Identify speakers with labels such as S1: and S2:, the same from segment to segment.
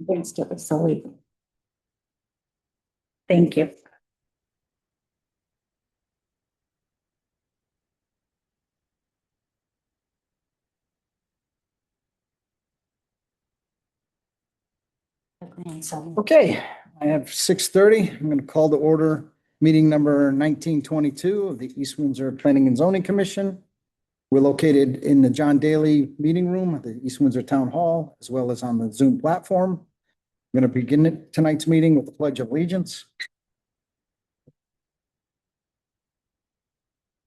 S1: Against it was illegal. Thank you.
S2: Okay, I have 6:30. I'm going to call to order meeting number 1922 of the East Windsor Planning and Zoning Commission. We're located in the John Daly Meeting Room at the East Windsor Town Hall, as well as on the Zoom platform. I'm going to begin tonight's meeting with the Pledge of Allegiance.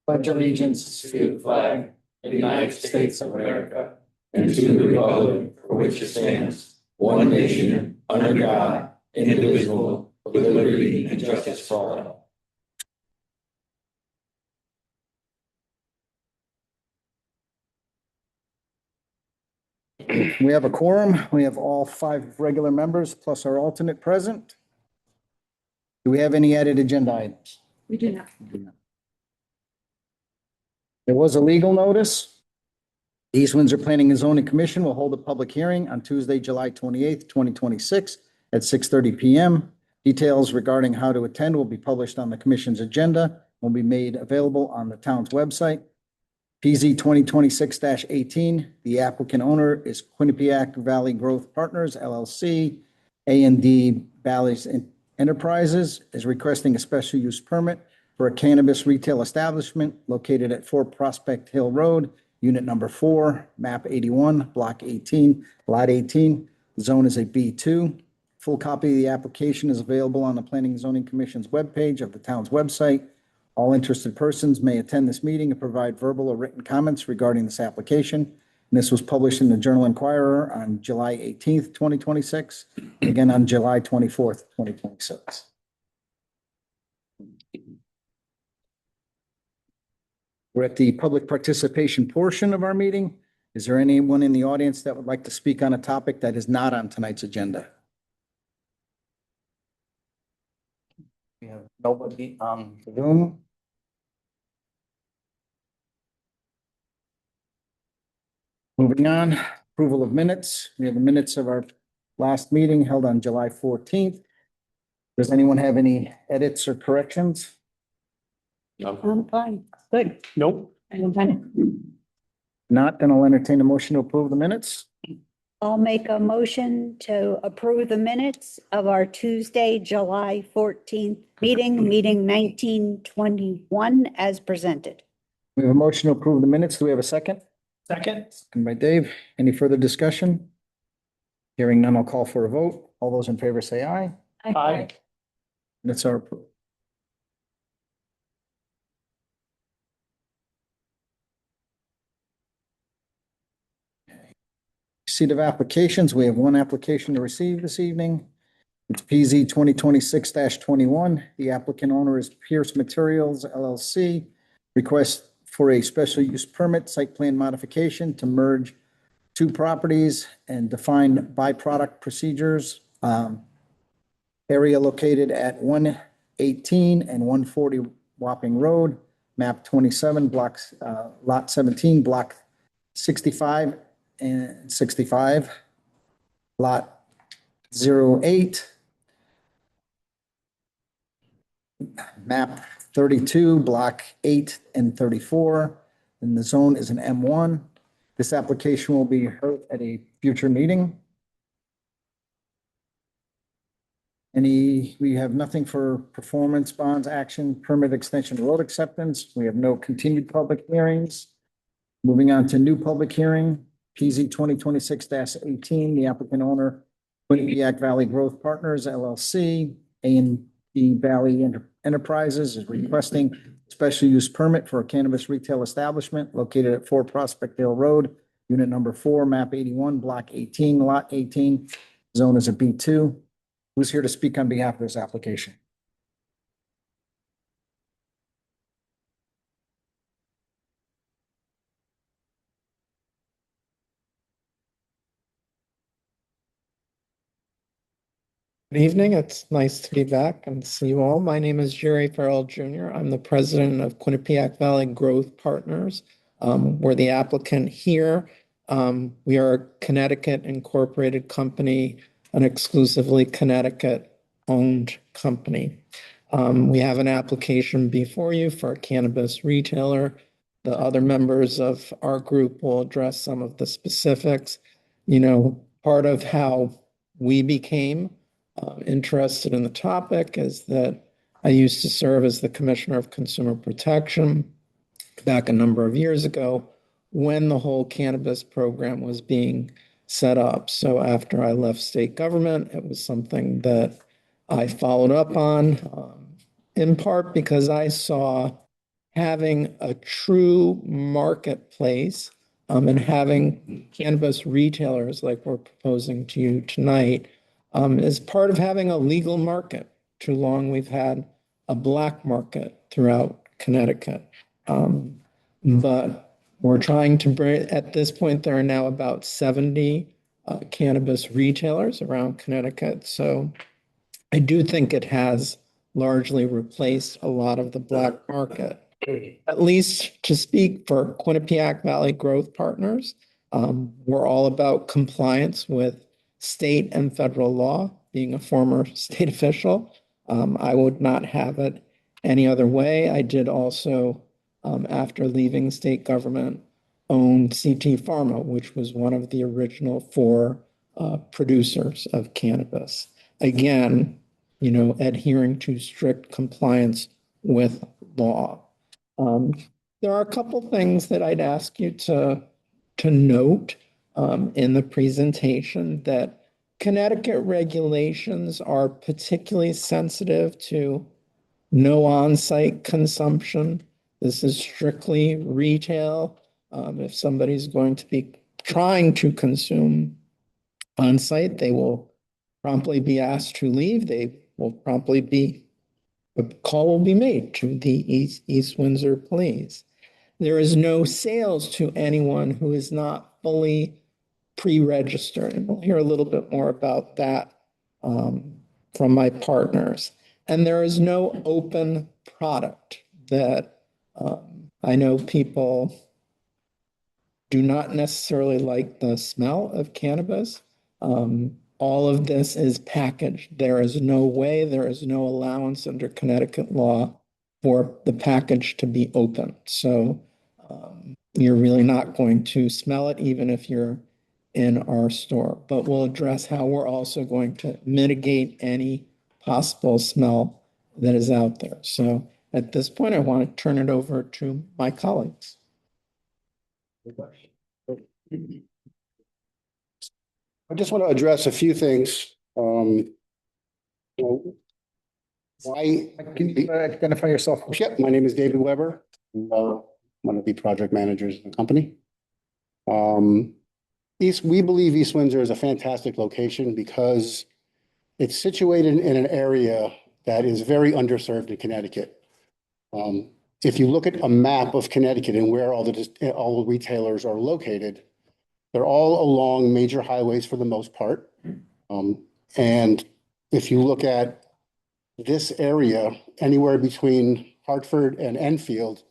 S2: Pledge allegiance to the flag of the United States of America and to the republic for which it stands, one nation, under God, indivisible, with liberty and justice for all. We have a quorum. We have all 5 regular members plus our alternate present. Do we have any added agenda items?
S1: We do not.
S2: There was a legal notice. The East Windsor Planning and Zoning Commission will hold a public hearing on Tuesday, July 28th, 2026 at 6:30 p.m. Details regarding how to attend will be published on the commission's agenda and will be made available on the town's website. PZ 2026-18, the applicant owner is Quinnipiac Valley Growth Partners, LLC. A&D Valleys Enterprises is requesting a special use permit for a cannabis retail establishment located at 4 Prospect Hill Road, unit number 4, map 81, block 18, lot 18. The zone is a B2. Full copy of the application is available on the Planning and Zoning Commission's webpage of the town's website. All interested persons may attend this meeting and provide verbal or written comments regarding this application. And this was published in the Journal Inquirer on July 18th, 2026, and again on July 24th, 2026. We're at the public participation portion of our meeting. Is there anyone in the audience that would like to speak on a topic that is not on tonight's agenda? We have nobody on the Zoom. Moving on, approval of minutes. We have the minutes of our last meeting held on July 14th. Does anyone have any edits or corrections?
S1: I'm fine. Good.
S3: Nope.
S1: I'm fine.
S2: Not, then I'll entertain a motion to approve the minutes.
S1: I'll make a motion to approve the minutes of our Tuesday, July 14th meeting 1921 as presented.
S2: We have a motion to approve the minutes. Do we have a second?
S3: Second.
S2: Second by Dave. Any further discussion? Hearing none, I'll call for a vote. All those in favor say aye.
S3: Aye.
S2: Minutes are approved. Receipt of applications. We have one application to receive this evening. It's PZ 2026-21. The applicant owner is Pierce Materials LLC. Request for a special use permit site plan modification to merge 2 properties and define byproduct procedures. Area located at 118 and 140 Wapping Road, map 27, blocks, lot 17, block 65 and 65, lot 08, map 32, block 8 and 34, and the zone is an M1. This application will be heard at a future meeting. We have nothing for performance bonds, action, permit extension, road acceptance. We have no continued public hearings. Moving on to new public hearing, PZ 2026-18, the applicant owner, Quinnipiac Valley Growth Partners, LLC, A&D Valley Enterprises is requesting special use permit for a cannabis retail establishment located at 4 Prospect Hill Road, unit number 4, map 81, block 18, lot 18. Zone is a B2. Who's here to speak on behalf of this application?
S3: Good evening. It's nice to be back and see you all. My name is Jerry Farrell Jr. I'm the president of Quinnipiac Valley Growth Partners. We're the applicant here. We are a Connecticut incorporated company an exclusively Connecticut-owned company. We have an application before you for a cannabis retailer. The other members of our group will address some of the specifics. Part of how we became interested in the topic is that I used to serve as the Commissioner of Consumer Protection back a number of years ago when the whole cannabis program was being set up. So after I left state government, it was something that I followed up on, in part because I saw having a true marketplace and having cannabis retailers like we're proposing to you tonight is part of having a legal market. Too long we've had a black market throughout Connecticut. But we're trying to bring, at this point, there are now about 70 cannabis retailers around Connecticut. So I do think it has largely replaced a lot of the black market. At least to speak for Quinnipiac Valley Growth Partners, we're all about compliance with state and federal law. Being a former state official, I would not have it any other way. I did also, after leaving state government, own CT Pharma, which was one of the original 4 producers of cannabis. Again, adhering to strict compliance with law. There are a couple things that I'd ask you to note in the presentation, that Connecticut regulations are particularly sensitive to no on-site consumption. This is strictly retail. If somebody's going to be trying to consume on-site, they will promptly be asked to leave. They will promptly be, a call will be made to the East Windsor Police. There is no sales to anyone who is not fully pre-registered. And we'll hear a little bit more about that from my partners. And there is no open product that I know people do not necessarily like the smell of cannabis. All of this is packaged. There is no way, there is no allowance under Connecticut law for the package to be open. So you're really not going to smell it, even if you're in our store. But we'll address how we're also going to mitigate any possible smell that is out there. So at this point, I want to turn it over to my colleagues.
S4: I just want to address a few things. Why?
S2: Can you identify yourself?
S4: Yep, my name is David Weber. I'm one of the project managers in the company. We believe East Windsor is a fantastic location because it's situated in an area that is very underserved in Connecticut. If you look at a map of Connecticut and where all the retailers are located, they're all along major highways for the most part. And if you look at this area, anywhere between Hartford and Enfield,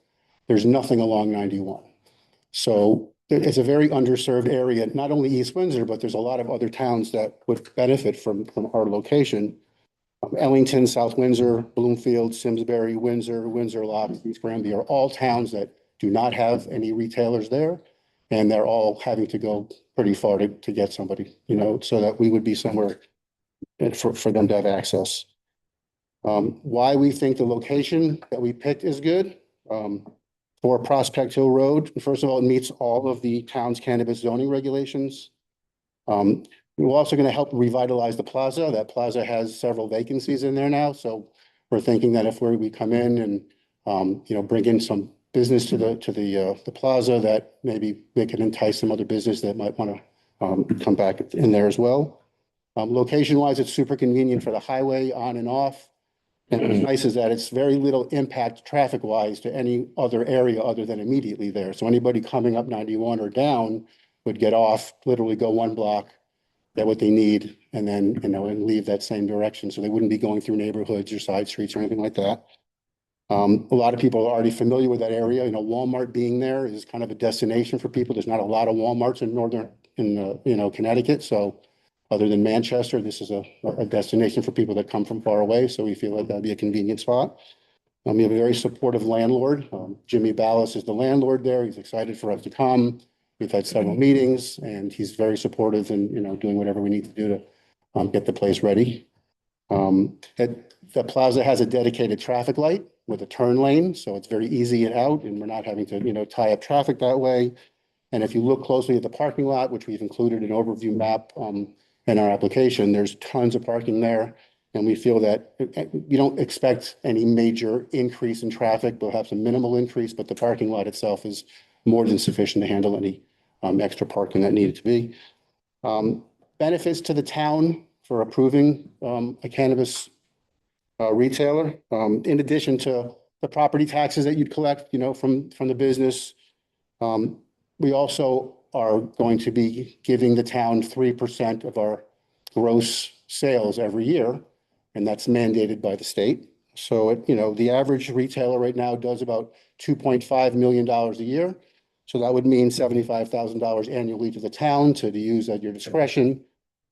S4: there's nothing along 91. So it's a very underserved area, not only East Windsor, but there's a lot of other towns that would benefit from our location. Ellington, South Windsor, Bloomfield, Simsbury, Windsor, Windsor Locks, East Granby are all towns that do not have any retailers there. And they're all having to go pretty far to get somebody, so that we would be somewhere for them to have access. Why we think the location that we picked is good. For Prospect Hill Road, first of all, it meets all of the town's cannabis zoning regulations. We're also going to help revitalize the plaza. That plaza has several vacancies in there now. So we're thinking that if we come in and, bring in some business to the plaza, that maybe they can entice some other business that might want to come back in there as well. Location wise, it's super convenient for the highway on and off. And what's nice is that it's very little impact traffic wise to any other area other than immediately there. So anybody coming up 91 or down would get off, literally go 1 block, get what they need, and then, and leave that same direction. So they wouldn't be going through neighborhoods or side streets or anything like that. A lot of people are already familiar with that area. Walmart being there is kind of a destination for people. There's not a lot of Walmarts in Connecticut. So Other than Manchester, this is a destination for people that come from far away, so we feel like that'd be a convenient spot. We have a very supportive landlord. Jimmy Ballas is the landlord there. He's excited for us to come. We've had several meetings, and he's very supportive and, doing whatever we need to do to get the place ready. The plaza has a dedicated traffic light with a turn lane, so it's very easy and out, and we're not having to, tie up traffic that way. And if you look closely at the parking lot, which we've included an overview map in our application, there's tons of parking there. And we feel that we don't expect any major increase in traffic, perhaps a minimal increase, but the parking lot itself is more than sufficient to handle any extra parking that needed to be. Benefits to the town for approving a cannabis retailer. In addition to the property taxes that you'd collect, from the business, we also are going to be giving the town 3% of our gross sales every year, and that's mandated by the state. So, the average retailer right now does about $2.5 million a year. So that would mean $75,000 annually to the town to use at your discretion.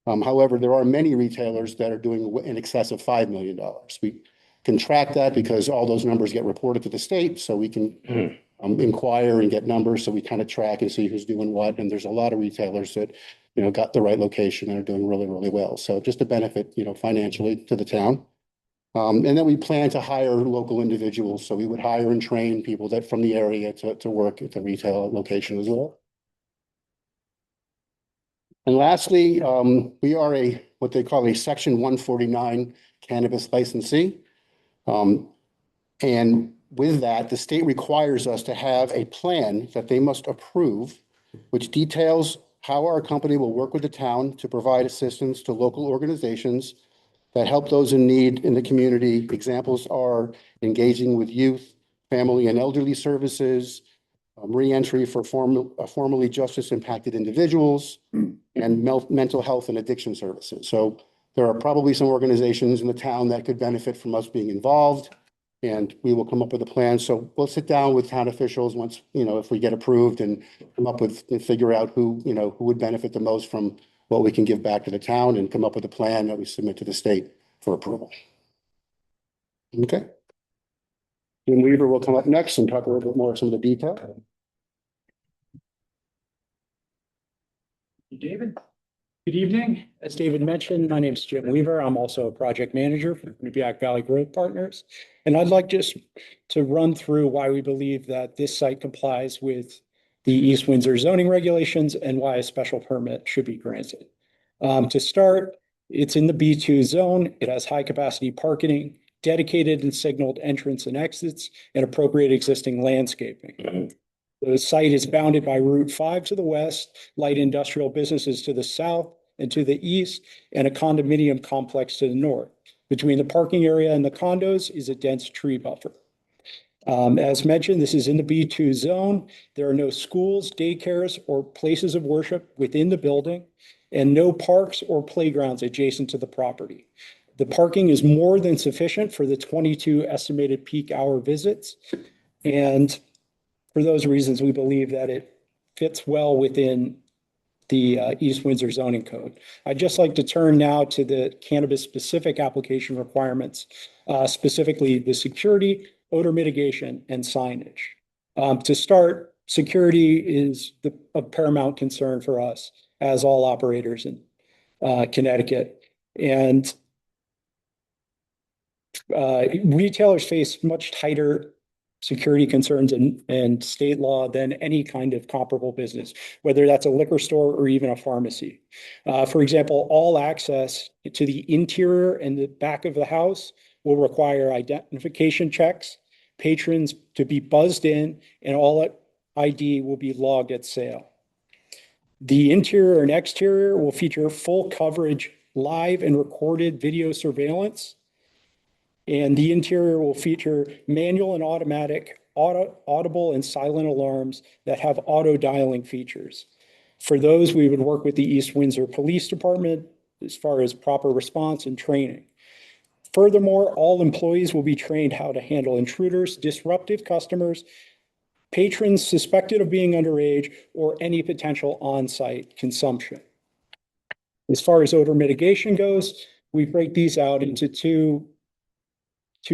S4: However, there are many retailers that are doing in excess of $5 million. We can track that because all those numbers get reported to the state, so we can inquire and get numbers, so we kind of track and see who's doing what. And there's a lot of retailers that, got the right location and are doing really, really well. So just a benefit, financially to the town. And then we plan to hire local individuals. So we would hire and train people that from the area to work at the retail location as well. And lastly, we are what they call a Section 149 cannabis licensee. And with that, the state requires us to have a plan that they must approve, which details how our company will work with the town to provide assistance to local organizations that help those in need in the community. Examples are engaging with youth, family and elderly services, reentry for formerly justice impacted individuals, and mental health and addiction services. So there are probably some organizations in the town that could benefit from us being involved, and we will come up with a plan. So we'll sit down with town officials once, if we get approved, and come up with and figure out who would benefit the most from what we can give back to the town, and come up with a plan that we submit to the state for approval. Okay. Jim Weaver will come up next and talk a little bit more of some of the detail.
S5: David. Good evening. As David mentioned, my name is Jim Weaver. I'm also a project manager for Quinnipiac Valley Growth Partners. And I'd like just to run through why we believe that this site complies with the East Windsor zoning regulations and why a special permit should be granted. To start, it's in the B2 zone. It has high capacity parking, dedicated and signaled entrance and exits, and appropriate existing landscaping. The site is bounded by Route 5 to the west, light industrial businesses to the south and to the east, and a condominium complex to the north. Between the parking area and the condos is a dense tree buffer. As mentioned, this is in the B2 zone. There are no schools, daycares, or places of worship within the building, and no parks or playgrounds adjacent to the property. The parking is more than sufficient for the 22 estimated peak hour visits, and for those reasons, we believe that it fits well within the East Windsor zoning code. I'd just like to turn now to the cannabis-specific application requirements, specifically the security, odor mitigation, and signage. To start, security is a paramount concern for us, as all operators in Connecticut. And retailers face much tighter security concerns and state law than any kind of comparable business, whether that's a liquor store or even a pharmacy. For example, all access to the interior and the back of the house will require identification checks, patrons to be buzzed in, and all ID will be logged at sale. The interior and exterior will feature full coverage, live and recorded video surveillance. And the interior will feature manual and automatic, audible and silent alarms that have auto dialing features. For those, we would work with the East Windsor Police Department as far as proper response and training. Furthermore, all employees will be trained how to handle intruders, disruptive customers, patrons suspected of being underage, or any potential on-site consumption. As far as odor mitigation goes, we break these out into two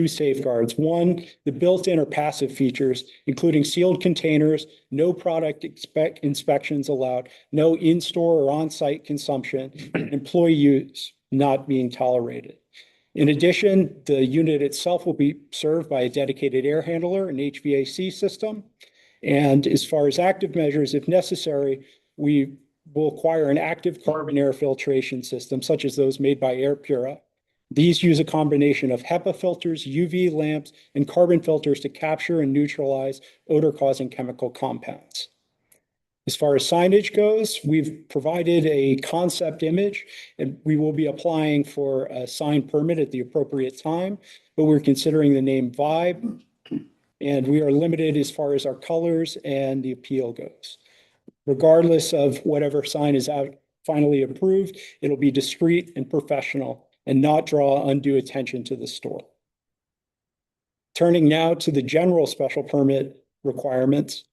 S5: safeguards. One, the built-in or passive features, including sealed containers, no product inspections allowed, no in-store or on-site consumption, employee use not being tolerated. In addition, the unit itself will be served by a dedicated air handler and HVAC system. And as far as active measures, if necessary, we will acquire an active carbon air filtration system, such as those made by AirPura. These use a combination of HEPA filters, UV lamps, and carbon filters to capture and neutralize odor-causing chemical compounds. As far as signage goes, we've provided a concept image, and we will be applying for a sign permit at the appropriate time, but we're considering the name Vibe, and we are limited as far as our colors and the appeal goes. Regardless of whatever sign is finally approved, it'll be discreet and professional and not draw undue attention to the store. Turning now to the general special permit requirements,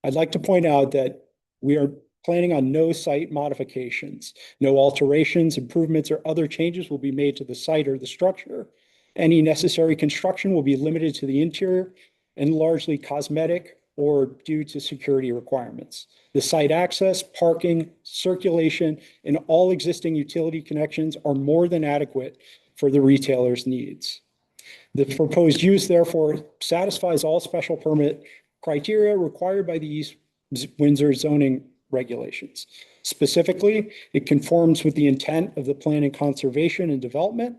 S5: I'd like to point out that we are planning on no site modifications. No alterations, improvements, or other changes will be made to the site or the structure. Any necessary construction will be limited to the interior and largely cosmetic or due to security requirements. The site access, parking, circulation, and all existing utility connections are more than adequate for the retailer's needs. The proposed use, therefore, satisfies all special permit criteria required by the East Windsor zoning regulations. Specifically, it conforms with the intent of the Plan and Conservation and Development.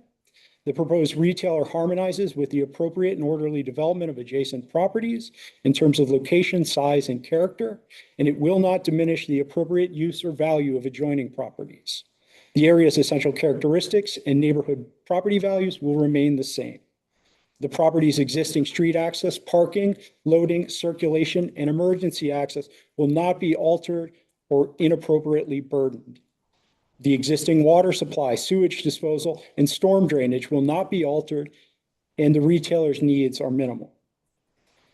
S5: The proposed retailer harmonizes with the appropriate and orderly development of adjacent properties in terms of location, size, and character, and it will not diminish the appropriate use or value of adjoining properties. The area's essential characteristics and neighborhood property values will remain the same. The property's existing street access, parking, loading, circulation, and emergency access will not be altered or inappropriately burdened. The existing water supply, sewage disposal, and storm drainage will not be altered, and the retailer's needs are minimal.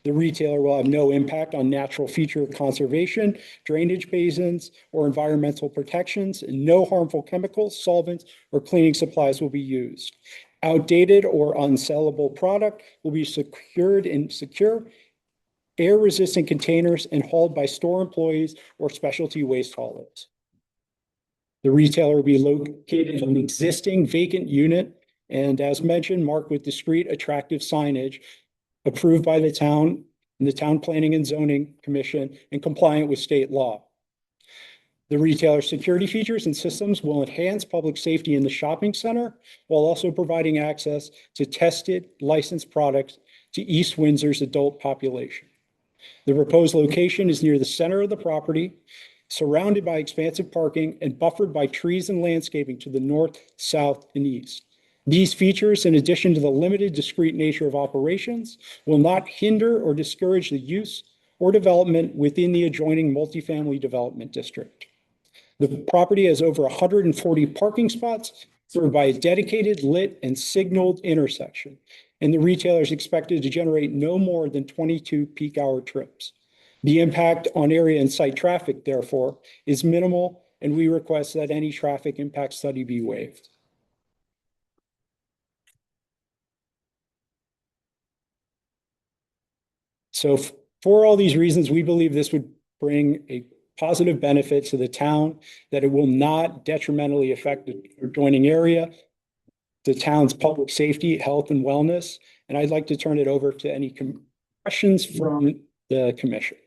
S5: The retailer will have no impact on natural feature conservation, drainage basins, or environmental protections, and no harmful chemicals, solvents, or cleaning supplies will be used. Outdated or unsellable product will be secured in secure, air-resistant containers and hauled by store employees or specialty waste haulers. The retailer will be located in an existing vacant unit and, as mentioned, marked with discrete, attractive signage approved by the town and the Town Planning and Zoning Commission and compliant with state law. The retailer's security features and systems will enhance public safety in the shopping center while also providing access to tested, licensed products to East Windsor's adult population. The proposed location is near the center of the property, surrounded by expansive parking and buffered by trees and landscaping to the north, south, and east. These features, in addition to the limited discrete nature of operations, will not hinder or discourage the use or development within the adjoining multifamily development district. The property has over 140 parking spots served by a dedicated, lit, and signaled intersection, and the retailer is expected to generate no more than 22 peak hour trips. The impact on area and site traffic, therefore, is minimal, and we request that any traffic impact study be waived. So for all these reasons, we believe this would bring a positive benefit to the town, that it will not detrimentally affect the adjoining area, the town's public safety, health, and wellness. And I'd like to turn it over to any questions from the commission.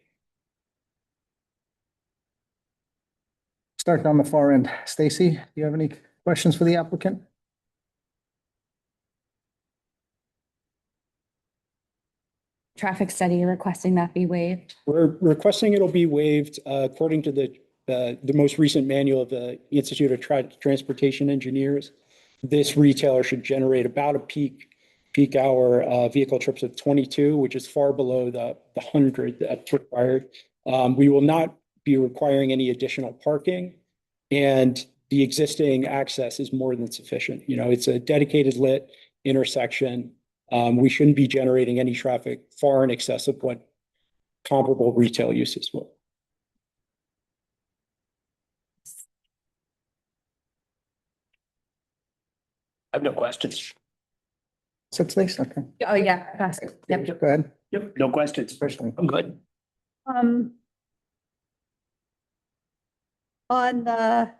S2: Start down the far end. Stacy, do you have any questions for the applicant?
S6: Traffic study requesting that be waived.
S5: We're requesting it'll be waived according to the most recent manual of the Institute of Transportation Engineers. This retailer should generate about a peak hour vehicle trips of 22, which is far below the 100 that's required. We will not be requiring any additional parking, and the existing access is more than sufficient. You know, it's a dedicated lit intersection. We shouldn't be generating any traffic far in excess of what comparable retail uses will.
S7: I have no questions.
S2: Six days, okay.
S6: Oh, yeah. Pass. Yep.
S2: Go ahead.
S7: Yep, no questions.
S2: Especially.
S7: I'm good.
S1: Um, on the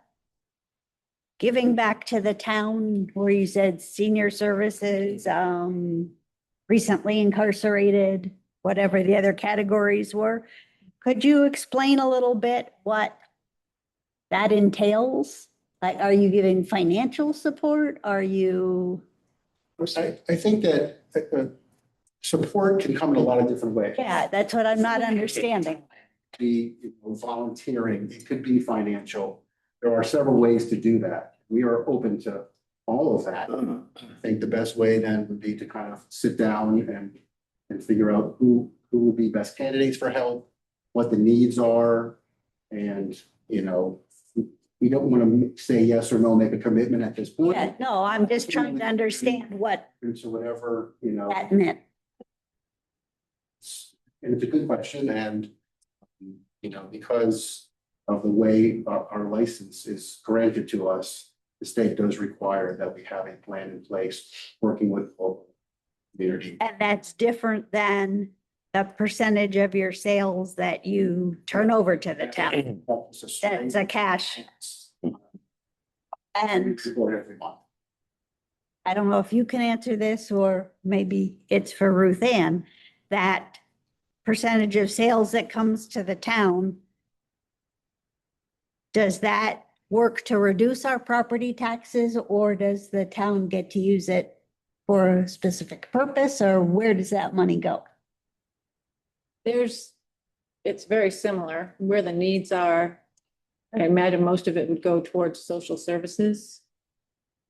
S1: giving back to the town where you said senior services, recently incarcerated, whatever the other categories were. Could you explain a little bit what that entails? Like, are you giving financial support? Are you,
S4: I think that support can come in a lot of different ways.
S1: yeah, that's what I'm not understanding.
S4: Be volunteering, it could be financial. There are several ways to do that. We are open to all of that. I think the best way then would be to kind of sit down and figure out who would be best candidates for help, what the needs are. And, you know, we don't want to say yes or no, make a commitment at this point.
S1: Yeah, no, I'm just trying to understand what
S4: And so whatever, you know,
S1: that meant.
S4: and it's a good question, and you know, because of the way our license is granted to us, the state does require that we have a plan in place, working with local community.
S1: And that's different than the percentage of your sales that you turn over to the town. That's a cash. And
S4: Support every month.
S1: I don't know if you can answer this, or maybe it's for Ruth Ann, that percentage of sales that comes to the town, does that work to reduce our property taxes, or does the town get to use it for a specific purpose, or where does that money go?
S8: It's very similar where the needs are. I imagine most of it would go towards social services.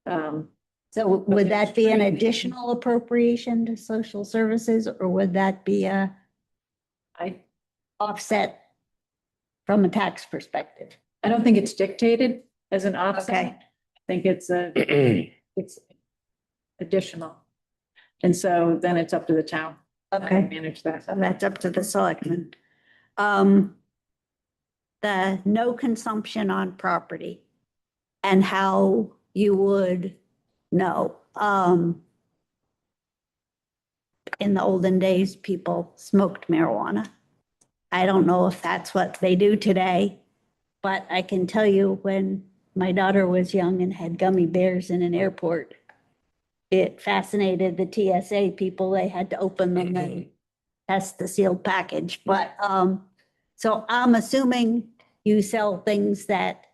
S1: So would that be an additional appropriation to social services, or would that be a
S8: I
S1: offset from a tax perspective?
S8: don't think it's dictated as an offset.
S1: Okay.
S8: I think it's it's additional. And so then it's up to the town. to
S1: Okay.
S8: Manage that.
S1: So that's up to the selectmen. The no consumption on property and how you would know. In the olden days, people smoked marijuana. I don't know if that's what they do today, but I can tell you when my daughter was young and had gummy bears in an airport, it fascinated the TSA people. They had to open them and test the sealed package. But, so I'm assuming you sell things that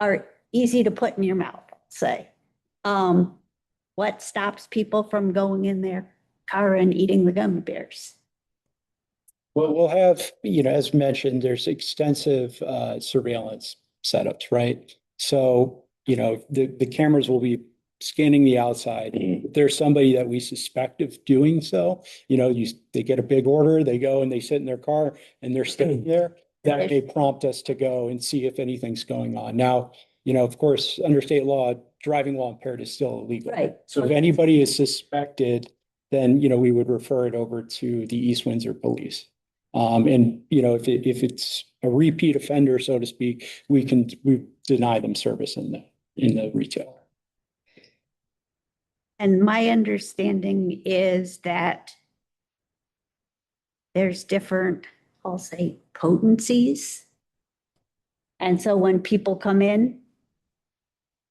S1: are easy to put in your mouth, say. What stops people from going in their car and eating the gummy bears?
S5: Well, we'll have, as mentioned, there's extensive surveillance setups, right? So, the cameras will be scanning the outside. If there's somebody that we suspect of doing so, they get a big order, they go and they sit in their car and they're staying there. That may prompt us to go and see if anything's going on. Now, of course, under state law, driving while impaired is still illegal.
S1: Right.
S5: So if anybody is suspected, then, we would refer it over to the East Windsor Police. And, if it's a repeat offender, so to speak, we deny them service in the retail.
S1: And my understanding is that there's different, I'll say, potencies. And so when people come in,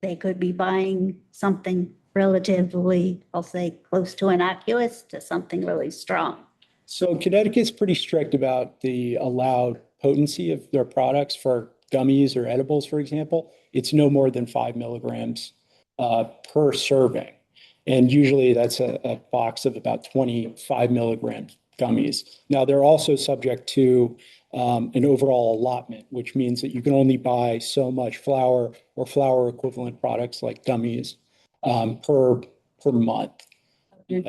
S1: they could be buying something relatively, I'll say, close to innocuous to something really strong.
S5: So Connecticut's pretty strict about the allowed potency of their products for gummies or edibles, for example. It's no more than 5 milligrams per serving. And usually that's a box of about 25 milligram gummies. Now, they're also subject to an overall allotment, which means that you can only buy so much flour or flour equivalent products like gummies per month.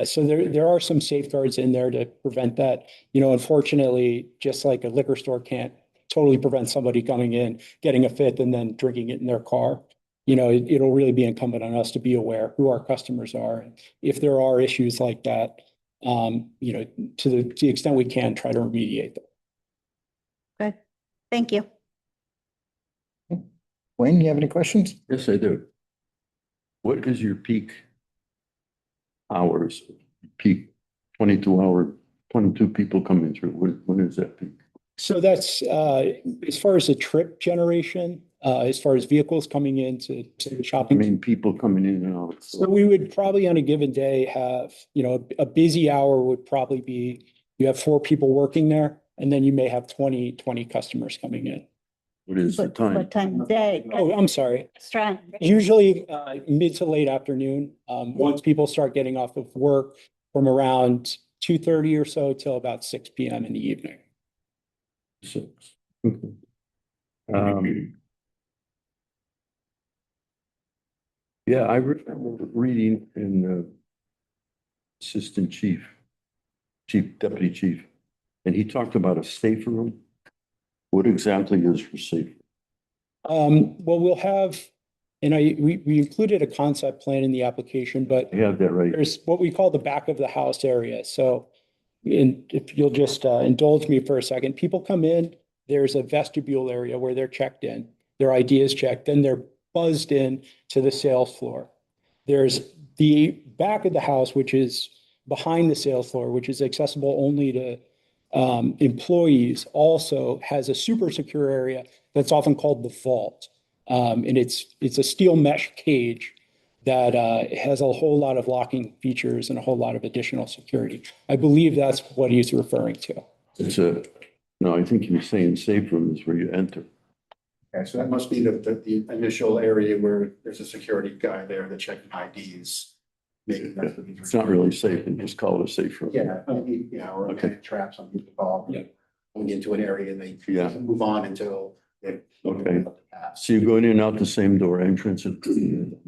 S5: So there are some safeguards in there to prevent that. Unfortunately, just like a liquor store can't totally prevent somebody coming in, getting a fifth and then drinking it in their car. It'll really be incumbent on us to be aware who our customers are. And if there are issues like that, to the extent we can, try to remediate them.
S1: Good. Thank you.
S2: Wayne, you have any questions?
S7: Yes, I do. What is your peak hours? Peak 22 people coming through. When is that peak?
S5: So that's, as far as the trip generation, as far as vehicles coming in to the
S7: I
S5: shopping.
S7: mean, people coming in and out.
S5: So we would probably on a given day have, a busy hour would probably be, you have 4 people working there, and then you may have 20 customers coming in.
S7: What is the time?
S1: What time of day?
S5: Oh, I'm sorry.
S1: Restaurant.
S5: Usually, mid to late afternoon, once people start getting off of work from around 2:30 or so till about 6 PM in the evening.
S7: 6. Okay. Yeah, I remember reading in the Assistant Deputy Chief, and he talked about a safe room. What exactly is for safe?
S5: Well, we'll have, and we included a concept plan in the application, but
S7: I have that right.
S5: there's what we call the back of the house area. So, if you'll just indulge me for a second, people come in, there's a vestibule area where they're checked in, their ID is checked, then they're buzzed in to the sales floor. There's the back of the house, which is behind the sales floor, which is accessible only to employees, also has a super secure area that's often called the vault. And it's a steel mesh cage that has a whole lot of locking features and a whole lot of additional security. I believe that's what he's referring to.
S7: No, I think he was saying safe room is where you enter.
S4: Okay, so that must be the initial area where there's a security guy there that's checking IDs. Maybe that's what he's.
S7: It's not really safe, and just call it a safe room.
S4: Yeah, I mean, or
S7: Okay.
S4: traps on people involved.
S5: Yeah.
S4: Going into an area and they
S7: Yeah.
S4: move on until they.
S7: Okay. So you're going in and out the same door, entrance and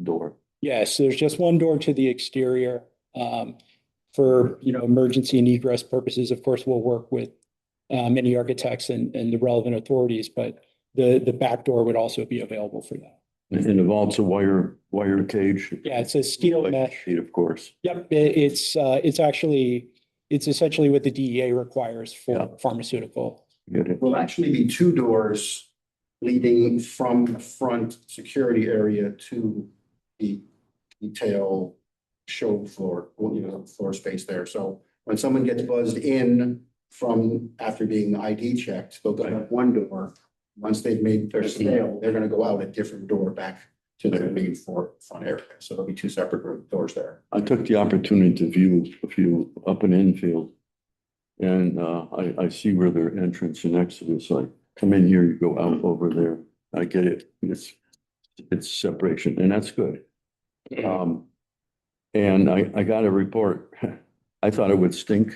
S7: door.
S5: Yes, there's just one door to the exterior. For, emergency and egress purposes, of course, we'll work with many architects and the relevant authorities, but the back door would also be available for that.
S7: And the vault's a wire cage.
S5: Yeah, it's a steel
S7: Like
S5: mesh.
S7: sheet, of course.
S5: Yep, it's essentially what the DEA requires
S7: Yeah.
S5: for pharmaceutical.
S7: Get it?
S4: Will actually be 2 doors leading from the front security area to the detail show floor, floor space there. So when someone gets buzzed in from after being ID checked, they'll go out one door. Once they've made their sale, they're gonna go out a different door back to their main front area. So there'll be 2 separate doors there.
S7: I took the opportunity to view a few up and infield. And I see where their entrance and exit is. Like, come in here, you go out over there. I get it. It's separation, and that's good. And I got a report. I thought it would stink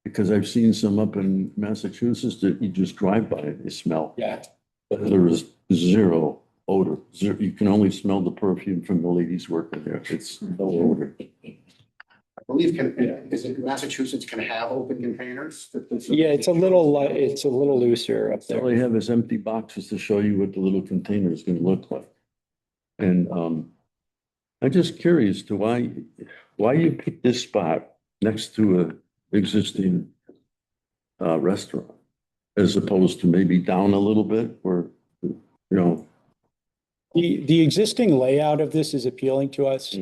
S7: because I've seen some up in Massachusetts that you just drive by it, you smell.
S5: Yeah.
S7: But there was zero odor. You can only smell the perfume from the ladies working there. It's no odor.
S4: I believe is it Massachusetts can have open containers?
S5: Yeah, it's a little looser up
S7: All
S5: there.
S7: they have is empty boxes to show you what the little container is gonna look like. And I'm just curious to why you picked this spot next to a existing restaurant as opposed to maybe down a little bit where,
S5: The existing layout of this is appealing to us.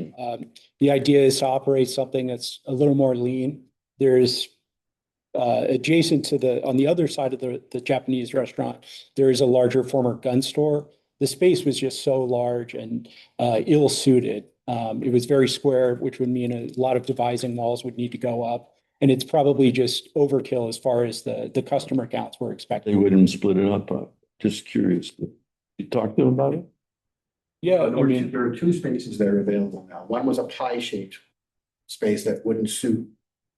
S5: The idea is to operate something that's a little more lean. There's adjacent to on the other side of the Japanese restaurant, there is a larger former gun store. The space was just so large and ill-suited. It was very square, which would mean a lot of devising walls would need to go up. And it's probably just overkill as far as the customer counts we're
S7: they
S5: expecting.
S7: wouldn't split it up. Just curious. You talked to them about it?
S5: Yeah, I mean,
S4: There are 2 spaces that are available now. One was a pie-shaped space that wouldn't suit.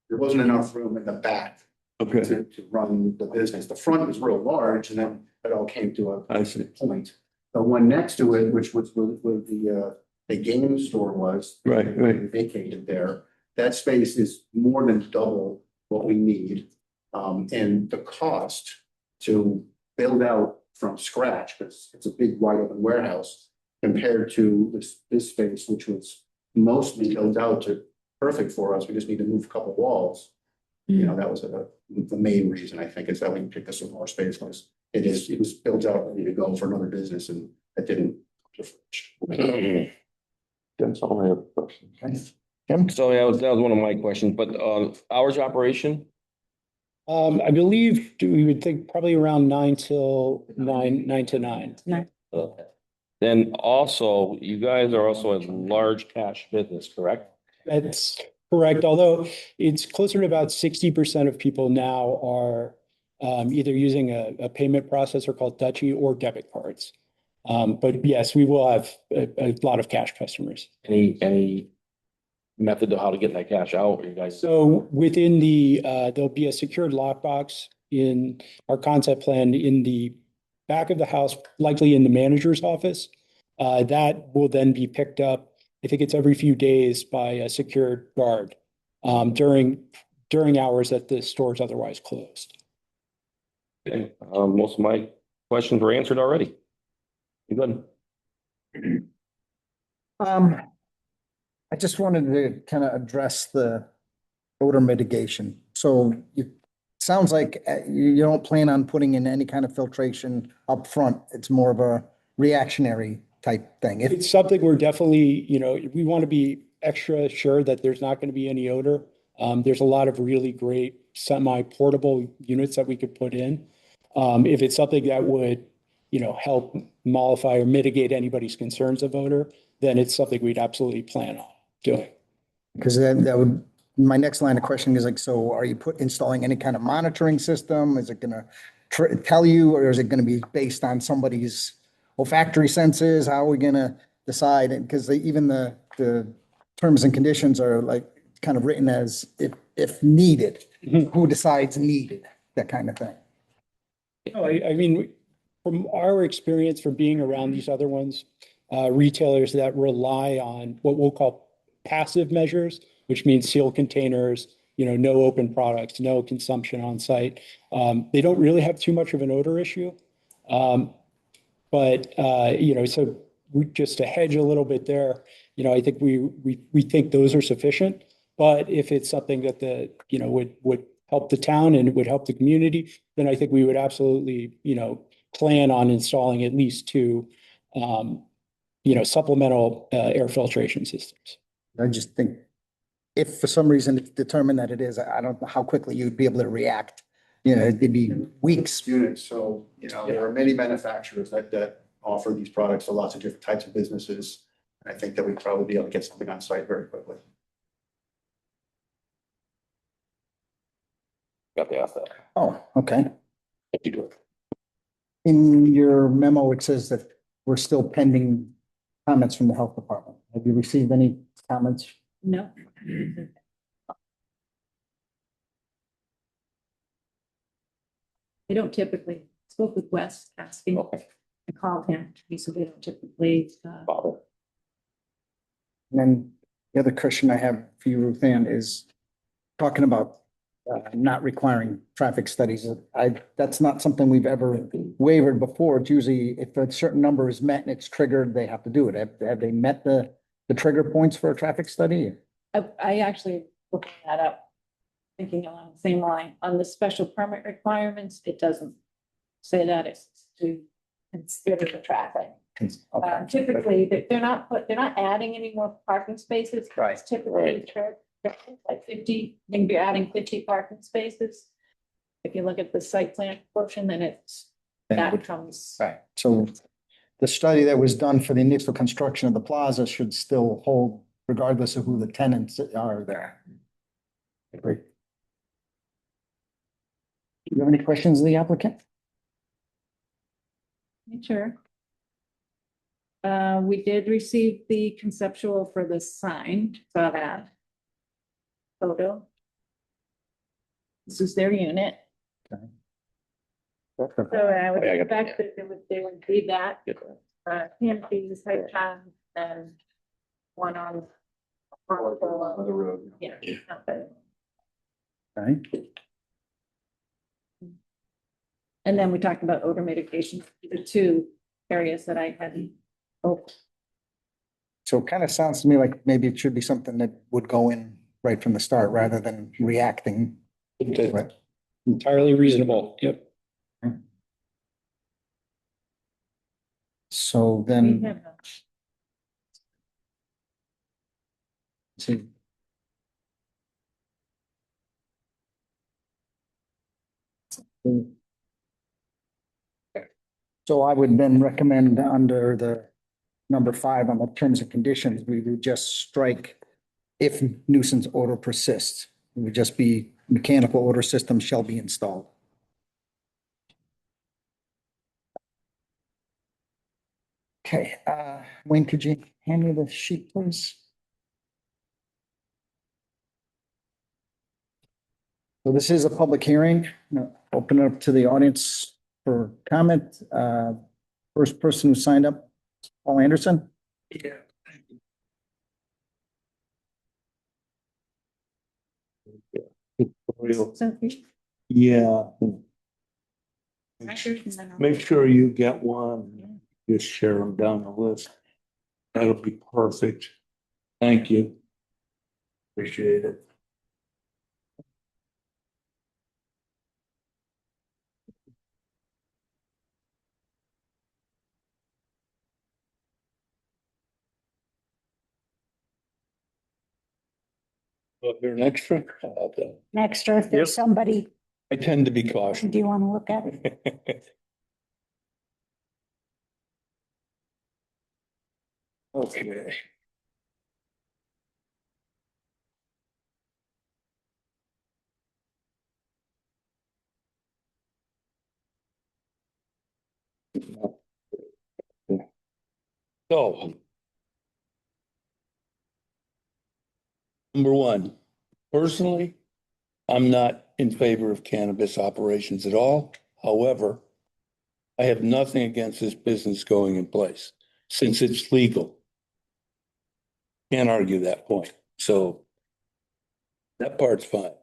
S4: There wasn't enough room in the back
S7: Okay,
S4: to run the business. The front was real large, and then it all came to
S7: I see.
S4: a point. The one next to it, which was where the game store was.
S7: Right.
S4: Vacated there. That space is more than double what we need. And the cost to build out from scratch, because it's a big wide open warehouse, compared to this space, which was mostly built out to perfect for us. We just need to move a couple walls. That was the main reason, I think, is that we picked this smaller space was it was built out ready to go for another business, and it didn't.
S7: That's all I have questions.
S2: Jim?
S9: So that was one of my questions, but hours of operation?
S5: I believe we would think probably around 9 till 9 to 9.
S9: Okay. Then also, you guys are also a large cash business, correct?
S5: That's correct, although it's closer to about 60% of people now are either using a payment processor called Dutchie or debit cards. But yes, we will have a lot of cash customers.
S9: Any method of how to get that cash out, you guys?
S5: So within there'll be a secured lockbox in our concept plan in the back of the house, likely in the manager's office. That will then be picked up, I think it's every few days by a secured guard during hours that the store is otherwise closed.
S9: Okay. Most of my questions were answered already. You good?
S2: I just wanted to kind of address the odor mitigation. So it sounds like you don't plan on putting in any kind of filtration up front. It's more of a reactionary type thing. If
S5: It's something we're definitely, we want to be extra sure that there's not going to be any odor. There's a lot of really great semi-portable units that we could put in. If it's something that would, help mollify or mitigate anybody's concerns of odor, then it's something we'd absolutely plan on doing.
S2: Because then that would, my next line of questioning is like, so are you installing any kind of monitoring system? Is it gonna tell you, or is it gonna be based on somebody's olfactory senses? How are we gonna decide? Because even the terms and conditions are like kind of written as if needed. Who decides needed, that kind of thing.
S5: No, I mean, from our experience from being around these other ones, retailers that rely on what we'll call passive measures, which means sealed containers, no open products, no consumption on site. They don't really have too much of an odor issue. But so just to hedge a little bit there, I think we think those are sufficient. But if it's something that would help the town and it would help the community, then I think we would absolutely, plan on installing at least 2 supplemental air filtration systems.
S2: I just think if for some reason it's determined that it is, I don't know how quickly you'd be able to react. It'd be weeks.
S4: Units, so, there are many manufacturers that offer these products to lots of different types of businesses. And I think that we'd probably be able to get something on site very quickly.
S9: Got to ask that.
S2: Oh, okay.
S9: You do it.
S2: In your memo, it says that we're still pending comments from the health department. Have you received any comments?
S8: No. They don't typically, spoke with Wes asking,
S9: Okay.
S8: I called him, he said they don't typically,
S9: Bother.
S2: And then the other question I have for you, Ruth Ann, is talking about not requiring traffic studies. That's not something we've ever wavered before. It's usually if a certain number is met and it's triggered, they have to do it. Have they met the trigger points for a traffic study?
S8: I actually looked that up, thinking along the same line. On the special permit requirements, it doesn't say that it's to consider the traffic.
S2: Okay.
S8: Typically, they're not adding any more parking spaces.
S2: Right.
S8: It's typically like 50, they can be adding 50 parking spaces. If you look at the site plan portion, then that comes.
S2: Right. So the study that was done for the initial construction of the plaza should still hold regardless of who the tenants are there. Great. Do you have any questions of the applicant?
S8: Sure. We did receive the conceptual for the sign, saw that photo. This is their unit, so I would
S9: Yeah, I got that,
S8: expect that they would be that, PMP's height time and one on.
S4: the road.
S8: Yeah. Okay.
S2: Right.
S8: And then we talked about odor mitigation, the 2 areas that I had. Oh,
S2: So it kind of sounds to me like maybe it should be something that would go in right from the start rather than reacting. to it.
S5: Entirely reasonable. Yep.
S2: So
S8: we
S2: then,
S8: have
S2: See. So I would then recommend under the number 5 on the terms and conditions, we would just strike if nuisance odor persists. It would just be mechanical odor system shall be installed. Okay, Wayne, could you hand me the sheet, please? So this is a public hearing. Open it up to the audience for comment. First person who signed up, Paul Anderson.
S7: Yeah.
S8: So,
S7: Yeah,
S8: record and then I'll-
S7: make sure you get one, just share them down the list. That'll be perfect. Thank you. Appreciate it. Well, if you're an extra, how about that?
S1: Next, or if there's
S7: Yep.
S1: somebody,
S7: I tend to be cautious.
S1: do you want to look at it?
S7: Okay. So. Number one, personally, I'm not in favor of cannabis operations at all. However, I have nothing against this business going in place since it's legal. Can't argue that point. So that part's fine.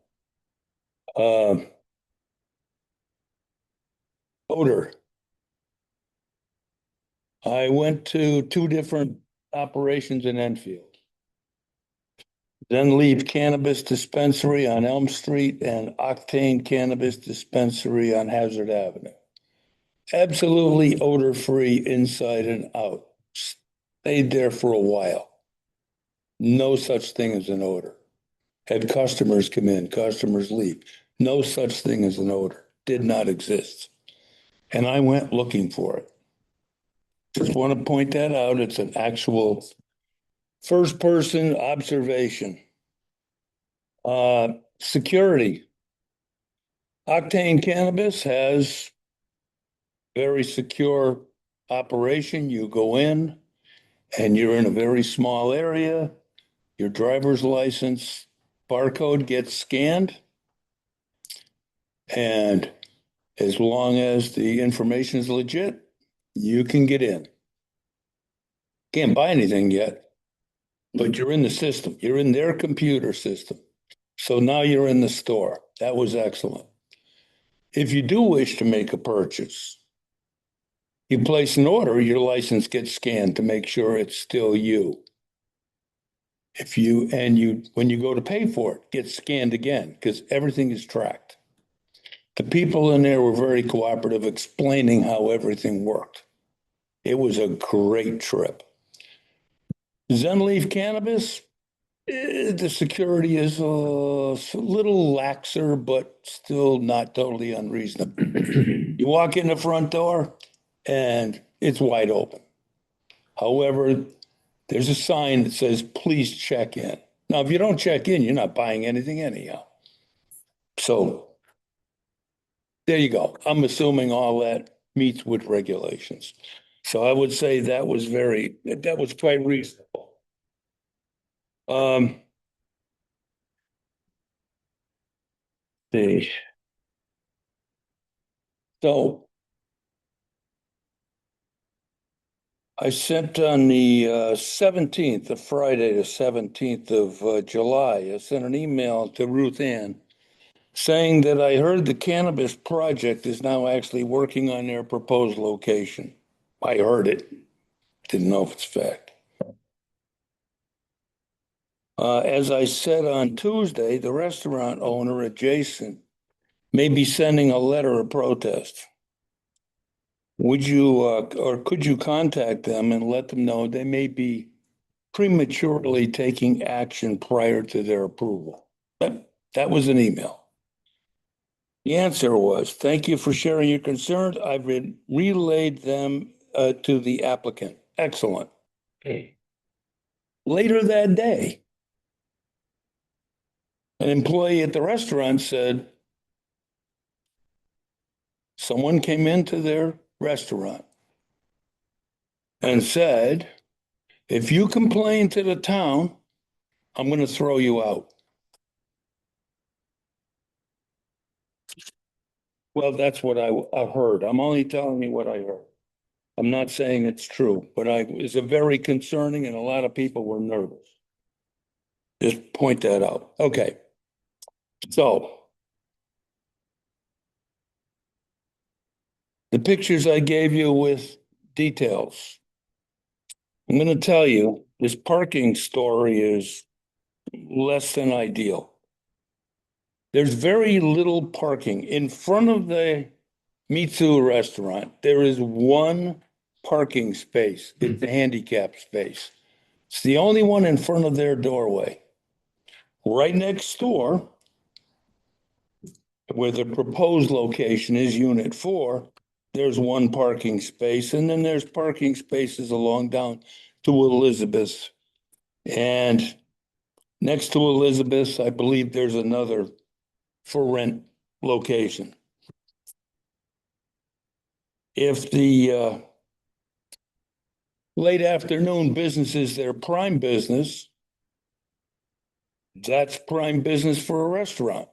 S7: Odor. I went to 2 different operations in Enfield. Then leave Cannabis Dispensary on Elm Street and Octane Cannabis Dispensary on Hazard Avenue. Absolutely odor-free inside and out. Stayed there for a while. No such thing as an odor. Had customers come in, customers leave. No such thing as an odor. Did not exist. And I went looking for it. Just want to point that out. It's an actual first-person observation. Security. Octane Cannabis has very secure operation. You go in and you're in a very small area. Your driver's license barcode gets scanned. And as long as the information is legit, you can get in. Can't buy anything yet, but you're in the system. You're in their computer system. So now you're in the store. That was excellent. If you do wish to make a purchase, you place an order, your license gets scanned to make sure it's still you. When you go to pay for it, gets scanned again because everything is tracked. The people in there were very cooperative, explaining how everything worked. It was a great trip. Zen Leaf Cannabis, the security is a little laxer, but still not totally unreasonable. You walk in the front door and it's wide open. However, there's a sign that says, please check in. Now, if you don't check in, you're not buying anything anyhow. So there you go. I'm assuming all that meets with regulations. So I would say that was quite reasonable. So I sent on the 17th, the Friday, the 17th of July, I sent an email to Ruth Ann saying that I heard the cannabis project is now actually working on their proposed location. I heard it. Didn't know if it's fact. As I said on Tuesday, the restaurant owner adjacent may be sending a letter of protest. Would you or could you contact them and let them know they may be
S10: prematurely taking action prior to their approval. That was an email. The answer was, thank you for sharing your concerns. I've relayed them to the applicant. Excellent. Later that day, an employee at the restaurant said, someone came into their restaurant and said, if you complain to the town, I'm going to throw you out. Well, that's what I heard. I'm only telling you what I heard. I'm not saying it's true, but it's a very concerning and a lot of people were nervous. Just point that out. Okay. So the pictures I gave you with details. I'm going to tell you, this parking story is less than ideal. There's very little parking. In front of the Mitsu restaurant, there is one parking space. It's a handicap space. It's the only one in front of their doorway. Right next door, where the proposed location is Unit 4, there's one parking space, and then there's parking spaces along down to Elizabeth. And next to Elizabeth, I believe there's another for rent location. If the late afternoon business is their prime business, that's prime business for a restaurant.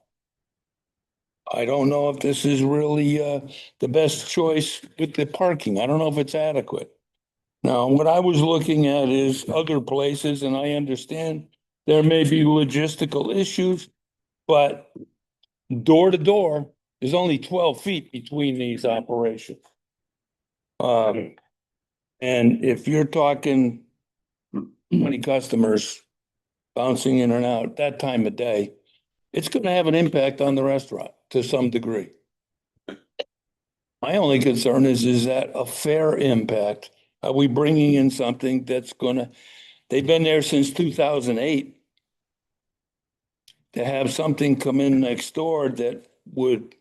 S10: I don't know if this is really the best choice with the parking. I don't know if it's adequate. Now, what I was looking at is other places, and I understand there may be logistical issues, but door to door is only 12 feet between these operations. And if you're talking 20 customers bouncing in and out that time of day, it's going to have an impact on the restaurant to some degree. My only concern is that a fair impact? Are we bringing in something that's they've been there since 2008. To have something come in next door that would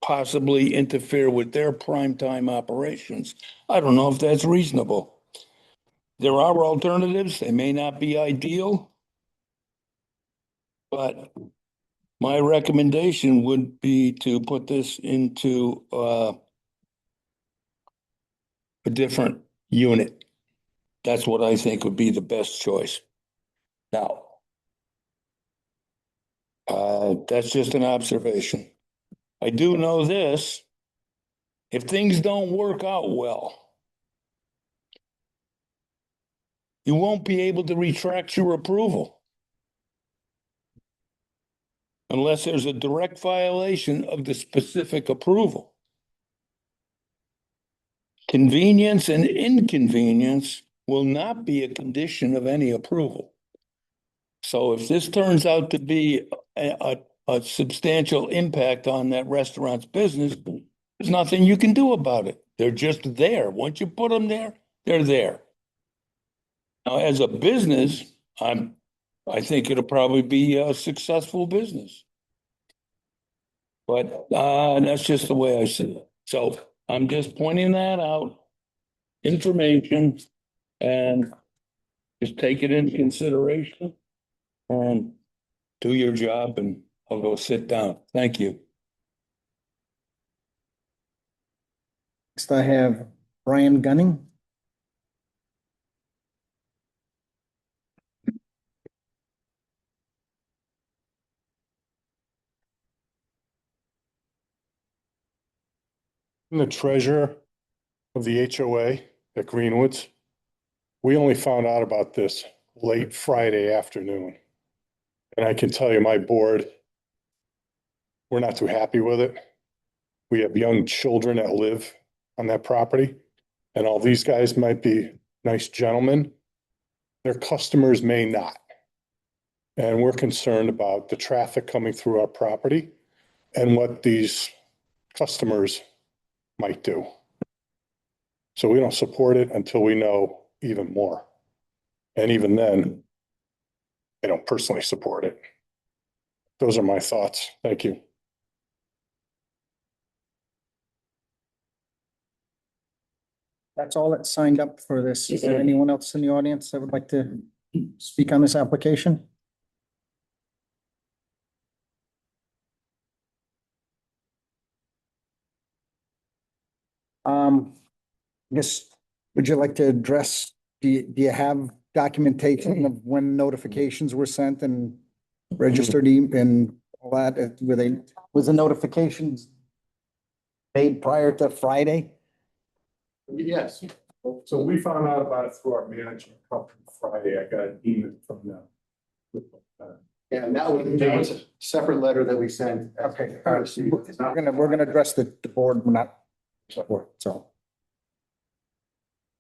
S10: possibly interfere with their primetime operations, I don't know if that's reasonable. There are alternatives. They may not be ideal, but my recommendation would be to put this into a different unit. That's what I think would be the best choice. Now, that's just an observation. I do know this. If things don't work out well, you won't be able to retract your approval unless there's a direct violation of the specific approval. Convenience and inconvenience will not be a condition of any approval. So if this turns out to be a substantial impact on that restaurant's business, there's nothing you can do about it. They're just there. Once you put them there, they're there. Now, as a business, I think it'll probably be a successful business. But that's just the way I see it. So I'm just pointing that out, information, and just take it into consideration and do your job, and I'll go sit down. Thank you.
S2: Next, I have Brian Gunning.
S11: I'm the treasurer of the HOA at Greenwoods. We only found out about this late Friday afternoon. And I can tell you, my board, we're not too happy with it. We have young children that live on that property. And all these guys might be nice gentlemen. Their customers may not. And we're concerned about the traffic coming through our property and what these customers might do. So we don't support it until we know even more. And even then, I don't personally support it. Those are my thoughts. Thank you.
S2: That's all that signed up for this. Is there anyone else in the audience that would like to speak on this application? I guess, would you like to address, do you have documentation of when notifications were sent and registered and all that? Were they, was the notifications made prior to Friday?
S11: Yes. So we found out about it through our management company Friday. I got an email from them.
S4: Yeah, and that was a separate letter that we sent.
S2: Okay, all right. We're gonna address the board, we're not, so.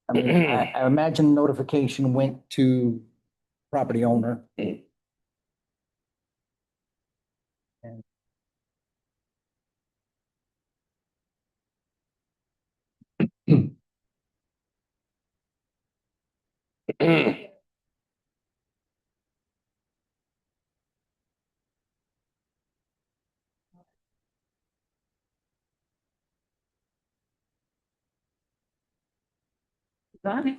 S2: I mean, I imagine notification went to property owner.
S8: Got it.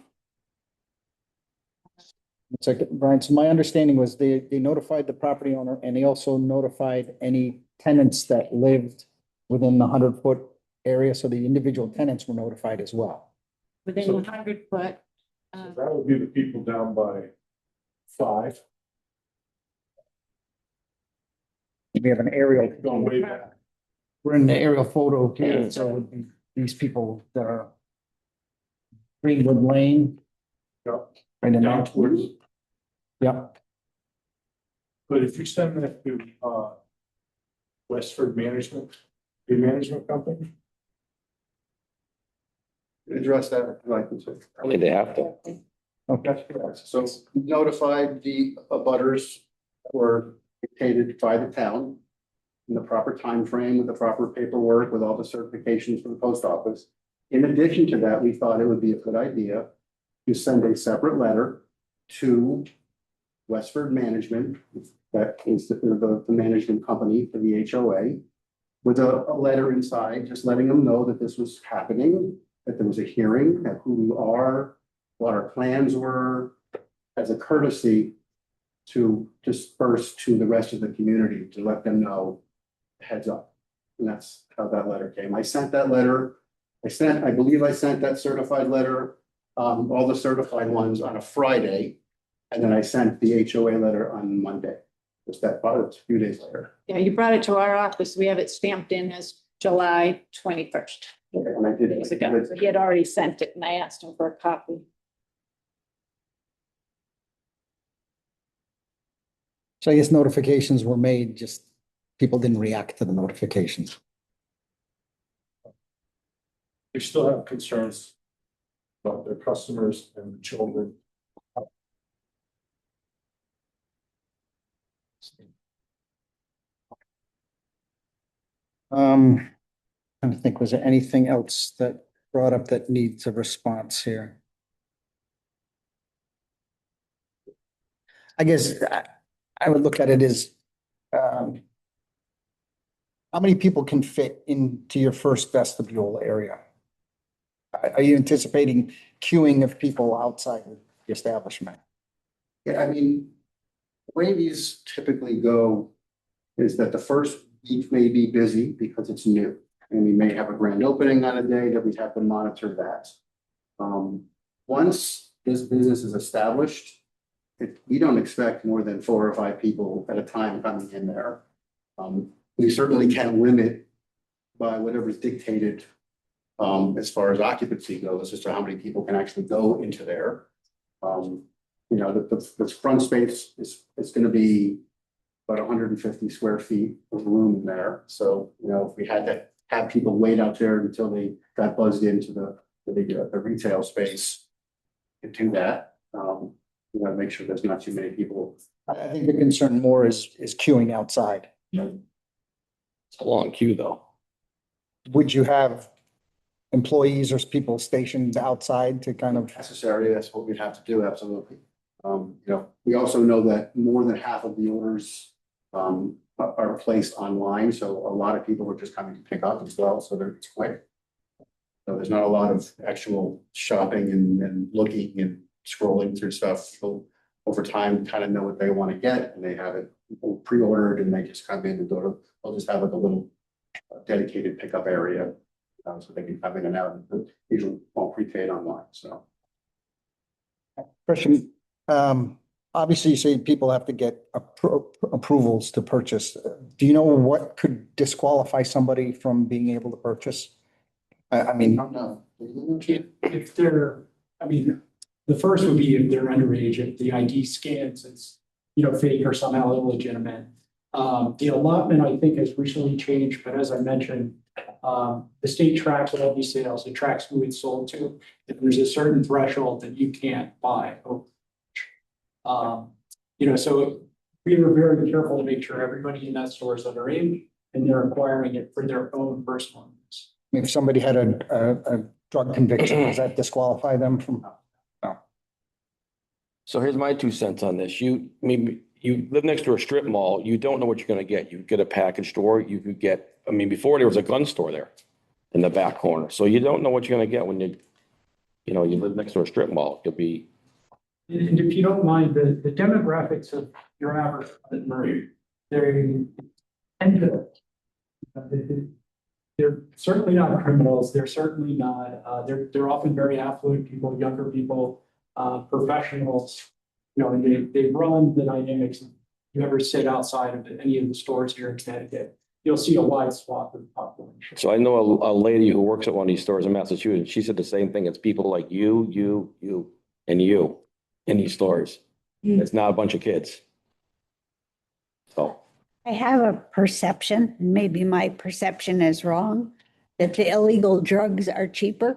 S2: It's like, Brian, so my understanding was they notified the property owner and they also notified any tenants that lived within the 100-foot area, so the individual tenants were notified as well.
S8: Within 100 foot.
S11: That would be the people down by 5.
S2: We have an aerial.
S11: Going way back.
S2: We're in the aerial photo here, so it would be these people that are Greenwood Lane.
S11: Yep.
S2: Right in
S11: Down
S2: there.
S11: towards.
S2: Yep.
S11: But if you send that to, Westford Management, the management company.
S4: Address that, like, I said.
S9: I mean, they have to.
S2: Okay.
S4: So notified the abutters were dictated by the town in the proper time frame with the proper paperwork, with all the certifications from the post office. In addition to that, we thought it would be a good idea to send a separate letter to Westford Management, that is the management company for the HOA, with a letter inside, just letting them know that this was happening, that there was a hearing, that who we are, what our plans were, as a courtesy to disperse to the rest of the community, to let them know, heads up. And that's how that letter came. I sent that letter. I believe I sent that certified letter, all the certified ones on a Friday. And then I sent the HOA letter on Monday, just that, a few days later.
S8: Yeah, you brought it to our office. We have it stamped in as July 21st.
S4: And I did.
S8: Days ago. So he had already sent it and I asked him for a copy.
S2: So I guess notifications were made, just people didn't react to the notifications.
S11: They still have concerns about their customers and the children.
S2: I think, was there anything else that brought up that needs a response here? I guess I would look at it as, how many people can fit into your first vestibule area? Are you anticipating queuing of people outside the establishment?
S4: Yeah, I mean, the way these typically go is that the first week may be busy because it's new. And we may have a grand opening on a day that we have to monitor that. Once this business is established, we don't expect more than 4 or 5 people at a time coming in there. We certainly can limit by whatever's dictated as far as occupancy goes, as to how many people can actually go into there. You know, the front space is going to be about 150 square feet of room in there. So, you know, if we had to have people wait out there until they got buzzed into the retail space, to do that, you know, make sure there's not too many people.
S2: I think the concern more is queuing outside.
S9: It's a long queue, though.
S2: Would you have employees or people stationed outside to kind of?
S4: Necessary, that's what we'd have to do, absolutely. We also know that more than half of the orders are placed online, so a lot of people are just coming to pick up as well, so it's quick. So there's not a lot of actual shopping and looking and scrolling through stuff. People over time kind of know what they want to get, and they have it pre-ordered, and they just come in and they'll just have like a little dedicated pickup area, so they can come in and out, and usually all prepaid online, so.
S2: Question, obviously you say people have to get approvals to purchase. Do you know what could disqualify somebody from being able to purchase? I mean,
S4: No.
S5: If they're, I mean, the first would be if they're underage, if the ID scans, it's, fake or somehow illegitimate. The allotment, I think, has recently changed, but as I mentioned, the state tracks all these sales, it tracks who it's sold to. If there's a certain threshold that you can't buy. So we were very careful to make sure everybody in that store is underage and they're acquiring it for their own personal use.
S2: if somebody had a drug conviction, does that disqualify them from?
S9: So here's my 2 cents on this. You live next to a strip mall, you don't know what you're gonna get. You get a package store, you could get, before there was a gun store there in the back corner. So you don't know what you're gonna get when you live next to a strip mall. You'll be,
S5: And if you don't mind, the demographics of your average murder, they're certainly not criminals. They're certainly not, they're often very affluent people, younger people, professionals, and they run the dynamics. If you ever sit outside of any of the stores here in Connecticut, you'll see a wide swath of the population.
S9: so I know a lady who works at one of these stores in Massachusetts. She said the same thing. It's people like you, and you in these stores. It's not a bunch of kids. So.
S1: I have a perception, and maybe my perception is wrong, that the illegal drugs are cheaper.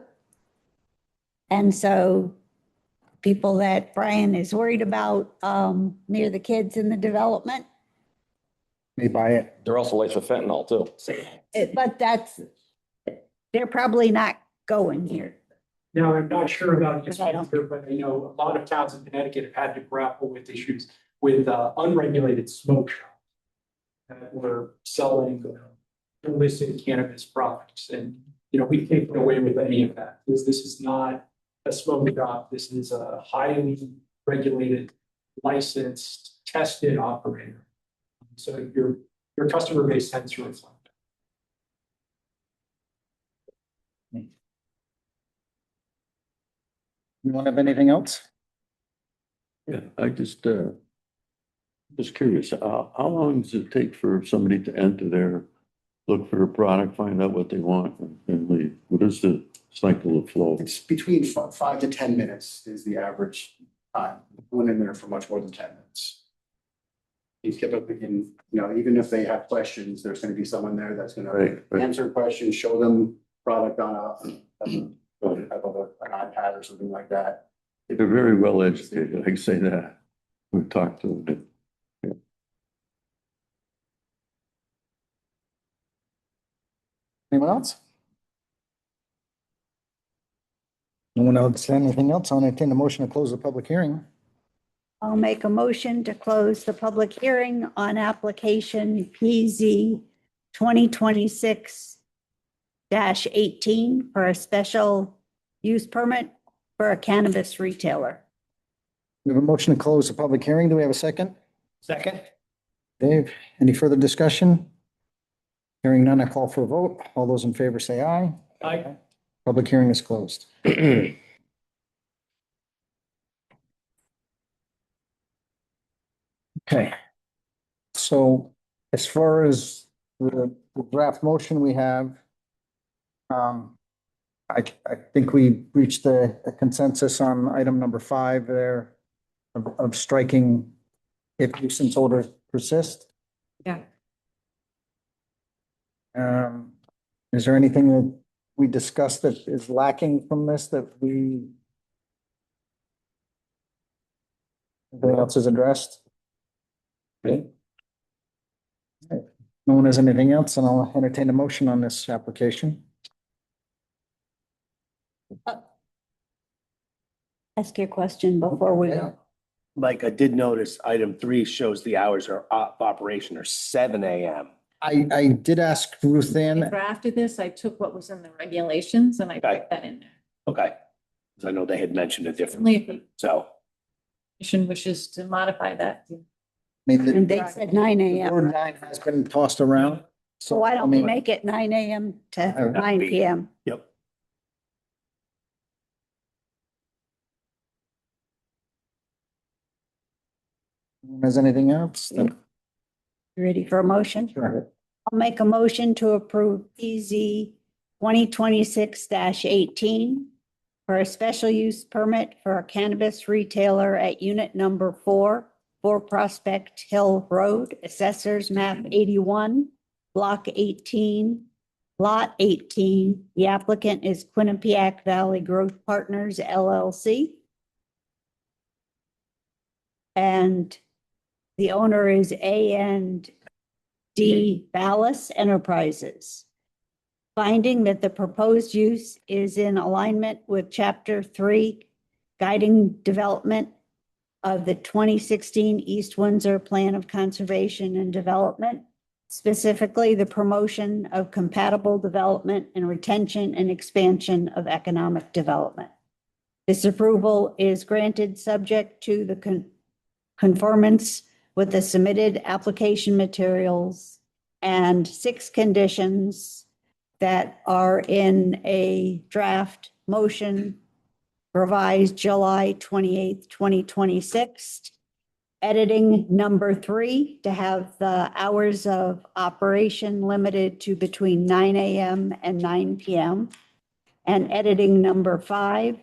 S1: And so people that Brian is worried about near the kids in the development,
S2: May buy it.
S9: They're also laced with fentanyl too.
S1: but they're probably not going here.
S5: Now, I'm not sure about this
S1: I don't-
S5: answer, but I know a lot of towns in Connecticut have had to grapple with issues with unregulated smoke shops that were selling illicit cannabis products. And, we can't get away with any of that. This is not a smoke shop. This is a highly regulated, licensed, tested operator. So your customer base tends to reflect.
S2: You have anything else?
S7: Yeah, I just curious, how long does it take for somebody to enter there, look for a product, find out what they want and leave? What is the cycle of flow?
S4: It's between 5 to 10 minutes is the average time. Went in there for much more than 10 minutes. You skip up again, even if they have questions, there's going to be someone there that's going
S7: Right.
S4: to answer questions, show them product on an iPad or something like that.
S7: They're very well educated, I can say that. We've talked to them.
S2: Anyone else? No one else, anything else? I'll entertain a motion to close the public hearing.
S1: I'll make a motion to close the public hearing on application PZ 2026-18 for a special use permit for a cannabis retailer.
S2: We have a motion to close the public hearing. Do we have a second?
S3: Second?
S2: Dave, any further discussion? Hearing none, I call for a vote. All those in favor say aye.
S5: Aye.
S2: Public hearing is closed. Okay. So as far as the draft motion we have, I think we reached a consensus on item number 5 there of striking if nuisance orders persist.
S6: Yeah.
S2: Is there anything that we discussed that is lacking from this that anything else is addressed?
S9: Okay.
S2: Okay. No one has anything else, and I'll entertain a motion on this application.
S1: Ask your question before we go.
S12: Mike, I did notice item 3 shows the hours of operation are 7 AM.
S2: I did ask Ruth Ann.
S8: After this, I took what was in the regulations and I
S12: Okay.
S8: put that in there.
S12: Okay. Because I know they had mentioned it differently,
S8: Only if the
S12: so.
S8: commission wishes to modify that.
S2: I mean,
S1: And
S2: the
S1: they said 9
S2: the
S1: AM.
S2: word 9 has been tossed around.
S1: So why
S2: I
S1: don't we
S2: mean,
S1: make it 9 AM to
S2: don't know.
S1: 9 PM?
S12: Yep.
S2: Has anything else?
S1: You ready for a motion?
S2: Sure.
S1: I'll make a motion to approve PZ 2026-18 for a special use permit for a cannabis retailer at unit number 4 Prospect Hill Road, Assessors Map 81, Block 18, Lot 18. The applicant is Quinnipiac Valley Growth Partners LLC. And the owner is A&D Ballas Enterprises. Finding that the proposed use is in alignment with Chapter 3 guiding development of the 2016 East Windsor Plan of Conservation and Development, specifically the promotion of compatible development and retention and expansion of economic development. This approval is granted subject to the conformance with the submitted application materials and 6 conditions that are in a draft motion revised July 28th, 2026. Editing number 3 to have the hours of operation limited to between 9 AM and 9 PM. And editing number 5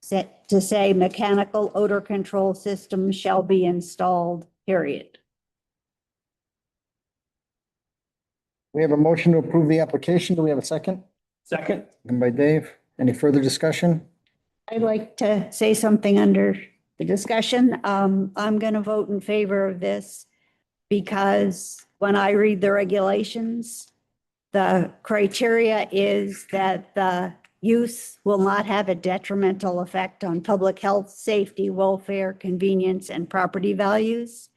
S1: set to say mechanical odor control system shall be installed, period.
S2: We have a motion to approve the application. Do we have a second?
S12: Second.
S2: Second by Dave. Any further discussion?
S1: I'd like to say something under the discussion. I'm going to vote in favor of this because when I read the regulations, the criteria is that the use will not have a detrimental effect on public health, safety, welfare, convenience, and property values.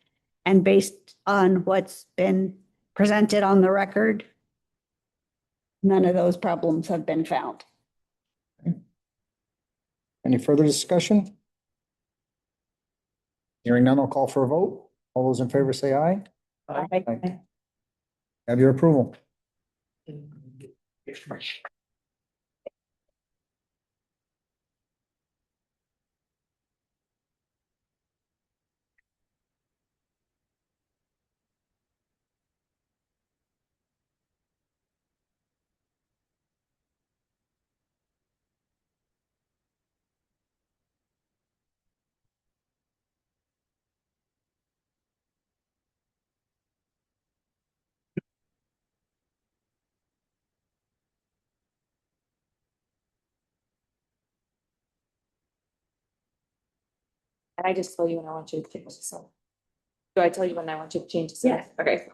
S1: And based on what's been presented on the record, none of those problems have been found.
S2: Any further discussion? Hearing none, I'll call for a vote. All those in favor say aye.
S1: Aye.
S2: Have your approval.
S6: And I just tell you when I want you to change this. Do I tell you when I want you to change this? Yes. Okay.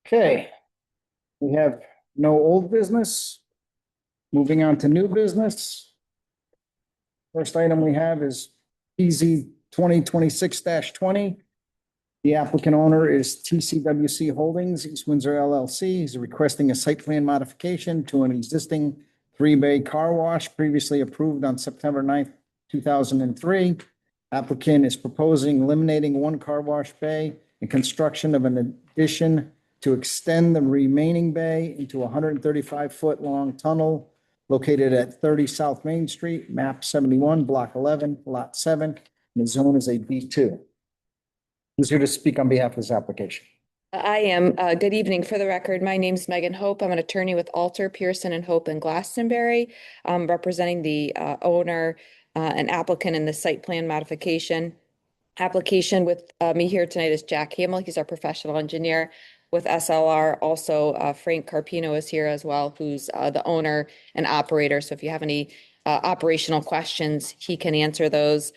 S2: Okay. We have no old business. Moving on to new business. First item we have is PZ 2026-20. The applicant owner is TCWC Holdings, East Windsor LLC. He's requesting a site plan modification to an existing 3-bay car wash previously approved on September 9th, 2003. Applicant is proposing eliminating 1 car wash bay and construction of an addition to extend the remaining bay into a 135-foot long tunnel located at 30 South Main Street, map 71, block 11, lot 7. And the zone is a B2. Who's here to speak on behalf of this application?
S6: I am. Good evening. For the record, my name's Megan Hope. I'm an attorney with Alter, Pearson and Hope in Glastonbury, representing the owner and applicant in the site plan modification application. With me here tonight is Jack Hamill. He's our professional engineer with SLR. Also, Frank Carpino is here as well, who's the owner and operator. So if you have any operational questions, he can answer those.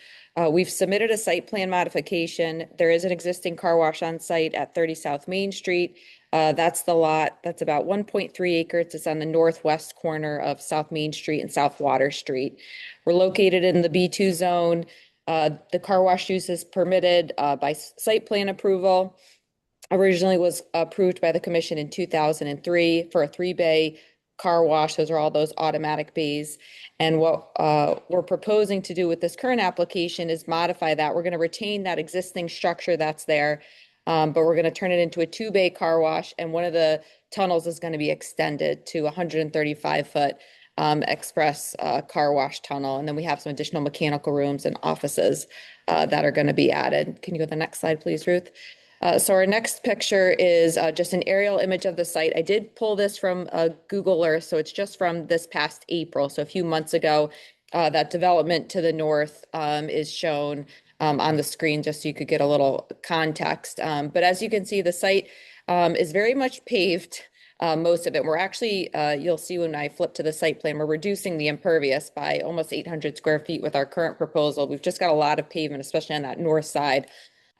S6: We've submitted a site plan modification. There is an existing car wash on site at 30 South Main Street. That's the lot. That's about 1.3 acres. It's on the northwest corner of South Main Street and South Water Street. We're located in the B2 zone. The car wash use is permitted by site plan approval. Originally was approved by the commission in 2003 for a 3-bay car wash. Those are all those automatic bays. And what we're proposing to do with this current application is modify that. We're going to retain that existing structure that's there, but we're going to turn it into a 2-bay car wash. And one of the tunnels is going to be extended to 135-foot express car wash tunnel. And then we have some additional mechanical rooms and offices that are going to be added. Can you go to the next slide, please, Ruth? So our next picture is just an aerial image of the site. I did pull this from Google Earth, so it's just from this past April. So a few months ago, that development to the north is shown on the screen, just so you could get a little context. But as you can see, the site is very much paved, most of it. We're actually, you'll see when I flip to the site plan, we're reducing the impervious by almost 800 square feet with our current proposal. We've just got a lot of pavement, especially on that north side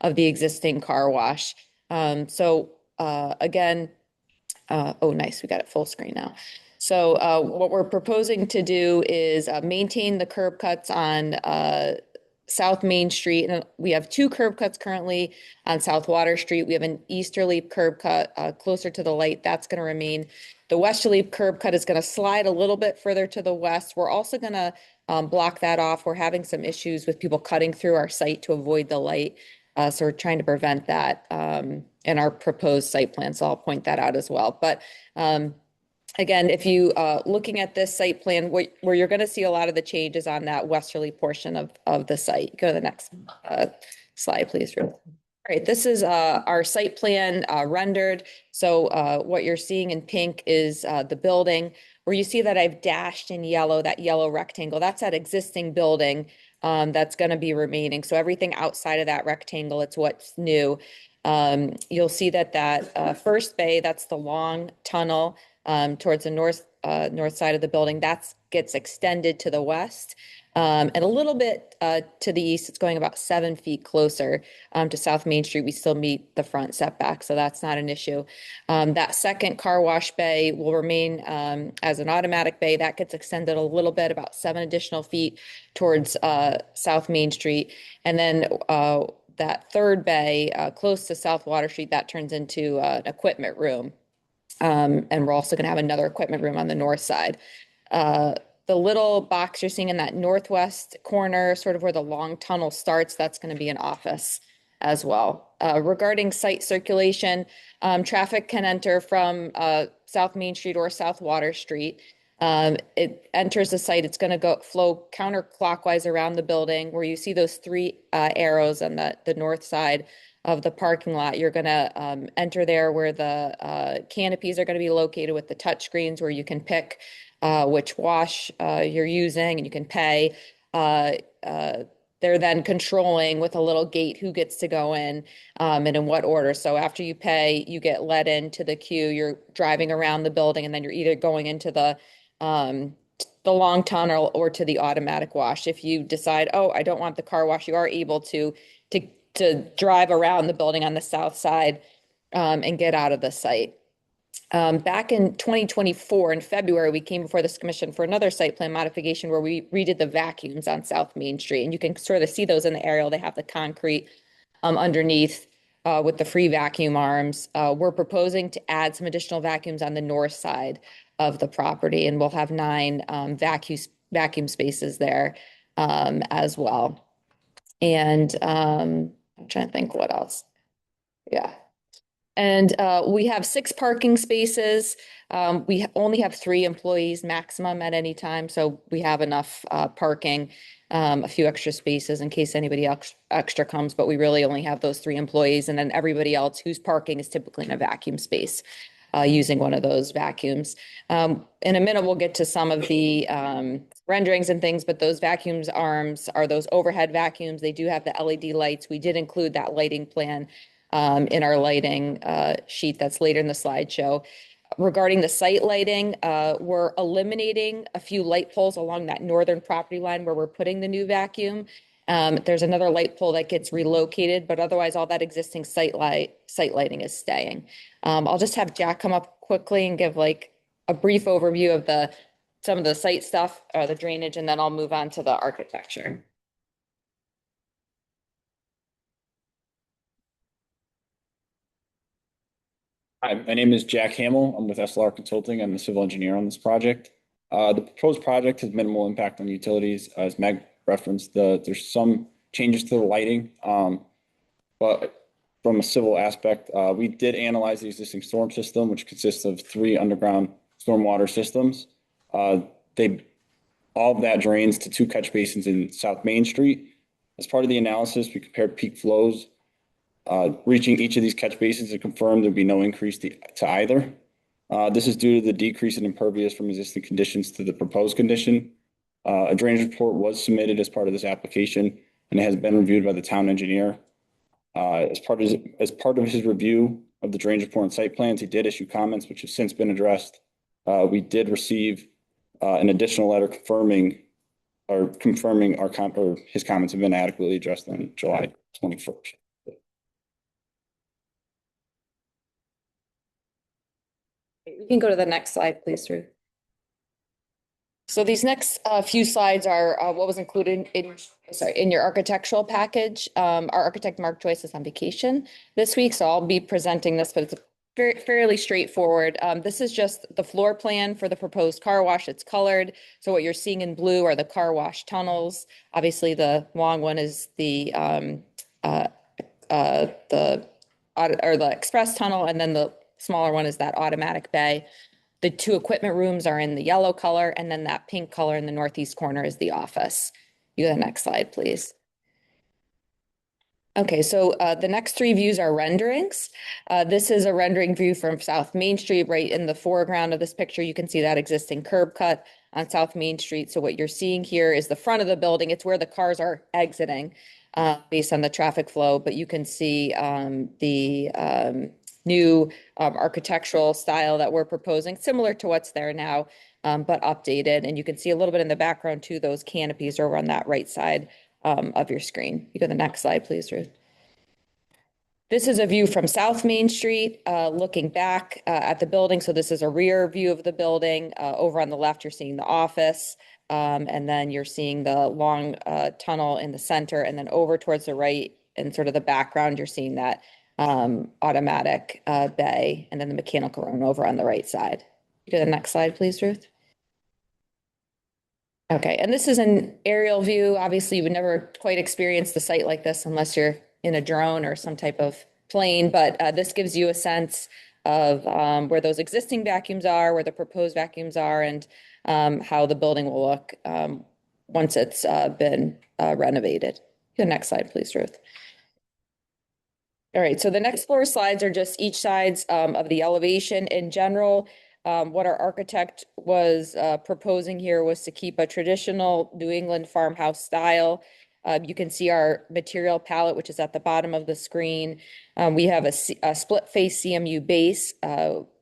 S6: of the existing car wash. Again, oh, nice, we got it full screen now. So what we're proposing to do is maintain the curb cuts on South Main Street. And we have 2 curb cuts currently on South Water Street. We have an easterly curb cut closer to the light. That's going to remain. The westerly curb cut is going to slide a little bit further to the west. We're also going to block that off. We're having some issues with people cutting through our site to avoid the light. So we're trying to prevent that in our proposed site plan. So I'll point that out as well. But again, if you looking at this site plan, where you're going to see a lot of the changes on that westerly portion of the site. Go to the next slide, please, Ruth. All right, this is our site plan rendered. So what you're seeing in pink is the building. Where you see that I've dashed in yellow, that yellow rectangle, that's that existing building that's going to be remaining. So everything outside of that rectangle, it's what's new. You'll see that first bay, that's the long tunnel towards the north side of the building. That gets extended to the west. And a little bit to the east, it's going about 7 feet closer to South Main Street. We still meet the front setback, so that's not an issue. That second car wash bay will remain as an automatic bay. That gets extended a little bit, about 7 additional feet towards South Main Street. And then that third bay close to South Water Street, that turns into an equipment room. And we're also going to have another equipment room on the north side. The little box you're seeing in that northwest corner, sort of where the long tunnel starts, that's going to be an office as well. Regarding site circulation, traffic can enter from South Main Street or South Water Street. It enters the site, it's going to flow counterclockwise around the building. Where you see those 3 arrows on the north side of the parking lot, you're going to enter there where the canopies are going to be located with the touch screens, where you can pick which wash you're using, and you can pay. They're then controlling with a little gate who gets to go in and in what order. So after you pay, you get let into the queue. You're driving around the building, and then you're either going into the long tunnel or to the automatic wash. If you decide, oh, I don't want the car wash, you are able to drive around the building on the south side and get out of the site. Back in 2024, in February, we came before this commission for another site plan modification where we redid the vacuums on South Main Street. And you can sort of see those in the aerial. They have the concrete underneath with the free vacuum arms. We're proposing to add some additional vacuums on the north side of the property, and we'll have 9 vacuum spaces there as well. And I'm trying to think what else. Yeah. And we have 6 parking spaces. We only have 3 employees maximum at any time, so we have enough parking, a few extra spaces in case anybody else extra comes, but we really only have those 3 employees, and then everybody else whose parking is typically in a vacuum space using one of those vacuums. In a minute, we'll get to some of the renderings and things, but those vacuums arms are those overhead vacuums. They do have the LED lights. We did include that lighting plan in our lighting sheet that's later in the slideshow. Regarding the site lighting, we're eliminating a few light poles along that northern property line where we're putting the new vacuum. There's another light pole that gets relocated, but otherwise all that existing site lighting is staying. I'll just have Jack come up quickly and give like a brief overview of some of the site stuff, or the drainage, and then I'll move on to the architecture.
S13: Hi, my name is Jack Hamill. I'm with SLR Consulting. I'm the civil engineer on this project. The proposed project has minimal impact on utilities. As Meg referenced, there's some changes to the lighting. But from a civil aspect, we did analyze the existing storm system, which consists of 3 underground stormwater systems. All of that drains to 2 catch basins in South Main Street. As part of the analysis, we compared peak flows reaching each of these catch basins and confirmed there'd be no increase to either. This is due to the decrease in impervious from existing conditions to the proposed condition. A drainage report was submitted as part of this application, and it has been reviewed by the town engineer. As part of his review of the drainage report and site plans, he did issue comments which have since been addressed. We did receive an additional letter confirming his comments have been adequately addressed on July 21st.
S6: We can go to the next slide, please, Ruth. So these next few slides are what was included in your architectural package. Our architect Mark Joyce is on vacation this week, so I'll be presenting this, but it's fairly straightforward. This is just the floor plan for the proposed car wash. It's colored. So what you're seeing in blue are the car wash tunnels. Obviously, the long one is the express tunnel, and then the smaller one is that automatic bay. The 2 equipment rooms are in the yellow color, and then that pink color in the northeast corner is the office. You go to the next slide, please. Okay, so the next 3 views are renderings. This is a rendering view from South Main Street. Right in the foreground of this picture, you can see that existing curb cut on South Main Street. So what you're seeing here is the front of the building. It's where the cars are exiting based on the traffic flow, but you can see the new architectural style that we're proposing, similar to what's there now, but updated. And you can see a little bit in the background too, those canopies are on that right side of your screen. You go to the next slide, please, Ruth. This is a view from South Main Street, looking back at the building. So this is a rear view of the building. Over on the left, you're seeing the office, and then you're seeing the long tunnel in the center, and then over towards the right and sort of the background, you're seeing that automatic bay, and then the mechanical room over on the right side. Go to the next slide, please, Ruth. Okay, and this is an aerial view. Obviously, you would never quite experience the site like this unless you're in a drone or some type of plane, but this gives you a sense of where those existing vacuums are, where the proposed vacuums are, and how the building will look once it's been renovated. Go to the next slide, please, Ruth. All right, so the next 4 slides are just each sides of the elevation. In general, what our architect was proposing here was to keep a traditional New England farmhouse style. You can see our material palette, which is at the bottom of the screen. We have a split face CMU base.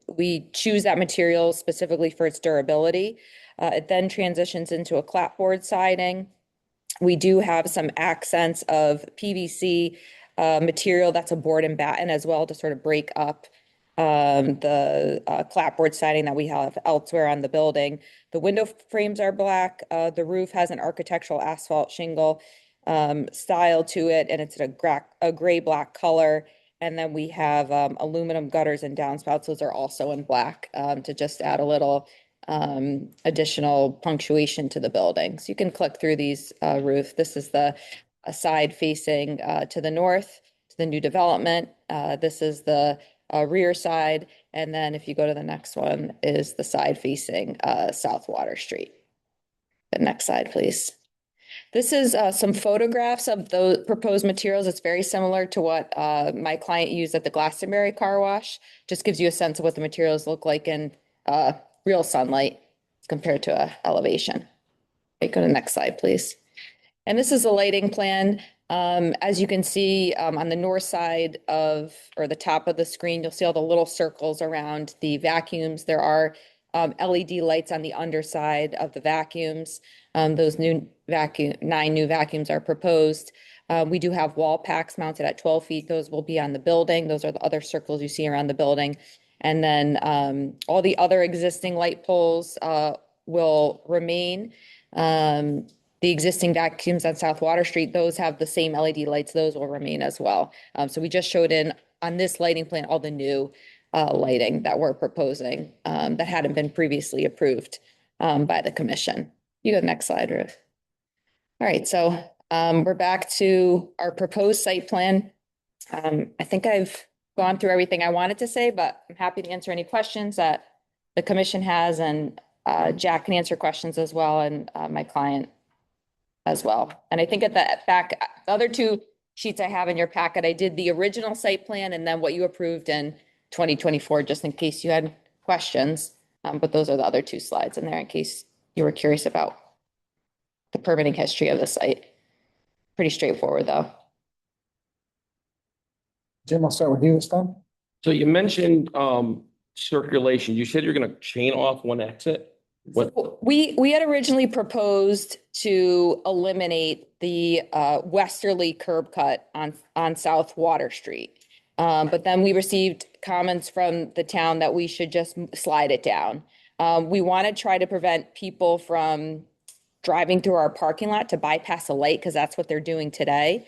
S6: We choose that material specifically for its durability. It then transitions into a clapboard siding. We do have some accents of PVC material that's a board and batten as well to sort of break up the clapboard siding that we have elsewhere on the building. The window frames are black. The roof has an architectural asphalt shingle style to it, and it's a gray-black color. And then we have aluminum gutters and downspouts. Those are also in black to just add a little additional punctuation to the building. So you can click through these, Ruth. This is the side facing to the north, to the new development. This is the rear side. And then if you go to the next one is the side facing South Water Street. The next slide, please. This is some photographs of the proposed materials. It's very similar to what my client used at the Glastonbury car wash. Just gives you a sense of what the materials look like in real sunlight compared to a elevation. Okay, go to the next slide, please. And this is a lighting plan. As you can see on the north side of, or the top of the screen, you'll see all the little circles around the vacuums. There are LED lights on the underside of the vacuums. Those new 9 new vacuums are proposed. We do have wall packs mounted at 12 feet. Those will be on the building. Those are the other circles you see around the building. And then all the other existing light poles will remain. The existing vacuums on South Water Street, those have the same LED lights. Those will remain as well. So we just showed in on this lighting plan all the new lighting that we're proposing that hadn't been previously approved by the commission. You go to the next slide, Ruth. All right, so we're back to our proposed site plan. I think I've gone through everything I wanted to say, but I'm happy to answer any questions that the commission has, and Jack can answer questions as well, and my client as well. And I think at the back, the other 2 sheets I have in your packet, I did the original site plan and then what you approved in 2024, just in case you had questions. But those are the other 2 slides in there in case you were curious about the permitting history of the site. Pretty straightforward, though.
S2: Jim, I'll start with you this time.
S9: So you mentioned circulation. You said you're gonna chain off one exit? What?
S6: We had originally proposed to eliminate the westerly curb cut on South Water Street. But then we received comments from the town that we should just slide it down. We want to try to prevent people from driving through our parking lot to bypass a light, because that's what they're doing today.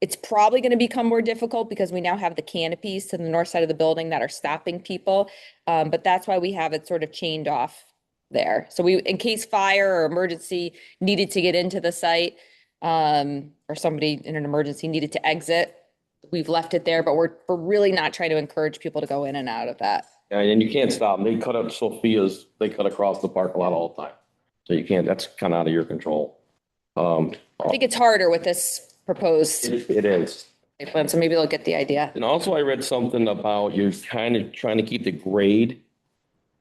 S6: It's probably going to become more difficult because we now have the canopies to the north side of the building that are stopping people. But that's why we have it sort of chained off there. So we, in case fire or emergency needed to get into the site, or somebody in an emergency needed to exit, we've left it there, but we're really not trying to encourage people to go in and out of that.
S9: And you can't stop them. They cut up Sophia's, they cut across the parking lot all the time. So you can't, that's kind of out of your control.
S6: I think it's harder with this proposed
S9: It is.
S6: plan, so maybe they'll get the idea.
S9: And also I read something about you're kind of trying to keep the grade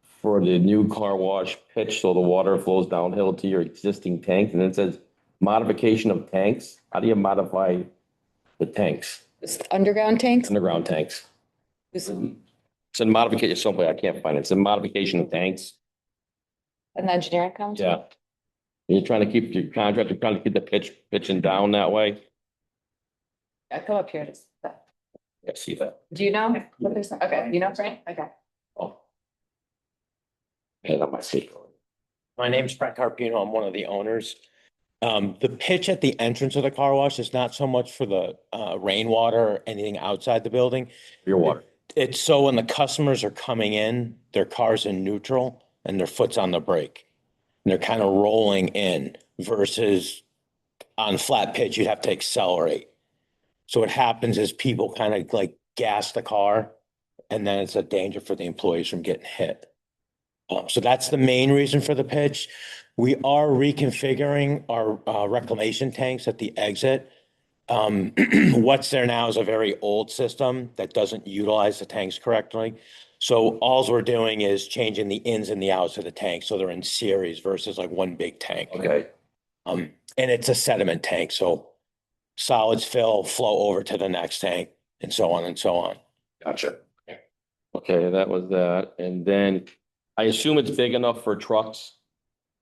S9: for the new car wash pitch so the water flows downhill to your existing tank. And it says modification of tanks. How do you modify the tanks?
S6: This underground tanks?
S9: Underground tanks. It's a modification, somewhere I can't find it. It's a modification of tanks.
S6: An engineering council?
S9: Yeah. You're trying to keep your contractor, trying to keep the pitching down that way.
S6: Yeah, come up here.
S9: I see that.
S6: Do you know what there's, okay, you know, Frank? Okay.
S9: Oh. Hand on my seat.
S14: My name's Frank Carpino. I'm one of the owners. The pitch at the entrance of the car wash is not so much for the rainwater or anything outside the building.
S9: Your water.
S14: It's so when the customers are coming in, their car's in neutral and their foot's on the brake. And they're kind of rolling in versus on flat pitch, you'd have to accelerate. So what happens is people kind of like gas the car, and then it's a danger for the employees from getting hit. So that's the main reason for the pitch. We are reconfiguring our reclamation tanks at the exit. What's there now is a very old system that doesn't utilize the tanks correctly. So all we're doing is changing the ins and the outs of the tank, so they're in series versus like one big tank.
S9: Okay.
S14: And it's a sediment tank, so solids flow over to the next tank, and so on and so on.
S9: Gotcha. Okay, that was that. And then I assume it's big enough for trucks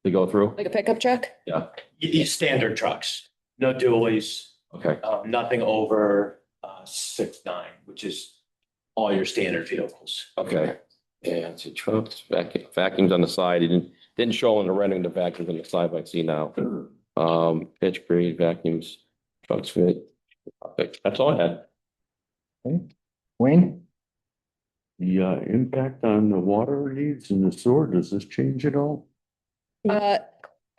S9: to go through?
S6: Like a pickup truck?
S9: Yeah.
S14: These standard trucks, no dualies,
S9: Okay.
S14: nothing over 6'9", which is all your standard vehicles.
S9: Okay. And so trucks, vacuums on the side. It didn't show on the rendering the vacuums on the side, but I see now. Pitch grade vacuums, trucks fit. That's all I had.
S2: Okay. Wayne?
S7: The impact on the water needs and the sewer, does this change at all?
S6: I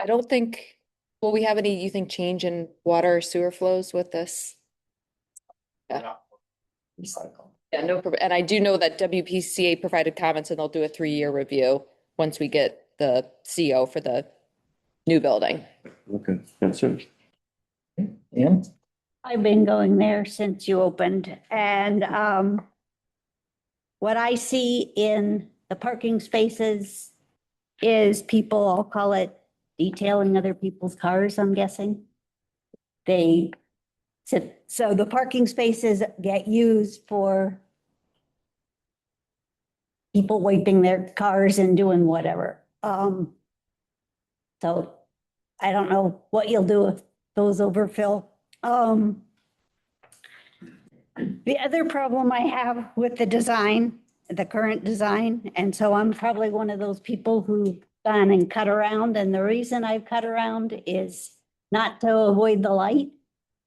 S6: don't think, will we have any, you think, change in water or sewer flows with this? Yeah. Yeah, no, and I do know that WPCA provided comments and they'll do a 3-year review once we get the CO for the new building.
S7: Okay, that's it.
S2: Ann?
S1: I've been going there since you opened, and what I see in the parking spaces is people, I'll call it detailing other people's cars, I'm guessing. So the parking spaces get used for people wiping their cars and doing whatever. So I don't know what you'll do if those overfill. The other problem I have with the design, the current design, and so I'm probably one of those people who gone and cut around, and the reason I've cut around is not to avoid the light,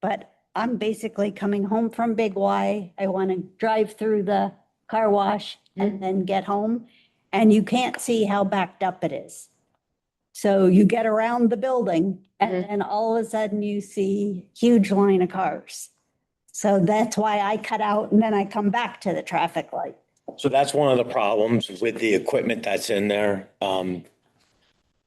S1: but I'm basically coming home from Big Y. I want to drive through the car wash and then get home, and you can't see how backed up it is. So you get around the building and then all of a sudden you see huge line of cars. So that's why I cut out and then I come back to the traffic light.
S14: So that's one of the problems with the equipment that's in there.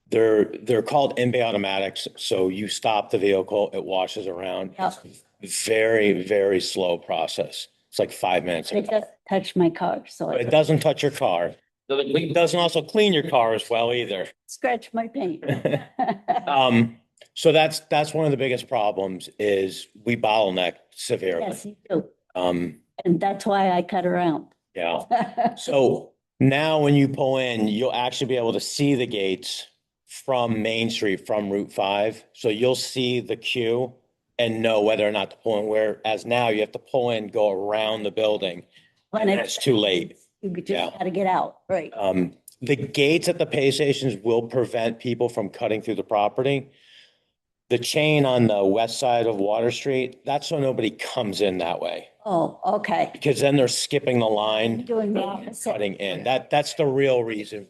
S14: They're called in-bay automatics. So you stop the vehicle, it washes around.
S1: Yep.
S14: It's very, very slow process. It's like 5 minutes.
S1: It doesn't touch my car, so
S14: It
S1: I
S14: doesn't touch your car. It doesn't also clean your car as well either.
S1: scratch my paint.
S14: So that's one of the biggest problems is we bottleneck severely.
S1: Yes, you do.
S14: Um,
S1: And that's why I cut around.
S14: yeah. So now when you pull in, you'll actually be able to see the gates from Main Street, from Route 5. So you'll see the queue and know whether or not to pull in, whereas now you have to pull in, go around the building.
S1: When
S14: And it's too late.
S1: You just
S14: Yeah.
S1: gotta get out, right?
S14: The gates at the pay stations will prevent people from cutting through the property. The chain on the west side of Water Street, that's so nobody comes in that way,
S1: Oh, okay.
S14: because then they're skipping the line,
S1: Doing the opposite.
S14: cutting in. That's the real reason.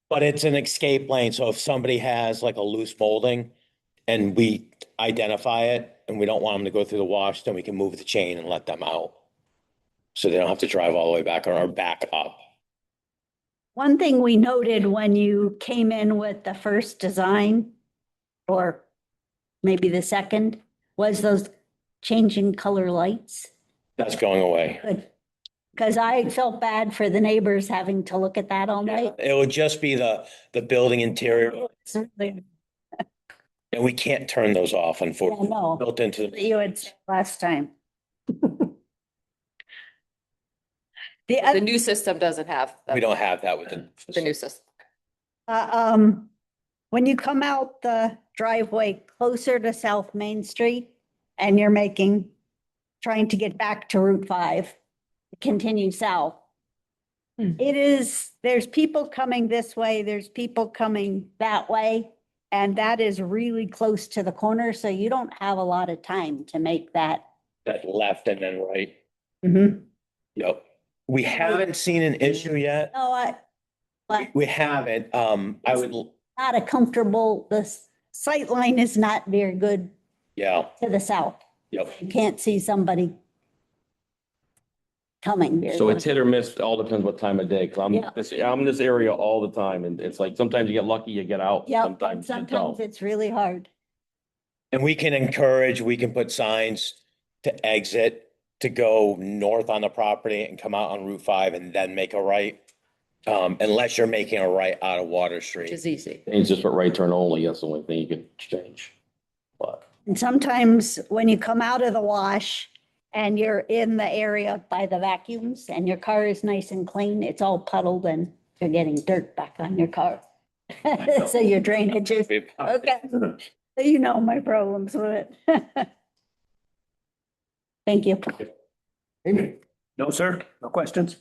S14: But it's an escape lane, so if somebody has like a loose molding and we identify it and we don't want them to go through the wash, then we can move the chain and let them out. So they don't have to drive all the way back or back up.
S1: One thing we noted when you came in with the first design, or maybe the second, was those changing color lights.
S14: That's going away.
S1: Good. Because I felt bad for the neighbors having to look at that all night.
S14: It would just be the building interior,
S1: Certainly,
S14: and we can't turn those off,
S1: I
S14: unfortunately,
S1: know,
S14: built into the.
S1: you had said last time. The
S6: The
S1: other,
S6: new system doesn't have.
S14: We don't have that with
S6: The new system.
S1: when you come out the driveway closer to South Main Street and you're trying to get back to Route 5, continue south. There's people coming this way, there's people coming that way, and that is really close to the corner, so you don't have a lot of time to make that.
S14: That left and then right.
S1: Mhm.
S14: Yep. We haven't seen an issue yet.
S1: No, but
S14: We haven't. I would,
S1: not a comfortable, the sight line is not very good
S14: yeah,
S1: to the south.
S14: yep.
S1: You can't see somebody coming very
S9: So
S1: well.
S9: it's hit or miss, all depends what time of day, because
S1: Yeah.
S9: I'm in this area all the time, and it's like, sometimes you get lucky, you get out,
S1: Yep, and
S9: sometimes you
S1: sometimes
S9: don't.
S1: it's really hard.
S14: And we can put signs to exit, to go north on the property and come out on Route 5 and then make a right. Unless you're making a right out of Water
S6: Which
S14: Street.
S6: is easy.
S9: It's just for right turn only, that's the only thing you could change. But
S1: And sometimes when you come out of the wash and you're in the area by the vacuums and your car is nice and clean, it's all puddled and you're getting dirt back on your car. So your drainage is, okay, so you know my problems with it. Thank you.
S12: No, sir, no questions?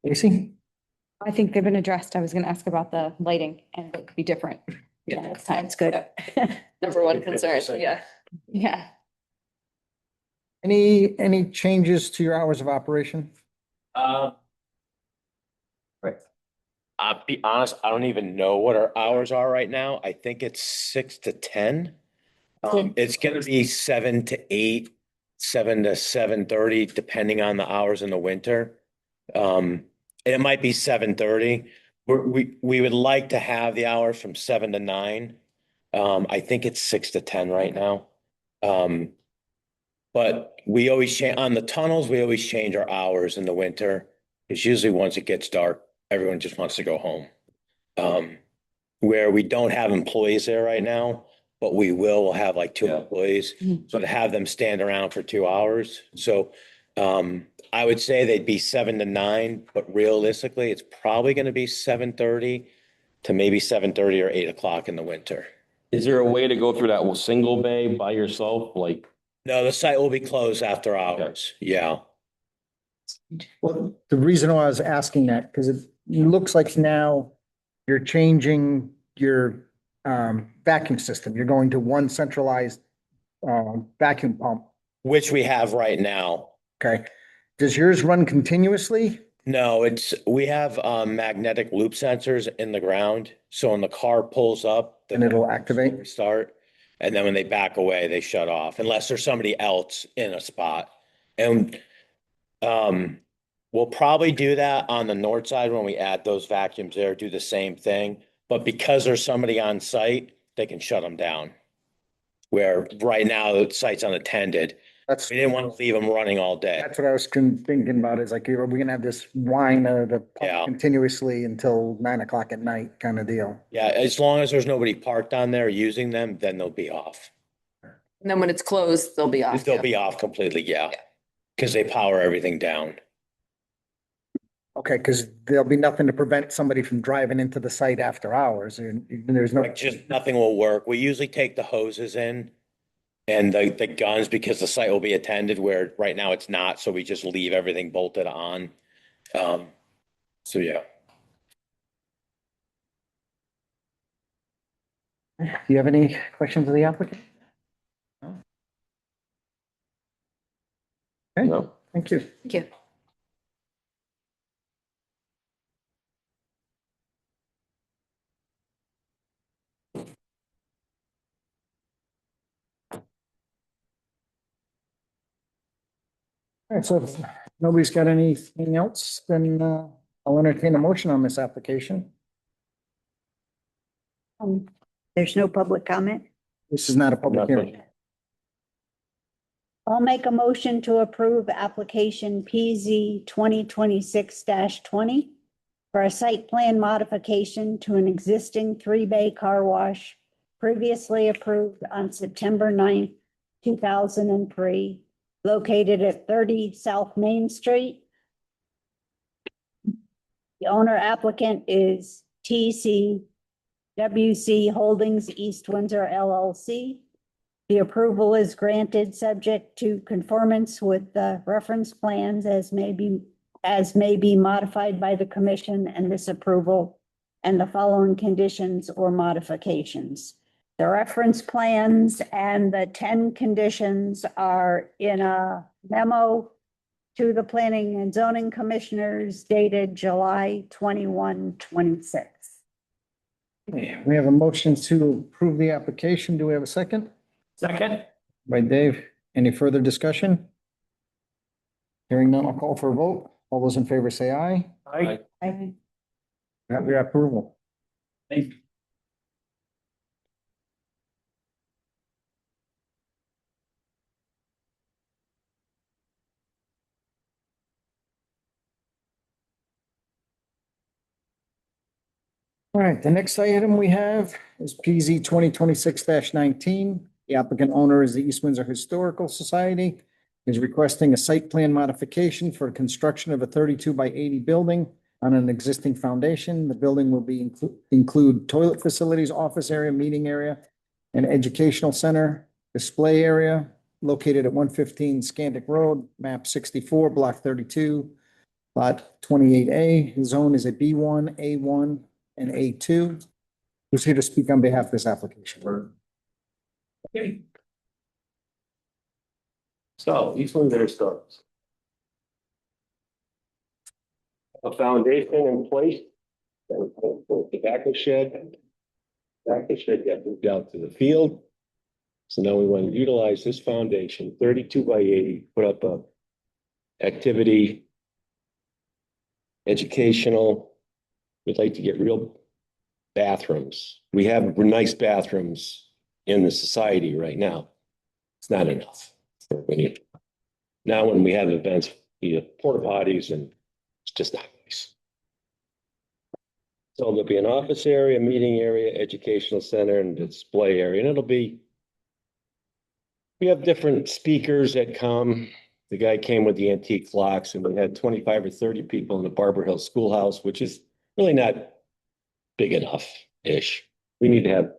S2: Casey?
S15: I think they've been addressed. I was gonna ask about the lighting and it could be different.
S1: Yeah, that's good.
S6: Number one concern, yeah.
S15: Yeah.
S2: Any changes to your hours of operation?
S14: I'll be honest, I don't even know what our hours are right now. I think it's 6 to 10. It's gonna be 7 to 8, 7 to 7:30, depending on the hours in the winter. It might be 7:30. We would like to have the hours from 7 to 9. I think it's 6 to 10 right now. But we always change, on the tunnels, we always change our hours in the winter. It's usually once it gets dark, everyone just wants to go home. Where we don't have employees there right now, but we will have like 2 employees. So to have them stand around for 2 hours. So I would say they'd be 7 to 9, but realistically, it's probably going to be 7:30 to maybe 7:30 or 8 o'clock in the winter.
S9: Is there a way to go through that single bay by yourself? Like,
S14: No, the site will be closed after hours. Yeah.
S2: Well, the reason why I was asking that, because it looks like now you're changing your vacuum system. You're going to one centralized vacuum pump.
S14: Which we have right now.
S2: Okay. Does yours run continuously?
S14: No, we have magnetic loop sensors in the ground. So when the car pulls up,
S2: And it'll activate?
S14: Restart. And then when they back away, they shut off unless there's somebody else in a spot. And we'll probably do that on the north side when we add those vacuums there, do the same thing. But because there's somebody on site, they can shut them down. Where right now the site's unattended. We didn't want to leave them running all day.
S2: That's what I was thinking about is like, are we gonna have this whine the pump continuously until 9 o'clock at night kind of deal?
S14: Yeah, as long as there's nobody parked on there using them, then they'll be off.
S6: And then when it's closed, they'll be off.
S14: They'll be off completely, yeah. Because they power everything down.
S2: Okay, because there'll be nothing to prevent somebody from driving into the site after hours and there's no.
S14: Like just nothing will work. We usually take the hoses in and the guns because the site will be attended where right now it's not. So we just leave everything bolted on. So yeah.
S2: Do you have any questions of the applicant? Okay,
S9: no.
S2: Thank you.
S6: Thank you.
S2: All right, so if nobody's got anything else, then I'll entertain a motion on this application.
S1: There's no public comment.
S2: This is not a public hearing.
S1: I'll make a motion to approve application PZ 2026-20 for a site plan modification to an existing 3-bay car wash previously approved on September 9th, 2003, located at 30 South Main Street. The owner applicant is TCWC Holdings East Windsor LLC. The approval is granted subject to conformance with the reference plans as may be modified by the commission and this approval and the following conditions or modifications. The reference plans and the 10 conditions are in a memo to the planning and zoning commissioners dated July 21, 26.
S2: We have a motion to approve the application. Do we have a second?
S5: Second.
S2: By Dave. Any further discussion? Hearing none, I'll call for a vote. All those in favor say aye.
S5: Aye.
S2: Have your approval.
S5: Thank you.
S2: All right, the next item we have is PZ 2026-19. The applicant owner is the East Windsor Historical Society. Is requesting a site plan modification for construction of a 32 by 80 building on an existing foundation. The building will be include toilet facilities, office area, meeting area, and educational center, display area located at 115 Scandic Road, map 64, block 32, lot 28A. The zone is a B1, A1, and A2. Who's here to speak on behalf of this application?
S12: Okay. So East Windsor starts. A foundation in place. The tobacco shed. Tobacco shed got moved out to the field. So now we want to utilize this foundation, 32 by 80, put up a activity, educational. We'd like to get real bathrooms. We have nice bathrooms in the society right now. It's not enough. Now when we have events, we have porta potties and it's just not nice. So there'll be an office area, meeting area, educational center, and display area, and it'll be, we have different speakers that come. the guy came with the antique clocks and we had 25 or 30 people in the Barber Hill Schoolhouse, which is really not big enough-ish. We need to have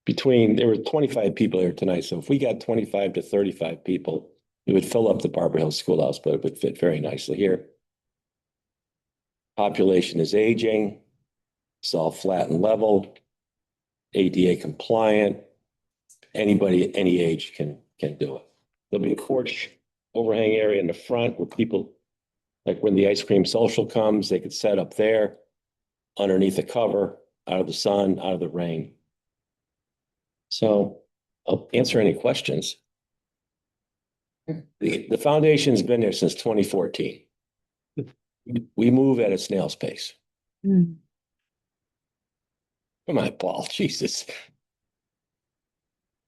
S12: there were 25 people here tonight, so if we got 25 to 35 people, it would fill up the Barber Hill Schoolhouse, but it would fit very nicely here. Population is aging. It's all flat and level, ADA compliant. Anybody at any age can do it. There'll be a porch overhang area in the front where people, like when the ice cream social comes, they could set up there underneath the cover, out of the sun, out of the rain. So I'll answer any questions. The foundation's been there since 2014. We move at a snail's pace. Come on, Paul, Jesus.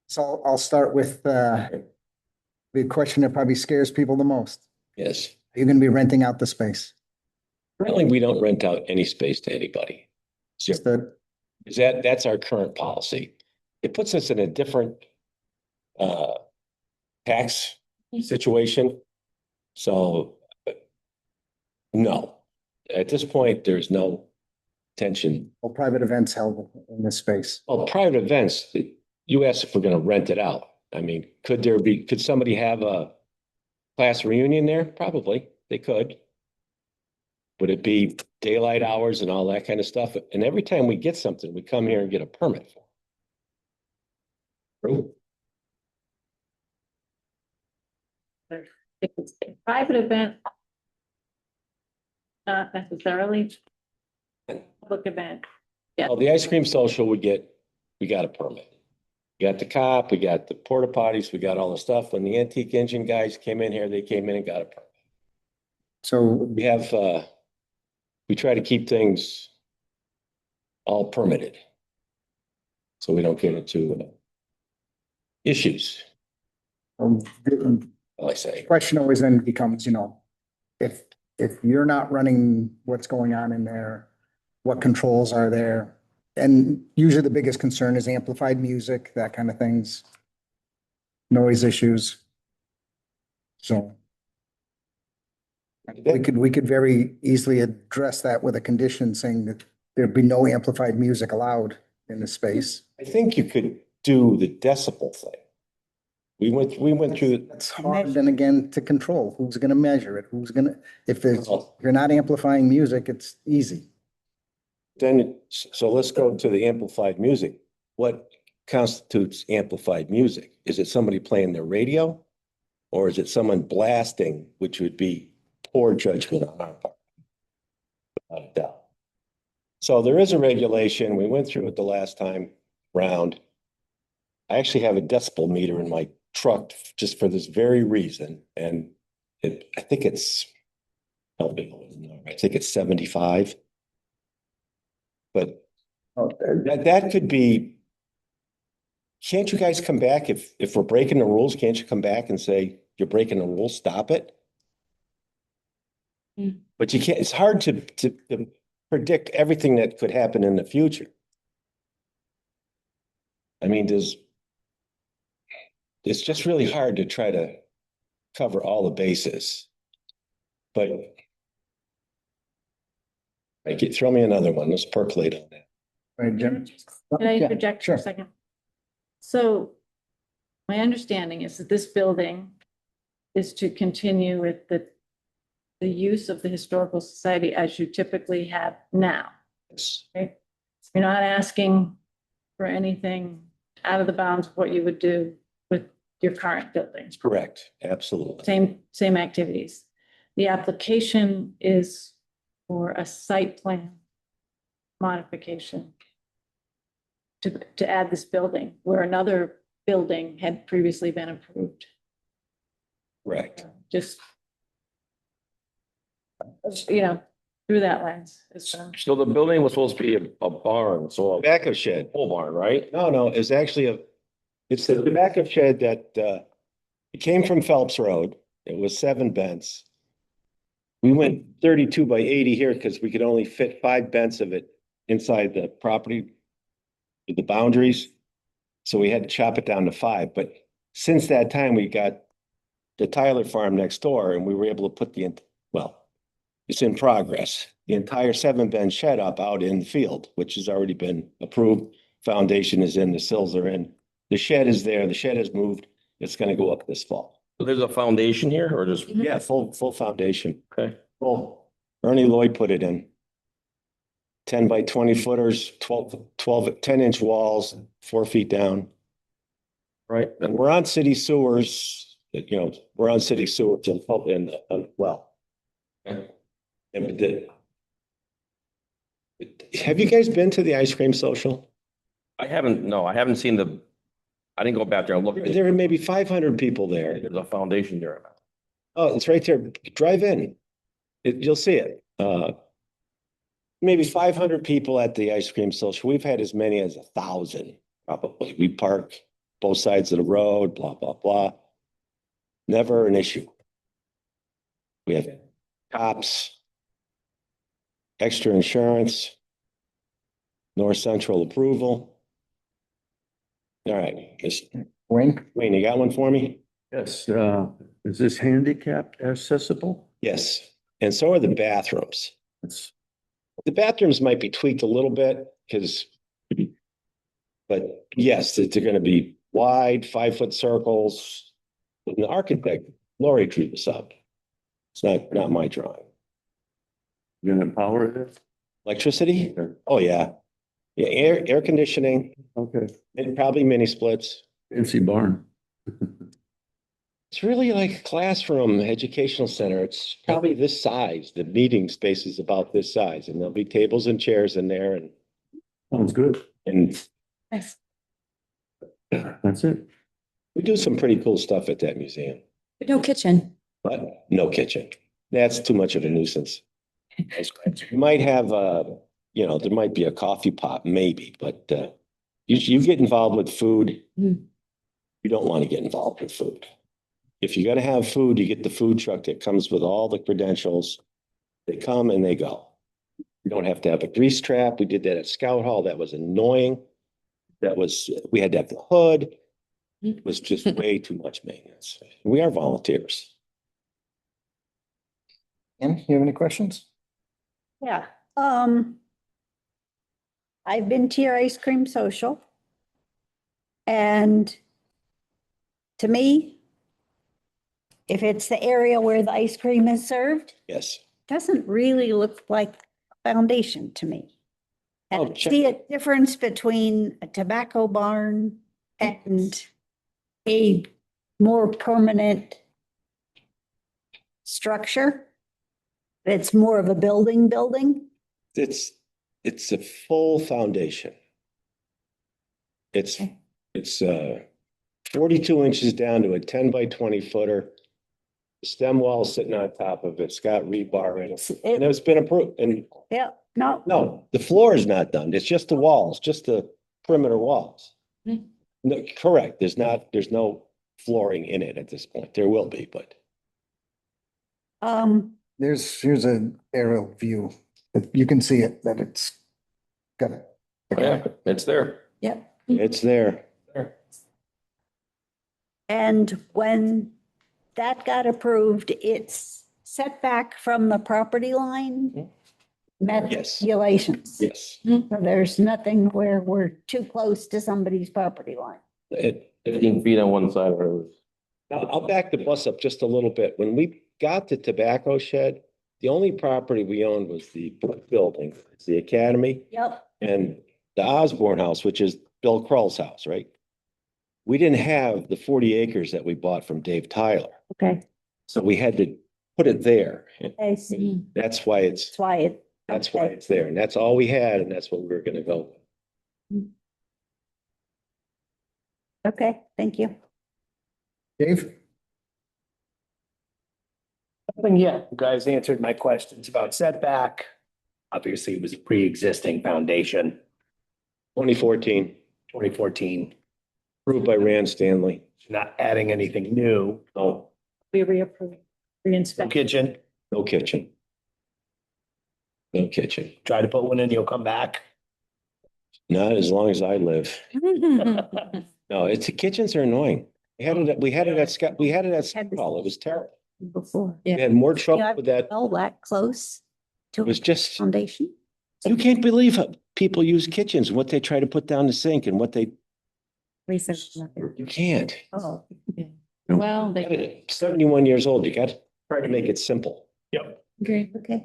S2: So I'll start with the question that probably scares people the most.
S12: Yes.
S2: Are you going to be renting out the space?
S12: Currently, we don't rent out any space to anybody.
S2: Understood.
S12: That's our current policy. It puts us in a different tax situation. So no, at this point, there's no tension.
S2: Well, private events held in this space.
S12: Well, private events, you asked if we're going to rent it out. I mean, could somebody have a class reunion there? Probably, they could. Would it be daylight hours and all that kind of stuff? And every time we get something, we come here and get a permit for it.
S8: If it's a private event, not necessarily public event. Yeah.
S12: Well, the ice cream social we got a permit. We got the cop, we got the porta potties, we got all the stuff. When the antique engine guys came in here, they came in and got a permit.
S2: So
S12: we have, we try to keep things all permitted. So we don't get into issues. I say.
S2: Question always then becomes, if you're not running what's going on in there, what controls are there? And usually the biggest concern is amplified music, that kind of things, noise issues. So we could very easily address that with a condition saying that there'd be no amplified music allowed in the space.
S12: I think you could do the decibel thing. We went through.
S2: It's hard then again to control. Who's going to measure it? If you're not amplifying music, it's easy.
S12: So let's go to the amplified music. What constitutes amplified music? Is it somebody playing their radio? Or is it someone blasting, which would be poor judgment on our part? Without a doubt. So there is a regulation. We went through it the last time round. I actually have a decibel meter in my truck just for this very reason. And I think it's 75. But that could be, can't you guys come back if we're breaking the rules? Can't you come back and say, you're breaking the rules, stop it? But you can't, it's hard to predict everything that could happen in the future. I mean, it's just really hard to try to cover all the bases. But throw me another one. Let's percolate on that.
S2: Right, Jim?
S8: Can I project for a second? So my understanding is that this building is to continue with the use of the Historical Society as you typically have now.
S12: Yes.
S8: Right? You're not asking for anything out of the bounds of what you would do with your current buildings.
S12: Correct. Absolutely.
S8: Same activities. The application is for a site plan modification to add this building where another building had previously been approved.
S12: Correct.
S8: Just, through that lens.
S9: So the building was supposed to be a barn, so a
S12: Tobacco shed.
S9: pole barn, right?
S12: No, it's actually it's the tobacco shed that, it came from Phelps Road. It was 7 bents. We went 32 by 80 here because we could only fit 5 bents of it inside the property with the boundaries. So we had to chop it down to 5. But since that time, we got the Tyler farm next door, and we were able to put well, it's in progress. The entire 7-bin shed up out in the field, which has already been approved. Foundation is in, the sills are in. The shed is there. The shed has moved. It's gonna go up this fall.
S9: So there's a foundation here or just?
S12: Yeah, full foundation.
S9: Okay.
S12: Well, Ernie Lloyd put it in. 10 by 20 footers, 10-inch walls, 4 feet down.
S9: Right.
S12: And we're on city sewers, we're on city sewers and well. And have you guys been to the ice cream social?
S9: I haven't seen I didn't go back there and look.
S12: There are maybe 500 people there.
S9: There's a foundation there.
S12: Oh, it's right there. Drive in. You'll see it. Maybe 500 people at the ice cream social. We've had as many as 1,000 probably. We park both sides of the road, blah, blah, blah. Never an issue. We have cops, extra insurance, North Central approval. All right.
S2: Wayne?
S12: Wayne, you got one for me?
S7: Yes, is this handicapped accessible?
S12: Yes. And so are the bathrooms.
S7: It's
S12: The bathrooms might be tweaked a little bit but yes, they're going to be wide, 5-foot circles. And the architect, Lori, drew this up. It's not my drawing.
S7: You're gonna power it?
S12: Electricity? Oh, yeah. Yeah, air conditioning
S7: Okay.
S12: and probably mini splits.
S7: Fancy barn.
S12: It's really like a classroom, educational center. It's probably this size. The meeting space is about this size, and there'll be tables and chairs in there and
S7: Sounds good.
S12: Nice.
S7: That's it.
S12: We do some pretty cool stuff at that museum,
S15: No kitchen.
S12: but no kitchen. That's too much of a nuisance. You might have there might be a coffee pot, maybe, but you get involved with food.
S15: Mm.
S12: You don't want to get involved with food. If you're gonna have food, you get the food truck that comes with all the credentials. They come and they go. You don't have to have a grease trap. We did that at Scout Hall. That was annoying. We had to have the hood. It was just way too much maintenance. We are volunteers.
S2: Ann, you have any questions?
S1: Yeah, I've been to your ice cream social. And to me, if it's the area where the ice cream is served,
S12: Yes.
S1: doesn't really look like a foundation to me.
S12: Oh,
S1: And I
S12: check-
S1: see a difference between a tobacco barn and a more permanent structure. It's more of a building.
S12: It's a full foundation. It's 42 inches down to a 10 by 20 footer. The stem wall sitting on top of it. It's got rebar in it. And it's been approved. And
S1: Yeah, no,
S12: no, the floor is not done. It's just the walls, just the perimeter walls. No, correct. There's no flooring in it at this point. There will be, but
S2: Here's an aerial view. You can see it, that it's got it.
S9: Yeah, it's there.
S1: yep.
S12: it's there.
S1: And when that got approved, it's set back from the property line? Met
S12: Yes.
S1: regulations.
S12: Yes.
S1: So there's nothing where we're too close to somebody's property line.
S9: 15 feet on one side of it.
S12: Now, I'll back the bus up just a little bit. When we got the tobacco shed, the only property we owned was the brick building, it's the academy
S1: Yep.
S12: and the Osborne house, which is Bill Kroll's house, right? We didn't have the 40 acres that we bought from Dave Tyler.
S1: Okay,
S12: So we had to put it there.
S1: I see.
S12: That's why it's
S1: That's why it,
S12: there. And that's all we had. And that's what we were gonna go.
S1: okay, thank you.
S2: Dave?
S16: Nothing yet. You guys answered my questions about setback. Obviously, it was a pre-existing foundation,
S12: 2014,
S16: 2014.
S12: approved by Rand Stanley.
S16: Not adding anything new.
S12: No,
S8: We reapprove,
S16: No
S8: reinspect.
S16: kitchen.
S12: no kitchen. No kitchen.
S16: Try to put one in, you'll come back.
S12: Not as long as I live. No, the kitchens are annoying. We had it at Scott, we had it at Scott Hall. It was terrible.
S1: Before.
S12: We had more
S1: You
S12: trouble
S1: have
S12: with that.
S1: well that close to
S12: It was just,
S1: foundation.
S12: you can't believe how people use kitchens, what they try to put down the sink and what they,
S15: Lisa.
S12: you can't.
S1: Oh.
S8: Well, they.
S12: 71 years old, you got to try to make it simple.
S11: Yep.
S15: Agree.
S1: Okay.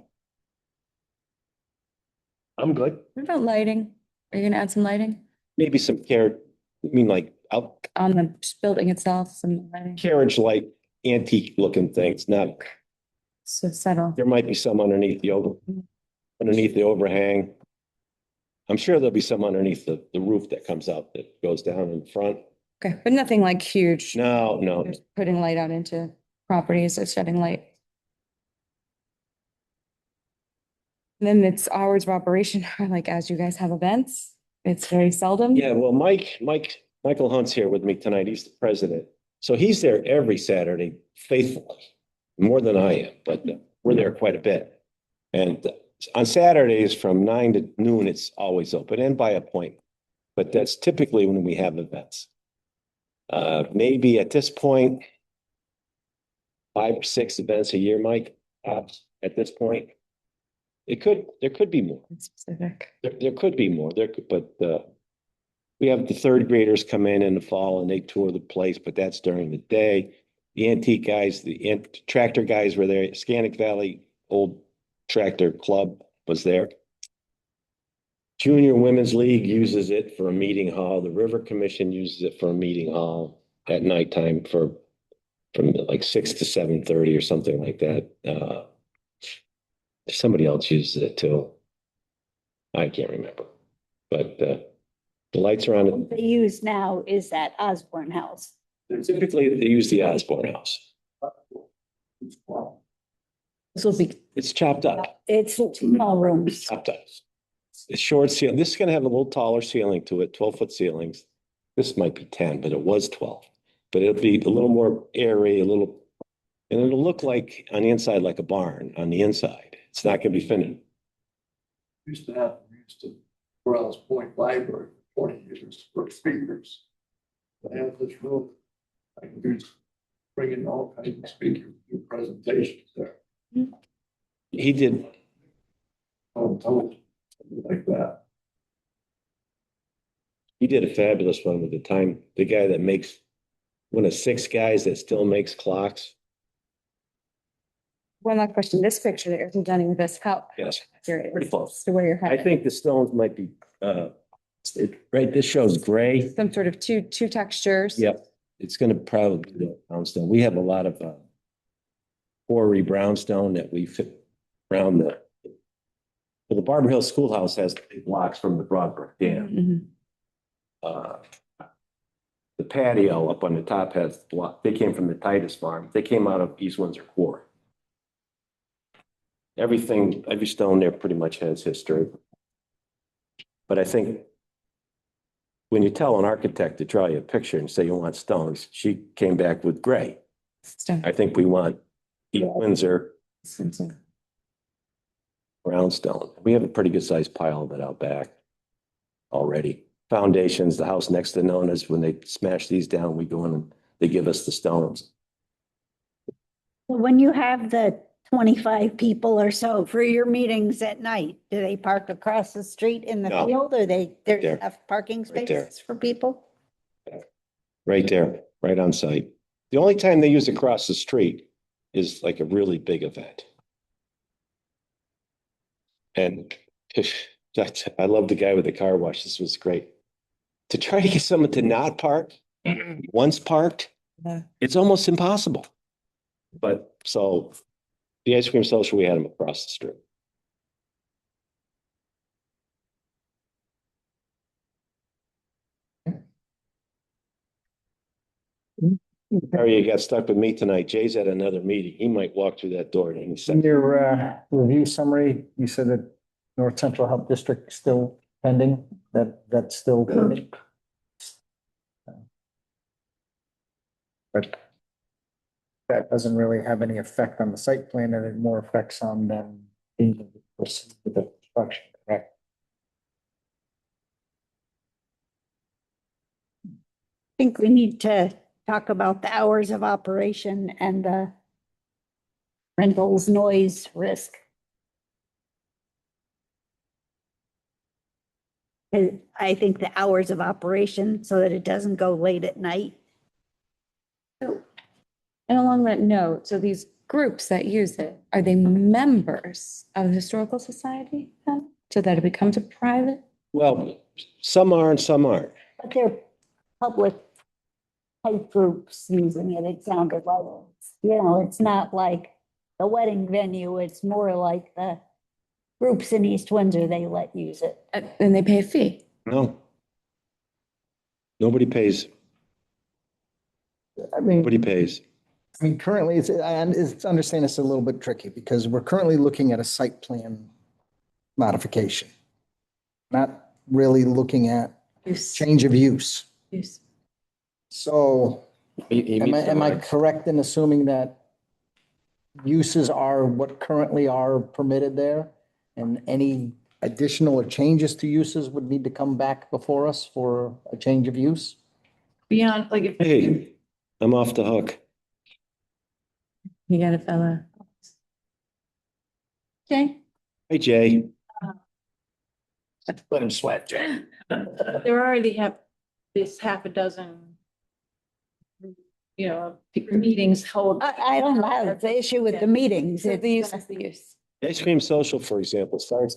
S12: I'm good.
S15: What about lighting? Are you gonna add some lighting
S12: Maybe some carriage, I mean, like out
S15: on the building itself, some lighting?
S12: carriage light, antique looking things, not,
S15: So settle.
S12: there might be some underneath the overhang. I'm sure there'll be some underneath the roof that comes out that goes down in front.
S15: Okay, but nothing like huge.
S12: No.
S15: Just putting light out into properties or shedding light. And then it's hours of operation, like as you guys have events, it's very seldom.
S12: Yeah, well, Michael Hunt's here with me tonight. He's the president. So he's there every Saturday faithfully, more than I am, but we're there quite a bit. And on Saturdays from 9 to noon, it's always open and by appointment. But that's typically when we have events. Maybe at this point, 5 or 6 events a year, Mike, at this point. There could be more.
S15: Specific.
S12: There could be more, but we have the 3rd graders come in the fall and they tour the place, but that's during the day. The antique guys, the tractor guys were there. Scannick Valley Old Tractor Club was there. Junior Women's League uses it for a meeting hall. The River Commission uses it for a meeting hall at nighttime from like 6 to 7:30 or something like that. Somebody else uses it too. I can't remember, but the lights are on
S1: What they use now is that Osborne House.
S12: it. Typically, they use the Osborne House.
S1: This will be,
S12: It's chopped up.
S1: it's small rooms.
S12: Chopped up. It's short ceiling. This is gonna have a little taller ceiling to it, 12-foot ceilings. This might be 10, but it was 12. But it'll be a little more airy, and it'll look like on the inside like a barn on the inside. It's not gonna be finished.
S17: Used to Browns Point Library for 20 years for speakers. I have this room. I can bring in all kinds of speakers, do presentations there.
S12: He did.
S17: Something like that.
S12: He did a fabulous one with the guy that makes one of 6 guys that still makes clocks.
S15: One last question, this picture that you're presenting with us, how
S12: Yes.
S15: accurate
S12: Pretty
S15: is
S12: close.
S15: this to where you're
S12: I
S15: headed?
S12: think the stones might be, right, this shows gray.
S15: Some sort of two textures?
S12: Yep, it's gonna probably be the brownstone. We have a lot of quarry brownstone that we fit around well, the Barber Hill Schoolhouse has big blocks from the Broadbrook Dam.
S15: Mhm.
S12: The patio up on the top has block. They came from the Titus Farm. They came out of East Windsor Quarry. Every stone there pretty much has history. But I think when you tell an architect to draw you a picture and say you want stones, she came back with gray.
S15: Stone.
S12: I think we want East Windsor brownstone. We have a pretty good sized pile of it out back already. Foundations, the house next to Nona's, when they smash these down, we go in and they give us the stones.
S1: When you have the 25 people or so for your meetings at night, do they park across the street in the
S12: No.
S1: field or there's
S12: there.
S1: enough parking
S12: Right there.
S1: spaces for people?
S12: Right there, right on site. The only time they use across the street is like a really big event. And I love the guy with the car wash. This was great. To try to get someone to not park, once parked,
S15: Yeah.
S12: it's almost impossible. But so the ice cream social, we had them across the street. Harry, you got stuck with me tonight. Jay's at another meeting. He might walk through that door at any
S2: In
S12: second.
S2: your review summary, you said that North Central Health District is still pending, that's still pending. But that doesn't really have any effect on the site plan, and it more affects on them being able to proceed with the construction, correct?
S1: I think we need to talk about the hours of operation and the rentals noise risk. I think the hours of operation so that it doesn't go late at night.
S15: And along that note, so these groups that use it, are they members of the Historical Society then? So that it becomes a private?
S12: Well, some are and some aren't.
S1: But they're public type groups using it. It sounded like, it's not like the wedding venue. It's more like the groups in East Windsor, they let use it.
S15: And they pay a fee?
S12: No. Nobody pays.
S2: I mean,
S12: Nobody pays.
S2: I mean, currently, it's understand it's a little bit tricky because we're currently looking at a site plan modification. Not really looking at change of use.
S15: Use.
S2: So am I correct in assuming that uses are what currently are permitted there? And any additional or changes to uses would need to come back before us for a change of use?
S8: Beyond, like if.
S12: Hey, I'm off the hook.
S15: You got a fella. Okay.
S12: Hey, Jay.
S16: Let him sweat, Jay.
S8: There already have this half a dozen, meetings held.
S1: I don't have the issue with the meetings.
S15: So the
S1: It's
S15: use is the use.
S12: Ice Cream Social, for example, starts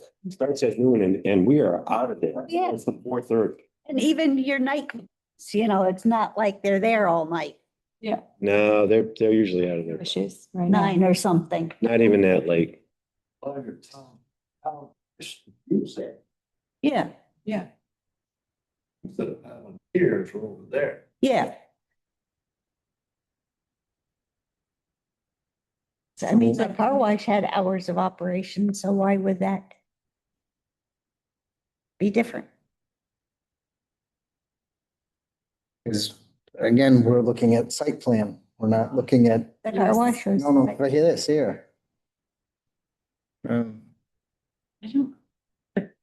S12: at noon and we are out of there.
S1: Yeah.
S12: It's 4:30.
S1: and even your night, it's not like they're there all night,
S8: Yeah.
S12: No, they're usually out of there.
S15: Wishes right now.
S1: 9 or something.
S12: Not even that late.
S17: Use that
S1: Yeah,
S15: Yeah.
S17: instead of having piers over there.
S1: yeah. So, I mean, the car wash had hours of operation, so why would that be different?
S2: Because again, we're looking at site plan. We're not looking at,
S1: The car wash was.
S2: no, right here, this here.
S8: I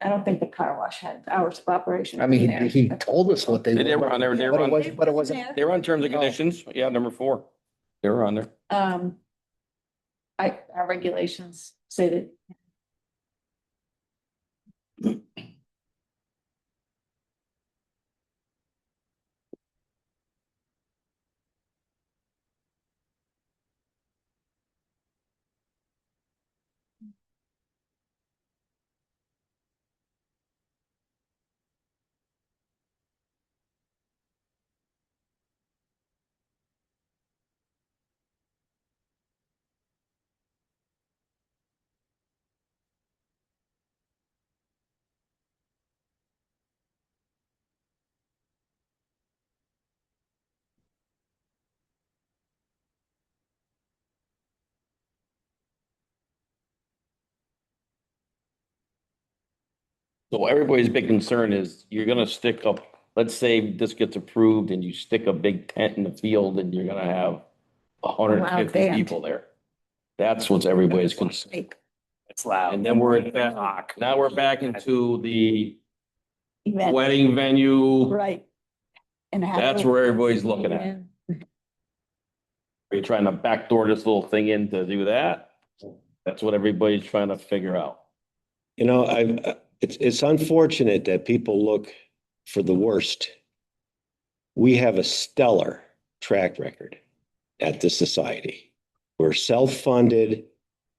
S8: don't think the car wash had hours of operation.
S2: I mean, he told us what they.
S9: They were on there, they were
S2: But it
S9: on,
S2: but it wasn't.
S9: they were on terms and conditions. Yeah, number 4. They were on there.
S8: Our regulations say that.
S9: So everybody's big concern is you're gonna stick up, let's say this gets approved and you stick a big tent in the field and you're gonna have 150
S1: band.
S9: people there. That's what's everybody's concern.
S16: It's loud.
S9: And then now we're back into the
S1: Event,
S9: wedding venue.
S1: right. And have
S9: That's
S1: to-
S9: where everybody's looking at. Are you trying to backdoor this little thing in to do that? That's what everybody's trying to figure out.
S12: You know, it's unfortunate that people look for the worst. We have a stellar track record at the society. We're self-funded.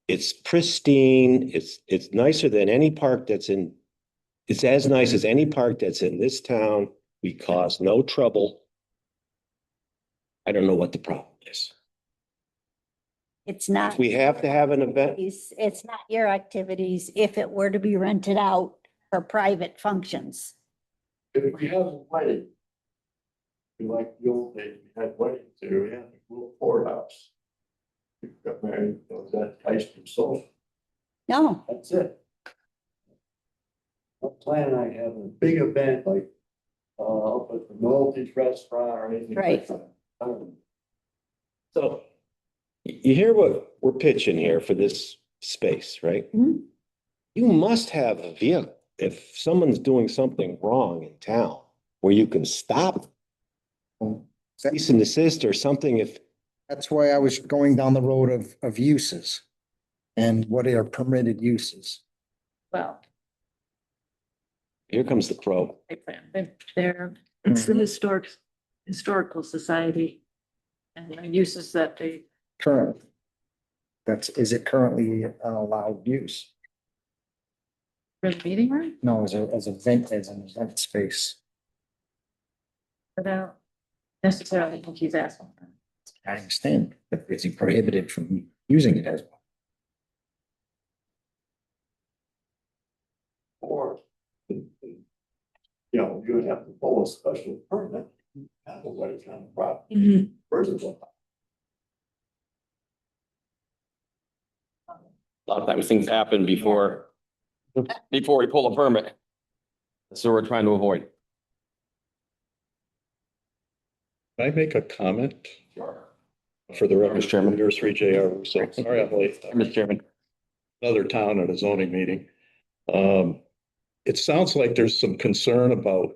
S12: It's pristine. It's nicer than any park it's as nice as any park that's in this town. We cause no trouble. I don't know what the problem is.
S1: It's not.
S12: If we have to have an event,
S1: It's not your activities if it were to be rented out for private functions.
S17: If we have a wedding, like the old days, we had weddings there, we had a little courthouse. We got married, that ice cream social,
S1: No,
S17: that's it. I'm planning on having a big event like, up at the Maltese restaurant or anything like
S1: Right.
S17: that.
S12: so you hear what we're pitching here for this space, right?
S1: Mhm.
S12: You must have a vehicle if someone's doing something wrong in town where you can stop. cease and desist or something if,
S2: That's why I was going down the road of uses and what are permitted uses.
S8: Well,
S12: here comes the pro.
S8: site plan, they're, it's the historical society. And the uses that they,
S2: Current. Is it currently an allowed use?
S8: for the meeting room,
S2: No, as an event space.
S8: without necessarily think he's asking.
S2: I understand, but is he prohibited from using it as one?
S17: Or, you know, you would have to pull a special permit. Have a way kind of property. First of all,
S9: A lot of times things happen before we pull a permit. That's what we're trying to avoid.
S11: Can I make a comment? For the record,
S9: Mr. Chairman.
S11: Under 3JR Russo. Sorry, I'm late.
S9: Mr. Chairman.
S11: Another town at a zoning meeting. It sounds like there's some concern about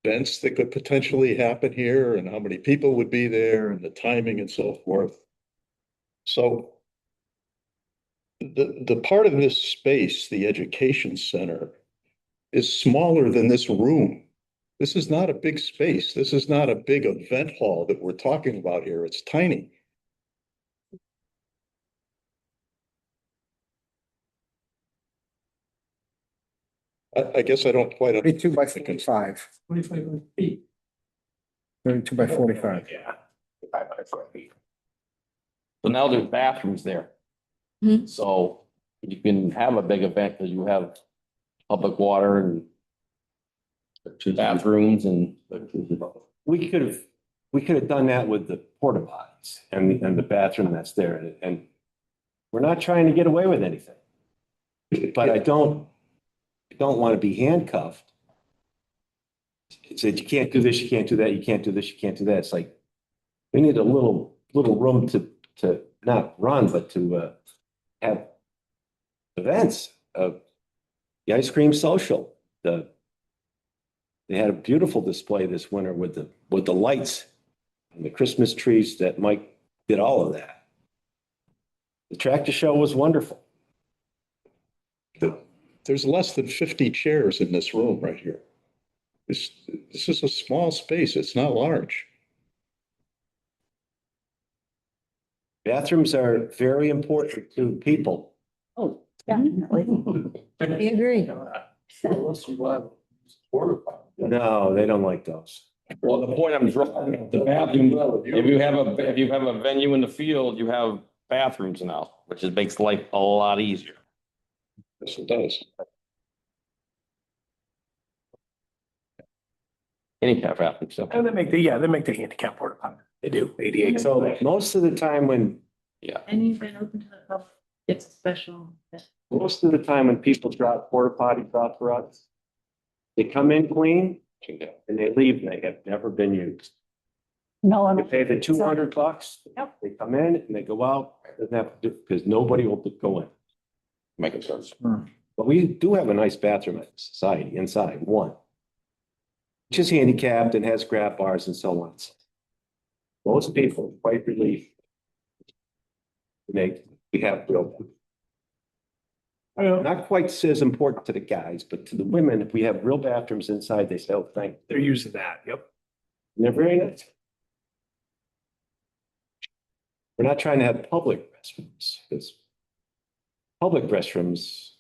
S11: events that could potentially happen here and how many people would be there and the timing and so forth. So the part of this space, the education center, is smaller than this room. This is not a big space. This is not a big event hall that we're talking about here. It's tiny. I guess I don't quite.
S2: 32 by 45.
S17: 25 feet.
S2: 32 by 45.
S17: Yeah. 5 by 4 feet.
S9: So now there's bathrooms there.
S15: Mhm.
S9: So you can have a big event because you have public water and bathrooms and.
S12: We could have done that with the porta potties and the bathroom that's there. And we're not trying to get away with anything. But I don't want to be handcuffed. It said, you can't do this, you can't do that, you can't do this, you can't do that. It's like, we need a little room to not run, but to have events of the ice cream social. They had a beautiful display this winter with the lights and the Christmas trees that Mike did all of that. The tractor show was wonderful.
S11: There's less than 50 chairs in this room right here. This is a small space. It's not large.
S12: Bathrooms are very important to people.
S1: Oh, definitely.
S15: I agree.
S17: Unless you have porta potty.
S12: No, they don't like those.
S9: Well, the point I'm drawing, the bathroom, if you have a venue in the field, you have bathrooms now, which makes life a lot easier.
S11: Yes, it does.
S9: Handicap bathrooms, so.
S16: And they make the handicap porta potty. They do, 88.
S12: So most of the time when
S8: Any event open to the public, it's a special.
S12: Most of the time when people drop porta potties off for us, they come in clean and they leave and they have never been used.
S1: No one.
S12: They pay the $200.
S1: Yep.
S12: They come in and they go out, doesn't have to do, because nobody will go in.
S9: Making sense.
S12: But we do have a nice bathroom at Society inside, one. Which is handicapped and has grab bars and so on. Most people are quite relieved. We have real. Not quite as important to the guys, but to the women, if we have real bathrooms inside, they say, oh, thank you.
S16: They're using that, yep.
S12: And they're very nice. We're not trying to have public restrooms, because public restrooms,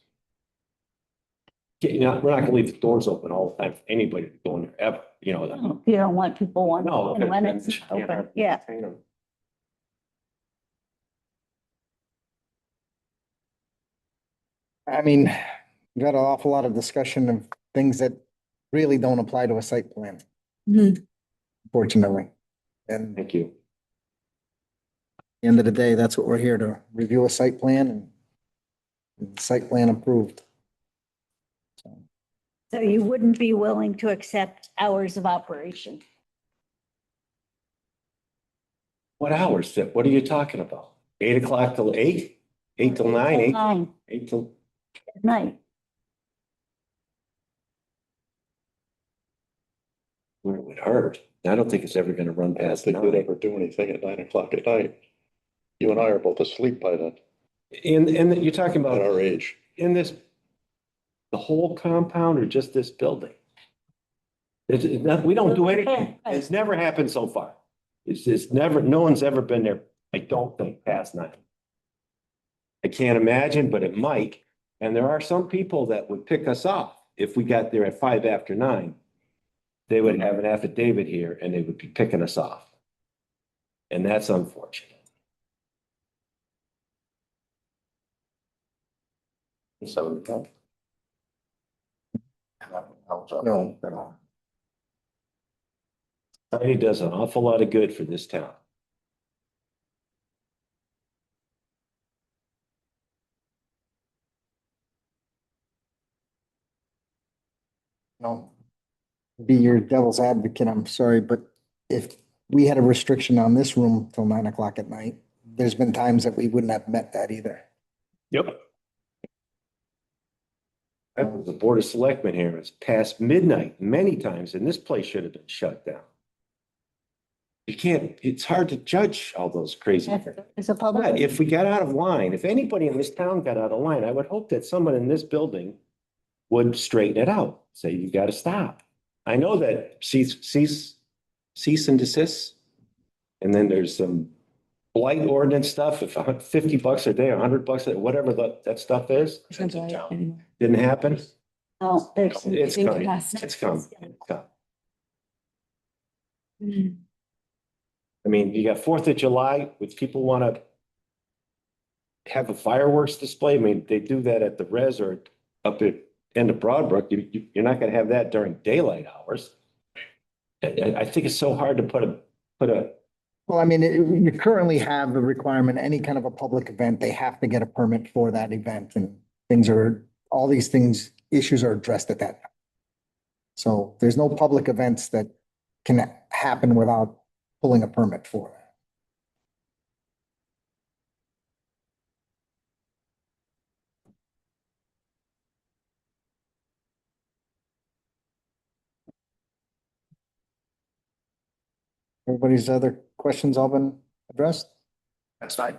S12: we're not gonna leave the doors open all the time for anybody to go in there ever, you know.
S1: You don't want people
S12: No,
S1: wondering when it's open. Yeah.
S2: I mean, we got an awful lot of discussion of things that really don't apply to a site plan, fortunately. And
S12: Thank you.
S2: at the end of the day, that's what we're here to review a site plan and site plan approved.
S1: So you wouldn't be willing to accept hours of operation?
S12: What hours? What are you talking about? 8 o'clock till 8? 8 till 9,
S1: 9
S12: 8 till.
S1: at night.
S12: Where are we? It hurt. I don't think it's ever gonna run
S11: I don't
S12: past
S11: think they'd
S12: 9.
S11: ever do anything at 9 o'clock at night. You and I are both asleep by then,
S12: And you're talking
S11: at
S12: about
S11: our age.
S12: in this, the whole compound or just this building? We don't do anything. It's never happened so far. It's never, no one's ever been there, I don't think, past 9. I can't imagine, but it might. And there are some people that would pick us off if we got there at 5 after 9. They would have an affidavit here and they would be picking us off. And that's unfortunate. So.
S2: No.
S12: He does an awful lot of good for this town.
S2: No. Be your devil's advocate, I'm sorry, but if we had a restriction on this room till 9 o'clock at night, there's been times that we wouldn't have met that either.
S12: Yep. The Board of Selectmen here is past midnight many times, and this place should have been shut down. You can't, it's hard to judge all those crazy.
S1: It's a
S12: But
S1: public.
S12: if we got out of line, if anybody in this town got out of line, I would hope that someone in this building would straighten it out, say, you gotta stop. I know that cease and desist. And then there's some blight ordinance stuff, if $50 a day, $100 a day, whatever that stuff is. Didn't happen.
S1: No, there's.
S12: It's
S15: think
S12: coming.
S15: it has to.
S12: It's coming. It's coming. I mean, you got 4th of July, which people want to have a fireworks display. I mean, they do that at the res or up at end of Broadbrook. You're not going to have that during daylight hours. I think it's so hard to put a.
S2: Well, I mean, you currently have the requirement, any kind of a public event, they have to get a permit for that event and all these things, issues are addressed at that time. So there's no public events that can happen without pulling a permit for that. Everybody's other questions all been addressed?
S16: That's fine.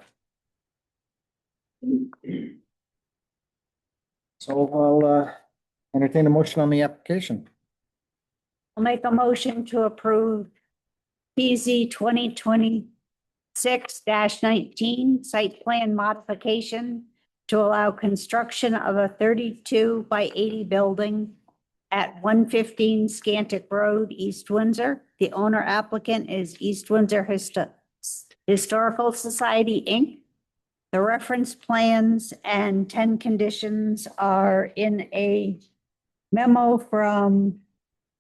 S2: So I'll entertain a motion on the application.
S1: I'll make a motion to approve PZ 2026-19 site plan modification to allow construction of a 32 by 80 building at 115 Scantic Road, East Windsor. The owner applicant is East Windsor Historical Society, Inc. The reference plans and 10 conditions are in a memo from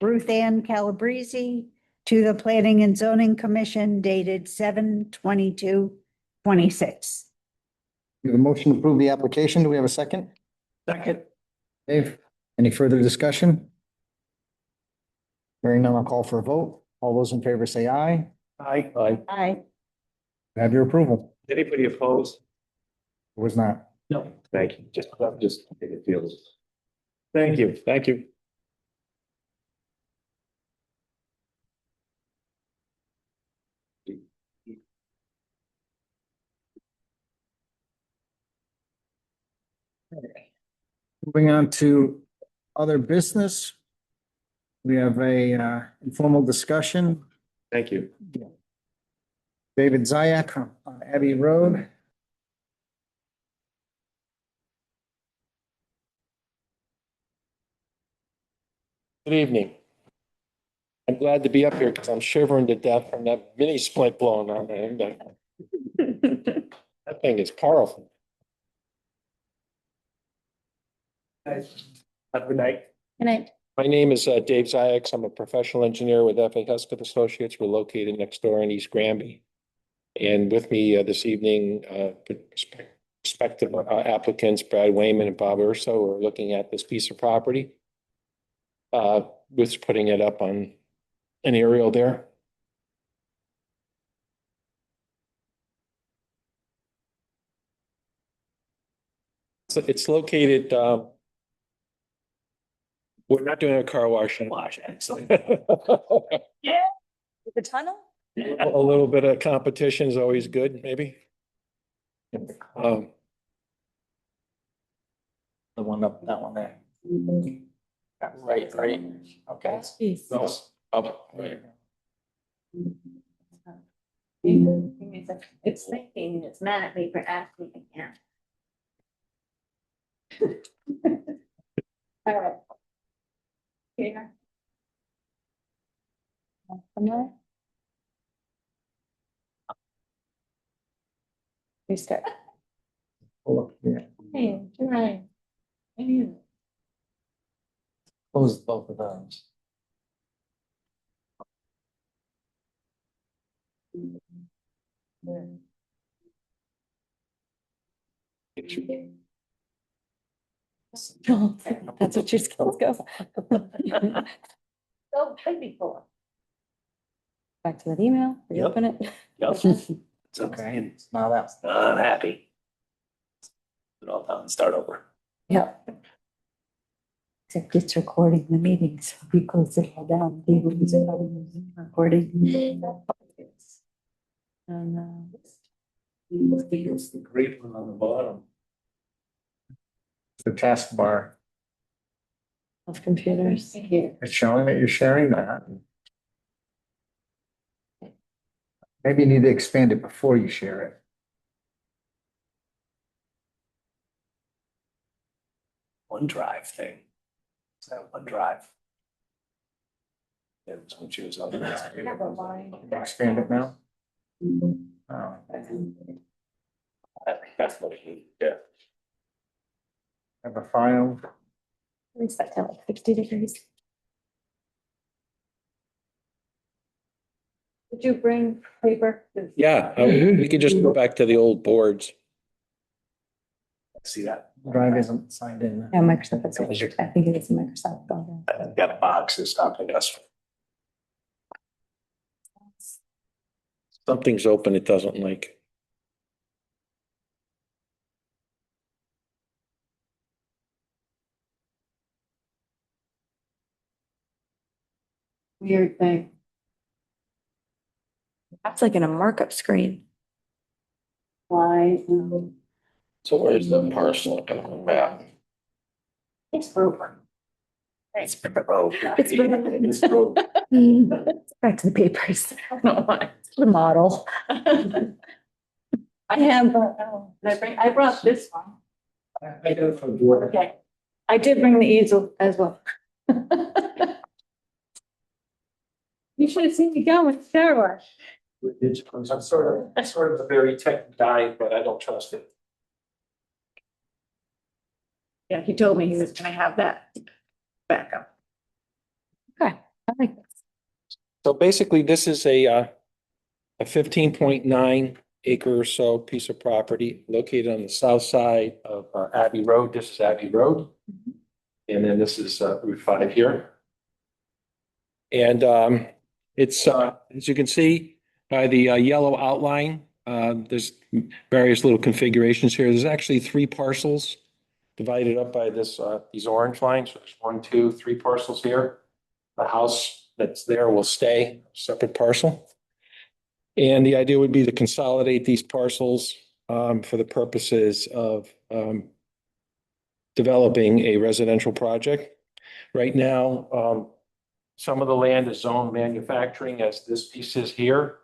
S1: Ruth Ann Calabrese to the Planning and Zoning Commission dated 7/22/26.
S2: We have a motion to approve the application. Do we have a second?
S16: Second.
S2: Dave, any further discussion? Hearing none, I'll call for a vote. All those in favor say aye.
S16: Aye.
S1: Aye.
S2: Have your approval.
S12: Anybody opposed?
S2: It was not.
S12: No. Thank you. Just it feels. Thank you.
S5: Thank you.
S2: Moving on to other business. We have a informal discussion.
S12: Thank you.
S2: David Zayak on Abbey Road.
S3: Good evening. I'm glad to be up here because I'm shivering to death from that mini split blowing on me. That thing is powerful.
S16: Have a good night.
S15: Good night.
S3: My name is Dave Ziyax. I'm a professional engineer with F.A. Hesketh Associates. We're located next door in East Granby. And with me this evening, prospective applicants Brad Wayman and Bob Urso are looking at this piece of property. With putting it up on an aerial there. So it's located
S5: We're not doing a car wash.
S15: Yeah. The tunnel?
S5: A little bit of competition is always good, maybe. Um,
S16: The one up, that one there. Right, okay.
S9: No, up, right.
S8: It's thinking, it's mad at me for asking again. All right. Here.
S15: Restart.
S8: Hey, you're right. Hey.
S16: Close both of those.
S15: No, that's what your skills go.
S8: So played before.
S15: Back to that email, reopen it.
S16: Yep. It's okay. It's not that, I'm happy. Put it all down and start over.
S15: Yep. Except it's recording the meeting, so we close it all down. We will use it on the recording. And,
S16: I think it's the great one on the bottom. The taskbar.
S15: of computers.
S16: It's showing that you're sharing that. Maybe you need to expand it before you share it. OneDrive thing. Is that OneDrive? Yeah, don't choose other. Expand it now? Oh. That's what he, yeah. Have a file.
S15: Reset to like 60 degrees.
S8: Did you bring paper?
S5: Yeah, we could just go back to the old boards.
S16: See that? Drive isn't signed in.
S15: Yeah, Microsoft, that's what I think it is a Microsoft building.
S16: I've got boxes stopping us.
S5: Something's open it doesn't like.
S8: Weird thing.
S15: That's like in a markup screen.
S8: Why?
S9: So where's the parcel on the map?
S8: It's broken.
S15: It's broke. It's
S8: It's
S15: broke. Back to the papers.
S8: No, why?
S15: The model.
S8: I have, I brought this one.
S16: I got it from board.
S8: Okay. I did bring the easel as well. You should have seen me go with Star Wars.
S16: I'm sort of a very tech guy, but I don't trust it.
S8: Yeah, he told me he was gonna have that backup.
S15: Okay, I like this.
S5: So basically, this is a 15.9 acre or so piece of property located on the south side of Abbey Road. This is Abbey Road. And then this is Route 5 here. And it's, as you can see by the yellow outline, there's various little configurations here. There's actually 3 parcels divided up by this these orange lines. So there's 1, 2, 3 parcels here. The house that's there will stay a separate parcel. And the idea would be to consolidate these parcels for the purposes of developing a residential project. Right now, some of the land is zoned manufacturing, as this piece is here.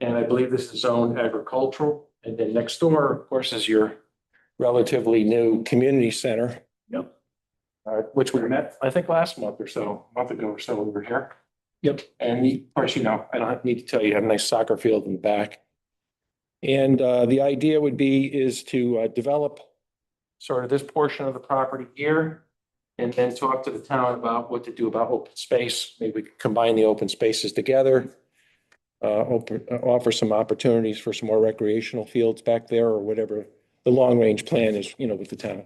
S5: And I believe this is zoned agricultural. And then next door, of course, is your relatively new community center.
S16: Yep.
S5: Which we met, I think, last month or so, a month ago or so, we were here.
S16: Yep.
S5: And of course, you know, I don't need to tell you, you have a nice soccer field in the back. And the idea would be is to develop sort of this portion of the property here and then talk to the town about what to do about open space. Maybe we could combine the open spaces together, offer some opportunities for some more recreational fields back there or whatever the long range plan is, you know, with the town.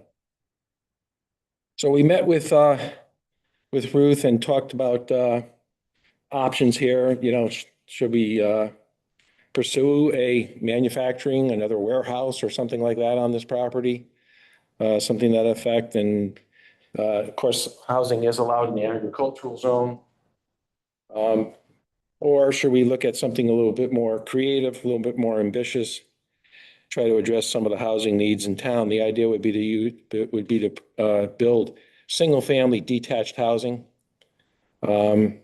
S5: So we met with Ruth and talked about options here. You know, should we pursue a manufacturing, another warehouse or something like that on this property? Something to that effect. And Of course, housing is allowed in the agricultural zone. Or should we look at something a little bit more creative, a little bit more ambitious? Try to address some of the housing needs in town. The idea would be to build single-family detached housing. So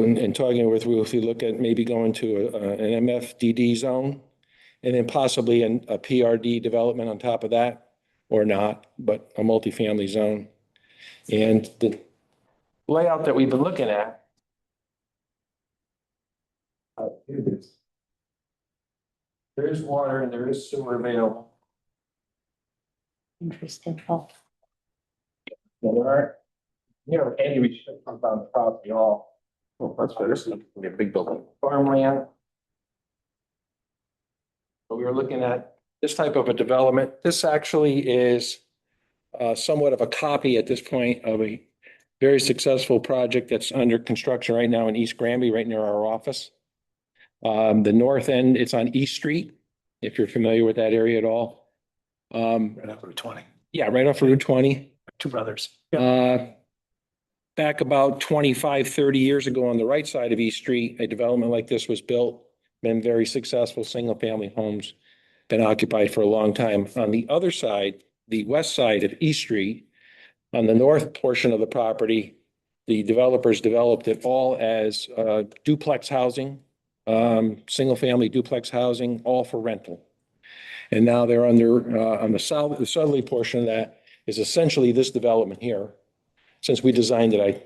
S5: in talking with Ruth, we look at maybe going to an MFDD zone and then possibly a PRD development on top of that, or not, but a multifamily zone. And the layout that we've been looking at there is water and there is sewer available.
S1: Interesting. Oh,
S5: There are, any restrictions on the property at all. Oh, that's better. This is a big building. Farmland. But we were looking at this type of a development. This actually is somewhat of a copy at this point of a very successful project that's under construction right now in East Granby, right near our office. The north end, it's on East Street, if you're familiar with that area at all.
S16: Right off Route 20.
S5: Yeah, right off of Route 20.
S16: Two brothers.
S5: Back about 25, 30 years ago on the right side of East Street, a development like this was built, been very successful, single-family homes, been occupied for a long time. On the other side, the west side of East Street, on the north portion of the property, the developers developed it all as duplex housing, single-family duplex housing, all for rental. And now they're under, on the southerly portion of that is essentially this development here. Since we designed it, I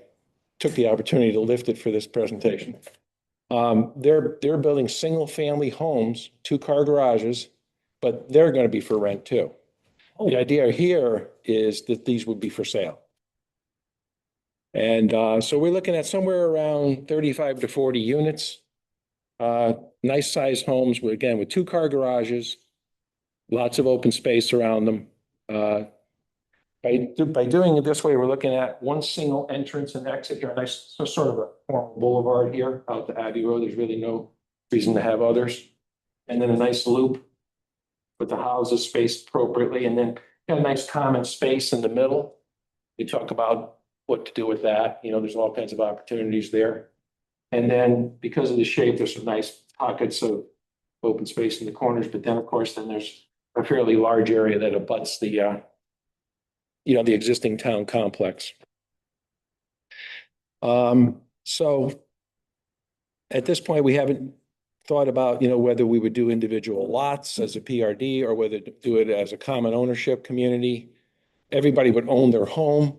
S5: took the opportunity to lift it for this presentation. They're building single-family homes, 2-car garages, but they're going to be for rent too. The idea here is that these would be for sale. And so we're looking at somewhere around 35 to 40 units. Nice sized homes, again, with 2-car garages, lots of open space around them. By doing it this way, we're looking at one single entrance and exit here, a nice sort of a formal boulevard here out to Abbey Road. There's really no reason to have others. And then a nice loop with the houses spaced appropriately, and then got a nice common space in the middle. We talk about what to do with that. There's all kinds of opportunities there. And then because of the shape, there's some nice pockets of open space in the corners, but then of course, then there's a fairly large area that abuts the the existing town complex. So at this point, we haven't thought about, whether we would do individual lots as a PRD or whether to do it as a common ownership community. Everybody would own their home.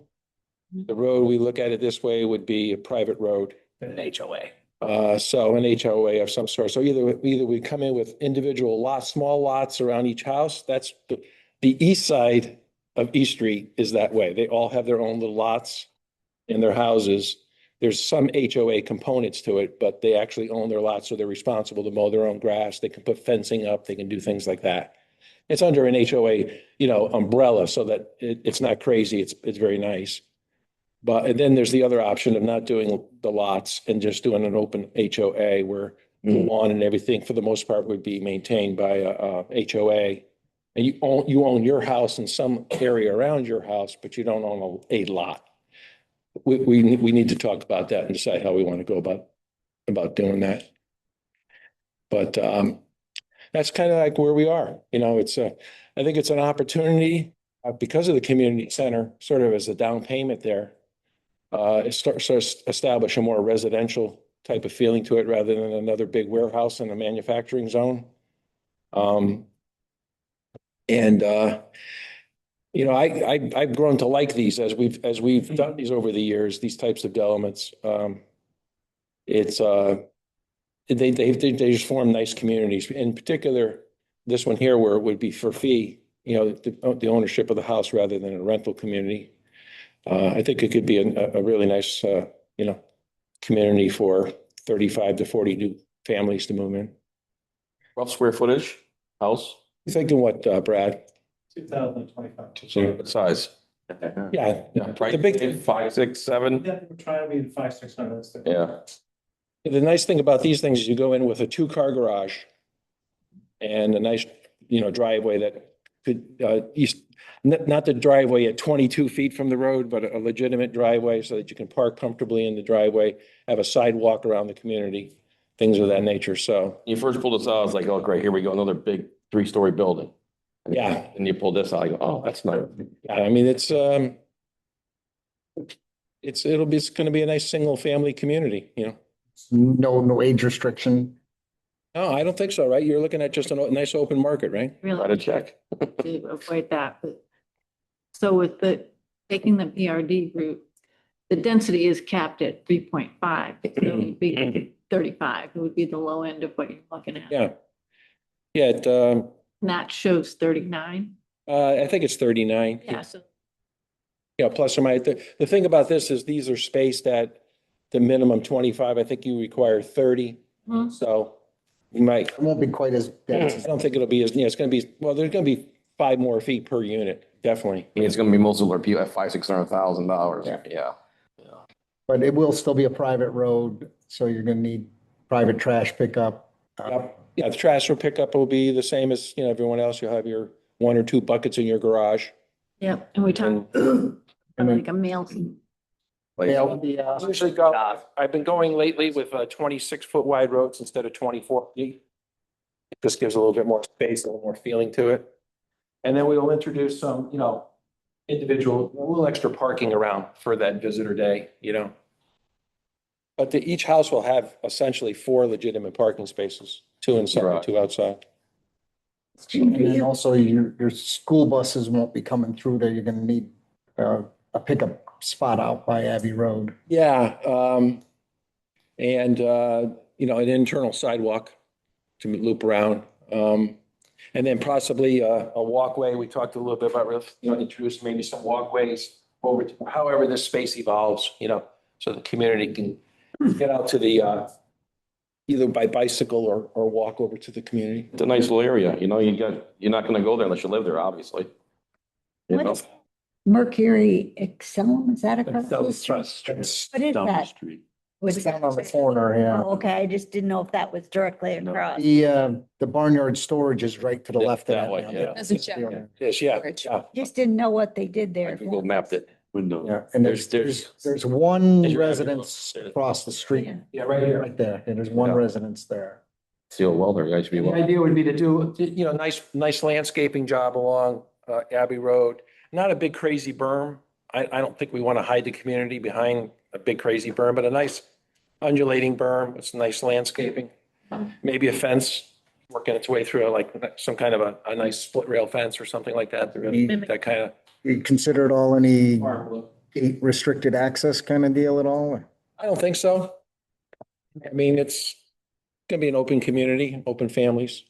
S5: The road, we look at it this way, would be a private road.
S16: An HOA.
S5: So an HOA of some sort. So either we come in with individual lots, small lots around each house. That's the east side of East Street is that way. They all have their own little lots in their houses. There's some HOA components to it, but they actually own their lots, so they're responsible to mow their own grass. They can put fencing up. They can do things like that. It's under an HOA, umbrella, so that it's not crazy. It's very nice. And then there's the other option of not doing the lots and just doing an open HOA where the lawn and everything, for the most part, would be maintained by a HOA. And you own your house in some area around your house, but you don't own a lot. We need to talk about that and decide how we want to go about doing that. But that's kind of like where we are. I think it's an opportunity because of the community center, sort of as a down payment there. It starts to establish a more residential type of feeling to it rather than another big warehouse in a manufacturing zone. I've grown to like these as we've done these over the years, these types of developments. They just form nice communities. In particular, this one here where it would be for fee, the ownership of the house rather than a rental community. I think it could be a really nice, community for 35 to 40 new families to move in.
S9: Rough square footage, house?
S5: You thinking what, Brad?
S16: 2025.
S9: So what size?
S5: Yeah.
S9: Right,
S5: The big,
S9: 5, 6, 7?
S16: Yeah, we're trying to be 500-600.
S9: Yeah.
S5: the nice thing about these things is you go in with a 2-car garage and a nice, driveway that
S18: not the driveway at 22 feet from the road, but a legitimate driveway so that you can park comfortably in the driveway, have a sidewalk around the community, things of that nature. So,
S9: When you first pulled this out, I was like, oh, great, here we go, another big 3-story building.
S18: yeah,
S9: And you pulled this out, I go, oh, that's nice.
S18: I mean, it's going to be a nice single family community, you know?
S2: No age restriction.
S18: No, I don't think so, right? You're looking at just a nice open market, right?
S9: Got to
S8: Really
S9: check.
S8: to avoid that, but so with taking the PRD route, the density is capped at 3.5. So it would be 35. It would be the low end of what you're looking at.
S18: Yeah. Yeah,
S8: And that shows 39.
S18: I think it's 39.
S8: Yeah, so
S18: Yeah, plus or minus. The thing about this is these are spaced at the minimum 25. I think you require 30.
S8: Mhm.
S18: So you might,
S2: It won't be quite as dense.
S18: I don't think it'll be as, it's going to be, well, there's going to be 5 more feet per unit, definitely.
S9: I mean, it's gonna be most of our people at $500,000-$600,000. Yeah.
S2: But it will still be a private road, so you're gonna need private trash pickup.
S18: Yeah, the trash will pickup will be the same as, everyone else. You'll have your 1 or 2 buckets in your garage.
S8: Yep, and we talk like a mail.
S18: Usually I've been going lately with 26-foot wide roads instead of 24 feet. It just gives a little bit more space, a little more feeling to it. And then we will introduce some, individual, a little extra parking around for that visitor day, But each house will have essentially 4 legitimate parking spaces, 2 inside,
S9: Right.
S18: 2 outside.
S2: And then also your school buses won't be coming through there. You're gonna need a pickup spot out by Abbey Road.
S18: Yeah, and an internal sidewalk to loop around. And then possibly a walkway. We talked a little bit about, introduce maybe some walkways over to, however this space evolves, so the community can get out to the, either by bicycle or walk over to the community.
S9: It's a nice little area, you're not gonna go there unless you live there, obviously. You
S1: What
S9: know?
S1: is Mercury Excel, is that across the
S7: Down
S1: street?
S7: Street.
S1: What is
S7: Down the
S1: that?
S7: street.
S2: It's down on the corner, yeah.
S1: Oh, okay, I just didn't know if that was directly across.
S2: The barnyard storage is right to the
S9: Yeah,
S2: left of
S9: that
S2: that.
S9: way,
S2: now.
S9: yeah.
S15: Doesn't show.
S18: Yes, yeah.
S1: Just didn't know what they did
S9: I
S1: there.
S9: Google mapped it.
S7: Window.
S2: Yeah, and
S9: There's-
S2: there's one
S9: There's your
S2: residence
S9: address.
S2: across the street,
S18: Yeah, right here.
S2: right there. And there's one
S9: Yeah.
S2: residence there.
S9: See old welder, guys should be
S18: The
S9: well.
S18: idea would be to do, nice landscaping job along Abbey Road. Not a big crazy berm. I don't think we want to hide the community behind a big crazy berm, but a nice undulating berm with some nice landscaping. Maybe a fence working its way through, like some kind of a nice split rail fence or something like that. That kind of
S2: You consider it all any
S18: farm look.
S2: gate restricted access kind of deal at all?
S18: I don't think so. I mean, it's going to be an open community, open families.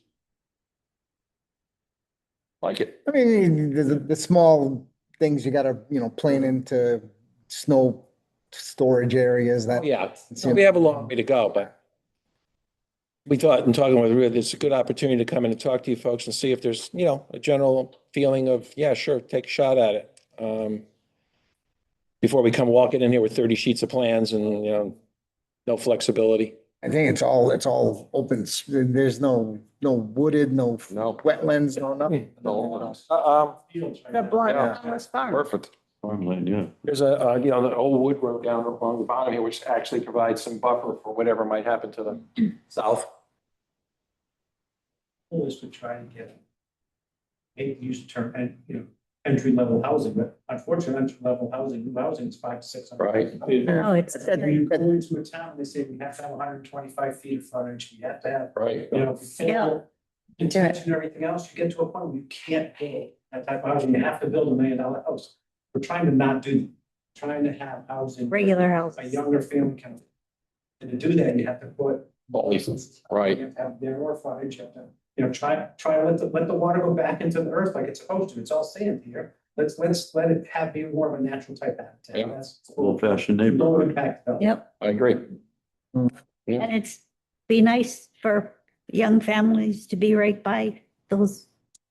S9: Like it.
S2: I mean, the small things you gotta, plan into snow storage areas that.
S18: Yeah, so we have a long way to go, but we thought in talking with Ruth, it's a good opportunity to come in and talk to you folks and see if there's, a general feeling of, yeah, sure, take a shot at it. Before we come walking in here with 30 sheets of plans and, no flexibility.
S2: I think it's all open. There's no wooded, no wetlands, no nothing.
S9: No.
S1: The Blunt
S9: Yeah.
S1: House Farm.
S9: Perfect.
S7: Farmland, yeah.
S18: There's the old wood road down along the bottom here, which actually provides some buffer for whatever might happen to the south.
S5: Is to try and get, hate to use the term, entry level housing, but unfortunately, entry level housing, new housing is 500 to 600.
S9: Right.
S1: Oh, it's,
S5: When you go into a town, they say we have to have 125 feet of frontage, we have to have,
S9: Right.
S1: Yeah.
S5: intention and everything else, you get to a point where you can't pay that type of housing, you have to build $1 million house. We're trying to not do, trying to have housing.
S1: regular house.
S5: A younger family can. And to do that, you have to put.
S9: Right.
S5: You have to have narrower frontage, you have to, try to let the water go back into the earth like it's supposed to, it's all sand here. Let's let it be more of a natural type habitat.
S9: Yeah.
S5: That's
S7: Old fashioned
S5: low
S7: neighborhood.
S5: impact.
S1: Yep,
S9: I agree.
S1: and it's be nice for young families to be right by those,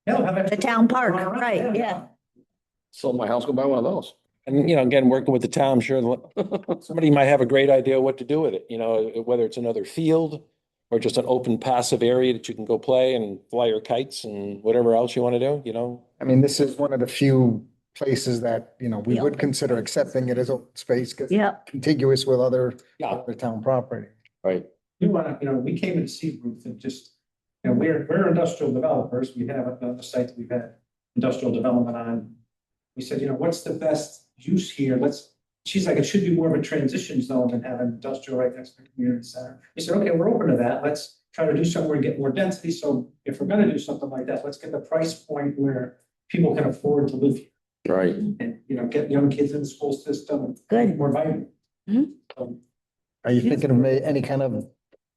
S1: the town park, right, yeah.
S9: Sold my house, go buy one of those.
S18: And, again, working with the town, I'm sure somebody might have a great idea what to do with it, whether it's another field, or just an open passive area that you can go play and fly your kites and whatever else you want to do, you know?
S2: I mean, this is one of the few places that, you know, we would consider accepting it as open space because
S1: Yeah.
S2: contiguous with other
S18: Yeah.
S2: town property.
S9: Right.
S5: We want to, you know, we came to see Ruth and just, you know, we're industrial developers. We have another site that we've had industrial development on. We said, you know, what's the best use here? She's like, it should be more of a transition zone than have an industrial right next to the community center. We said, okay, we're open to that. Let's try to do something where we get more density. So if we're gonna do something like that, let's get the price point where people can afford to live here
S9: Right.
S5: and, you know, get young kids in the school system.
S1: Good.
S5: More vibrant.
S2: Are you thinking of any kind of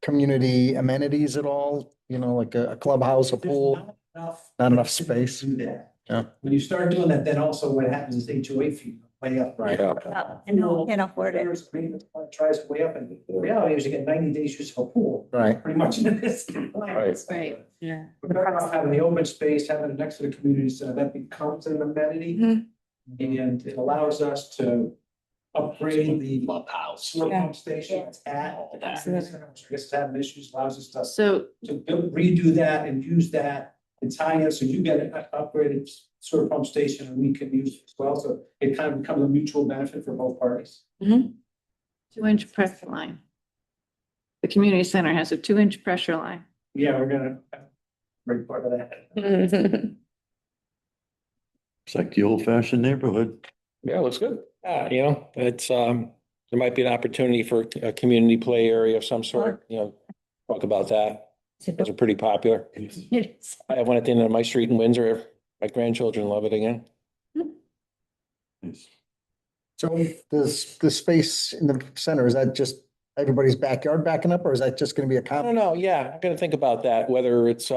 S2: community amenities at all? You know, like a clubhouse, a pool, not enough space?
S5: Do that.
S2: Yeah.
S5: When you start doing that, then also what happens is HOA fee way up.
S9: Right.
S1: And no one can afford it.
S5: Tries way up, and the reality is you get 90 days use of a pool,
S2: Right.
S5: pretty much in this.
S9: Right.
S15: Right, yeah.
S5: We're better off having the open space, having it next to the community center, that becomes an amenity. And it allows us to upgrade the sewer pump station at the community center, which I guess is having issues, allows us to
S8: So
S5: redo that and use that and tie in, so you get an upgraded sewer pump station and we can use it as well, so it kind of becomes a mutual benefit for both parties.
S8: 2-inch pressure line. The community center has a 2-inch pressure line.
S5: Yeah, we're gonna break part of that.
S7: It's like the old fashioned neighborhood.
S18: Yeah, looks good. You know, it's, there might be an opportunity for a community play area of some sort, you know, talk about that. Those are pretty popular. I have one at the end of my street in Windsor. My grandchildren love it again.
S2: So does the space in the center, is that just everybody's backyard backing up, or is that just gonna be a
S18: I
S2: common?
S18: don't know. Yeah, I'm gonna think about that, whether it's,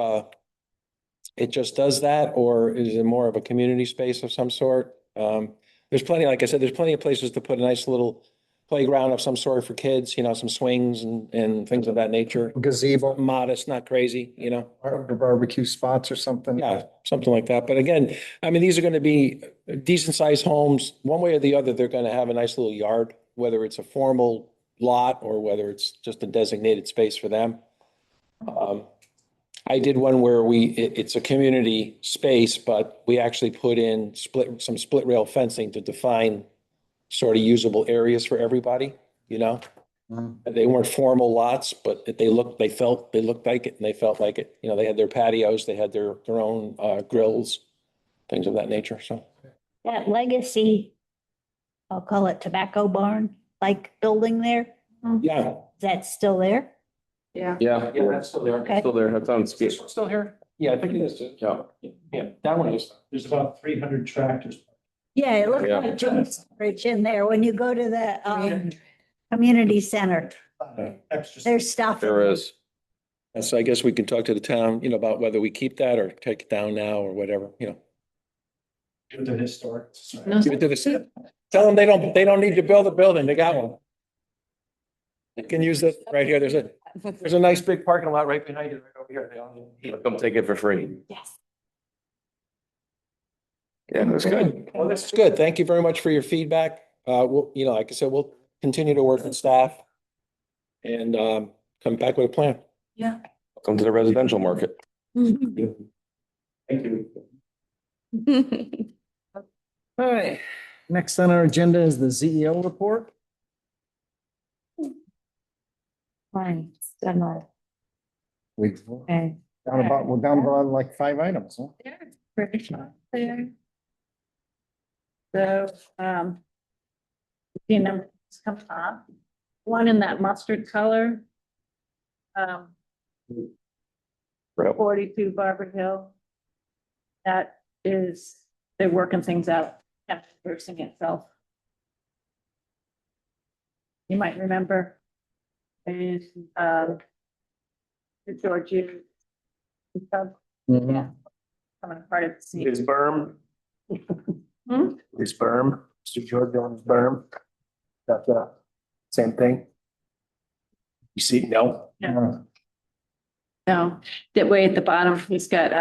S18: it just does that, or is it more of a community space of some sort? There's plenty, like I said, there's plenty of places to put a nice little playground of some sort for kids, you know, some swings and things of that nature.
S2: Gazebo,
S18: Modest, not crazy, you know?
S2: or barbecue spots or something?
S18: Yeah, something like that. But again, I mean, these are gonna be decent sized homes. One way or the other, they're gonna have a nice little yard, whether it's a formal lot or whether it's just a designated space for them. I did one where it's a community space, but we actually put in some split rail fencing to define sort of usable areas for everybody, you know? They weren't formal lots, but they looked like it, and they felt like it. You know, they had their patios, they had their own grills, things of that nature, so.
S1: That legacy, I'll call it tobacco barn, like building there,
S18: Yeah,
S1: is that still there?
S8: Yeah.
S9: Yeah.
S18: yeah, that's still there.
S1: Okay.
S9: Still there. That's on
S18: Is
S9: scale.
S18: this one still here? Yeah, I think it is.
S9: Yeah.
S18: Yeah, that one is.
S5: There's about 300 tractors.
S1: Yeah, it looks
S9: Yeah.
S1: like James Bridge in there when you go to the community center.
S5: Extra.
S1: There's stuff.
S9: There is.
S18: And so I guess we can talk to the town, you know, about whether we keep that or take it down now or whatever, you know.
S5: Give it to historic.
S8: No,
S18: Give it to the, tell them they don't need to build a building, they got one. They can use it right here, there's a nice big parking lot right behind it, right over here. They all need-
S9: Come take it for free.
S15: Yes.
S9: Yeah, that's good.
S18: Well, that's good. Thank you very much for your feedback. We'll, you know, like I said, we'll continue to work with staff and come back with a plan.
S15: Yeah.
S9: Welcome to the residential market.
S5: Thank you.
S2: All right, next on our agenda is the CEO report.
S15: Fine, done all.
S2: We're
S15: Okay.
S2: down about like 5 items, huh?
S8: Pretty much there. So, the numbers come up, one in that mustard color.
S9: Right.
S8: 42 Barber Hill. That is, they're working things out, kind of reversing itself. You might remember. And, the Georgia. Yeah. Coming apart at the seams.
S16: His berm. His berm, Mr. George on his berm. That's the same thing. You see, no?
S8: No, that way at the bottom, he's got,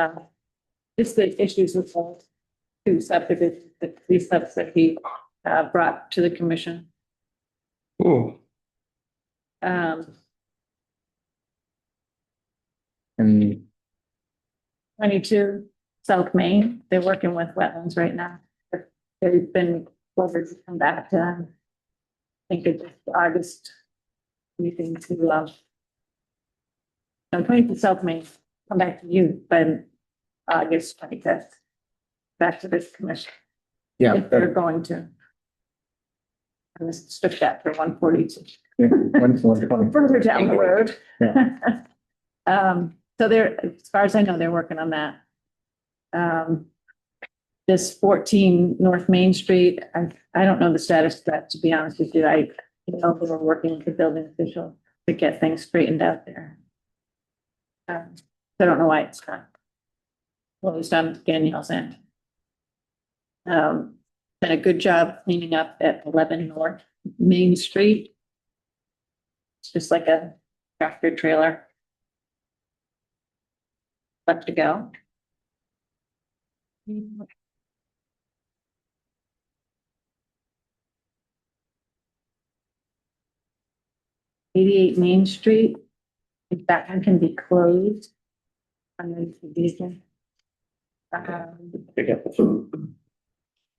S8: just the issues with the two subdivisions, the three subs that he, brought to the commission.
S9: Ooh.
S2: And
S8: 22 South Main, they're working with wetlands right now. They've been ordered to come back to them. I think it's August. Anything to, no, 22 South Main, come back to you by August 25th. Back to this commission.
S2: yeah,
S8: If they're going to. And this took that for 142. Further down the road.
S2: Yeah.
S8: So they're, as far as I know, they're working on that. This 14 North Main Street, I don't know the status of that, to be honest with you. I know they were working with the building official to get things straightened out there. I don't know why it's not closed on Danielle's end. Done a good job cleaning up at 11 North Main Street. It's just like a tractor trailer. Left to go. 88 Main Street, if that one can be closed. Under the vision.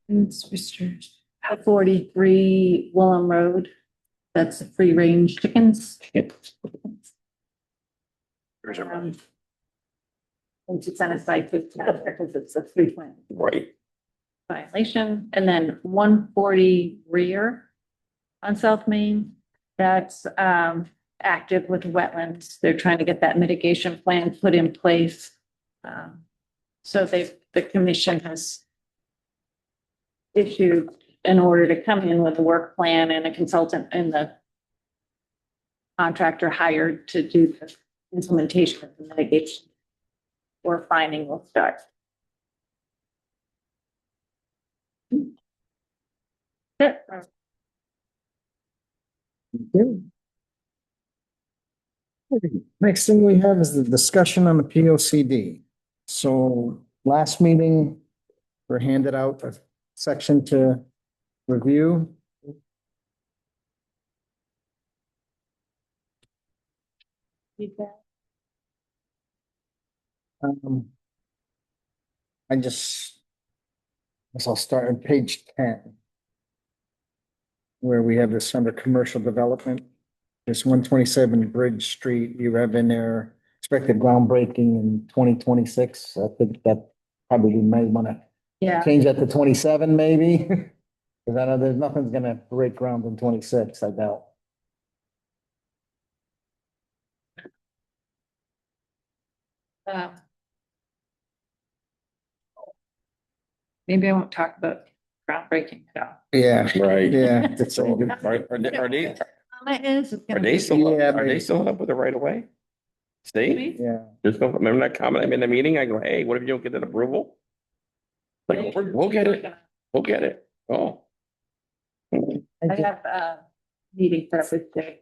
S8: It's restricted. 43 Willem Road, that's the free range chickens. And it's on a site because it's a frequent
S9: Right.
S8: violation. And then 140 rear on South Main, that's active with wetlands. They're trying to get that mitigation plan put in place. So the commission has issued an order to come in with a work plan and a consultant and the contractor hired to do the implementation of the mitigation. Or finding will start.
S2: Next thing we have is the discussion on the P O C D. So last meeting, we're handed out a section to review. I guess I'll start on page 10. Where we have this under commercial development. This 127 Bridge Street, you have in there expected groundbreaking in 2026. I think that probably we may want to change that to 27 maybe. Because I know there's nothing's gonna break ground in 26, I doubt.
S8: Maybe I won't talk about groundbreaking at all.
S2: Yeah.
S9: Right.
S2: Yeah. That's
S9: Are they still up with the right of way? State?
S2: Yeah.
S9: Just don't, remember that comment I made in the meeting? I go, hey, what if you don't get that approval? Like, we'll get it. We'll get it. Oh.
S8: I have a meeting for this day.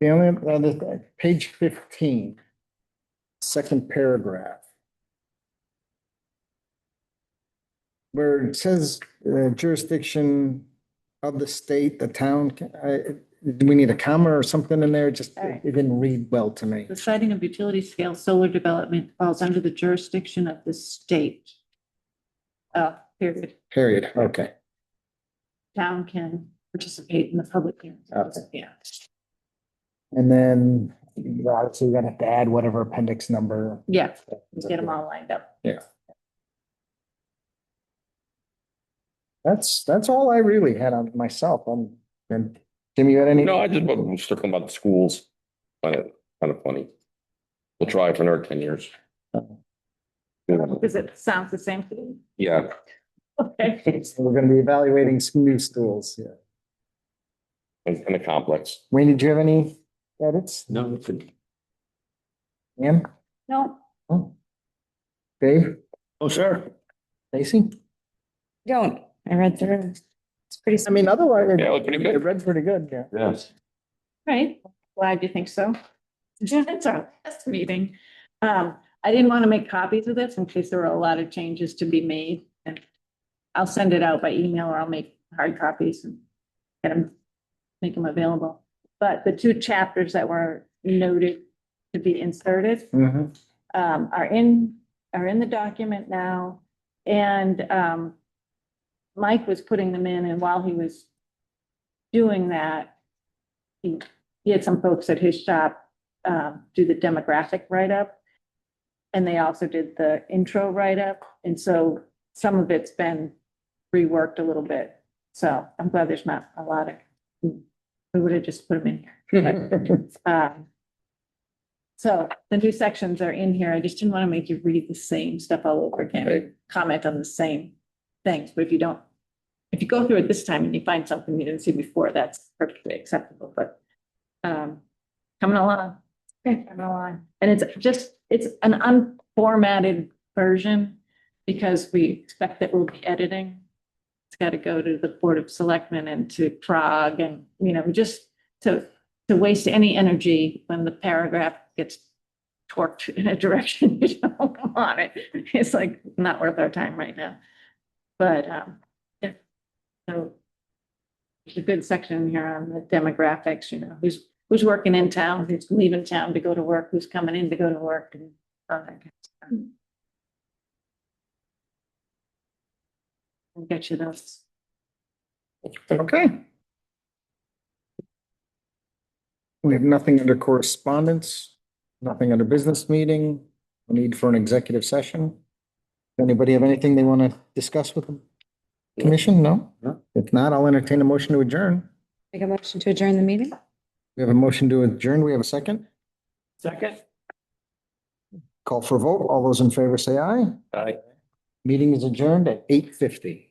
S2: The only other, page 15, second paragraph. Where it says jurisdiction of the state, the town, do we need a comma or something in there? Just, it didn't read well to me.
S8: The siting of utility scale solar development falls under the jurisdiction of the state. Period.
S2: Period, okay.
S8: Town can participate in the public hearings.
S2: Okay.
S8: Yeah.
S2: And then obviously we're gonna have to add whatever appendix number.
S8: Yeah, let's get them all lined up.
S2: Yeah. That's all I really had on myself. And Jimmy, you had any?
S9: No, I just was talking about the schools. Kind of funny. We'll try it for another 10 years.
S8: Because it sounds the same to you.
S9: Yeah.
S8: Okay.
S2: So we're gonna be evaluating some new schools, yeah.
S9: In the complex.
S2: Wayne, did you have any edits?
S9: No, it could.
S2: Ann?
S8: No.
S2: Oh. Dave?
S10: Oh, sure.
S2: Stacy?
S15: Don't, I read through. It's pretty.
S2: I mean, otherwise,
S9: Yeah, it looked pretty good.
S2: it read pretty good, yeah.
S9: Yes.
S8: Right, glad you think so. It's our last meeting. I didn't want to make copies of this in case there were a lot of changes to be made. And I'll send it out by email or I'll make hard copies and get them, make them available. But the two chapters that were noted to be inserted are in the document now. And Mike was putting them in, and while he was doing that, he had some folks at his shop do the demographic write-up. And they also did the intro write-up. And so some of it's been reworked a little bit. So I'm glad there's not a lot of, we would have just put them in here. But, so the new sections are in here. I just didn't want to make you read the same stuff all over again, comment on the same things. But if you go through it this time and you find something you didn't see before, that's perfectly acceptable. But coming along. Coming along. And it's an unformatted version because we expect that we'll be editing. It's got to go to the Board of Selectmen and to CROG, and, just to waste any energy when the paragraph gets torqued in a direction you don't want it. It's like not worth our time right now. But yeah, so there's a good section here on the demographics, who's working in town, who's leaving town to go to work, who's coming in to go to work, and all that kind of stuff. I'll get you those.
S2: Okay. We have nothing under correspondence, nothing under business meeting, no need for an executive session. Anybody have anything they want to discuss with the commission? No? If not, I'll entertain a motion to adjourn.
S15: Make a motion to adjourn the meeting?
S2: We have a motion to adjourn. We have a second.
S5: Second.
S2: Call for a vote. All those in favor say aye.
S12: Aye.
S2: Meeting is adjourned at 8:50.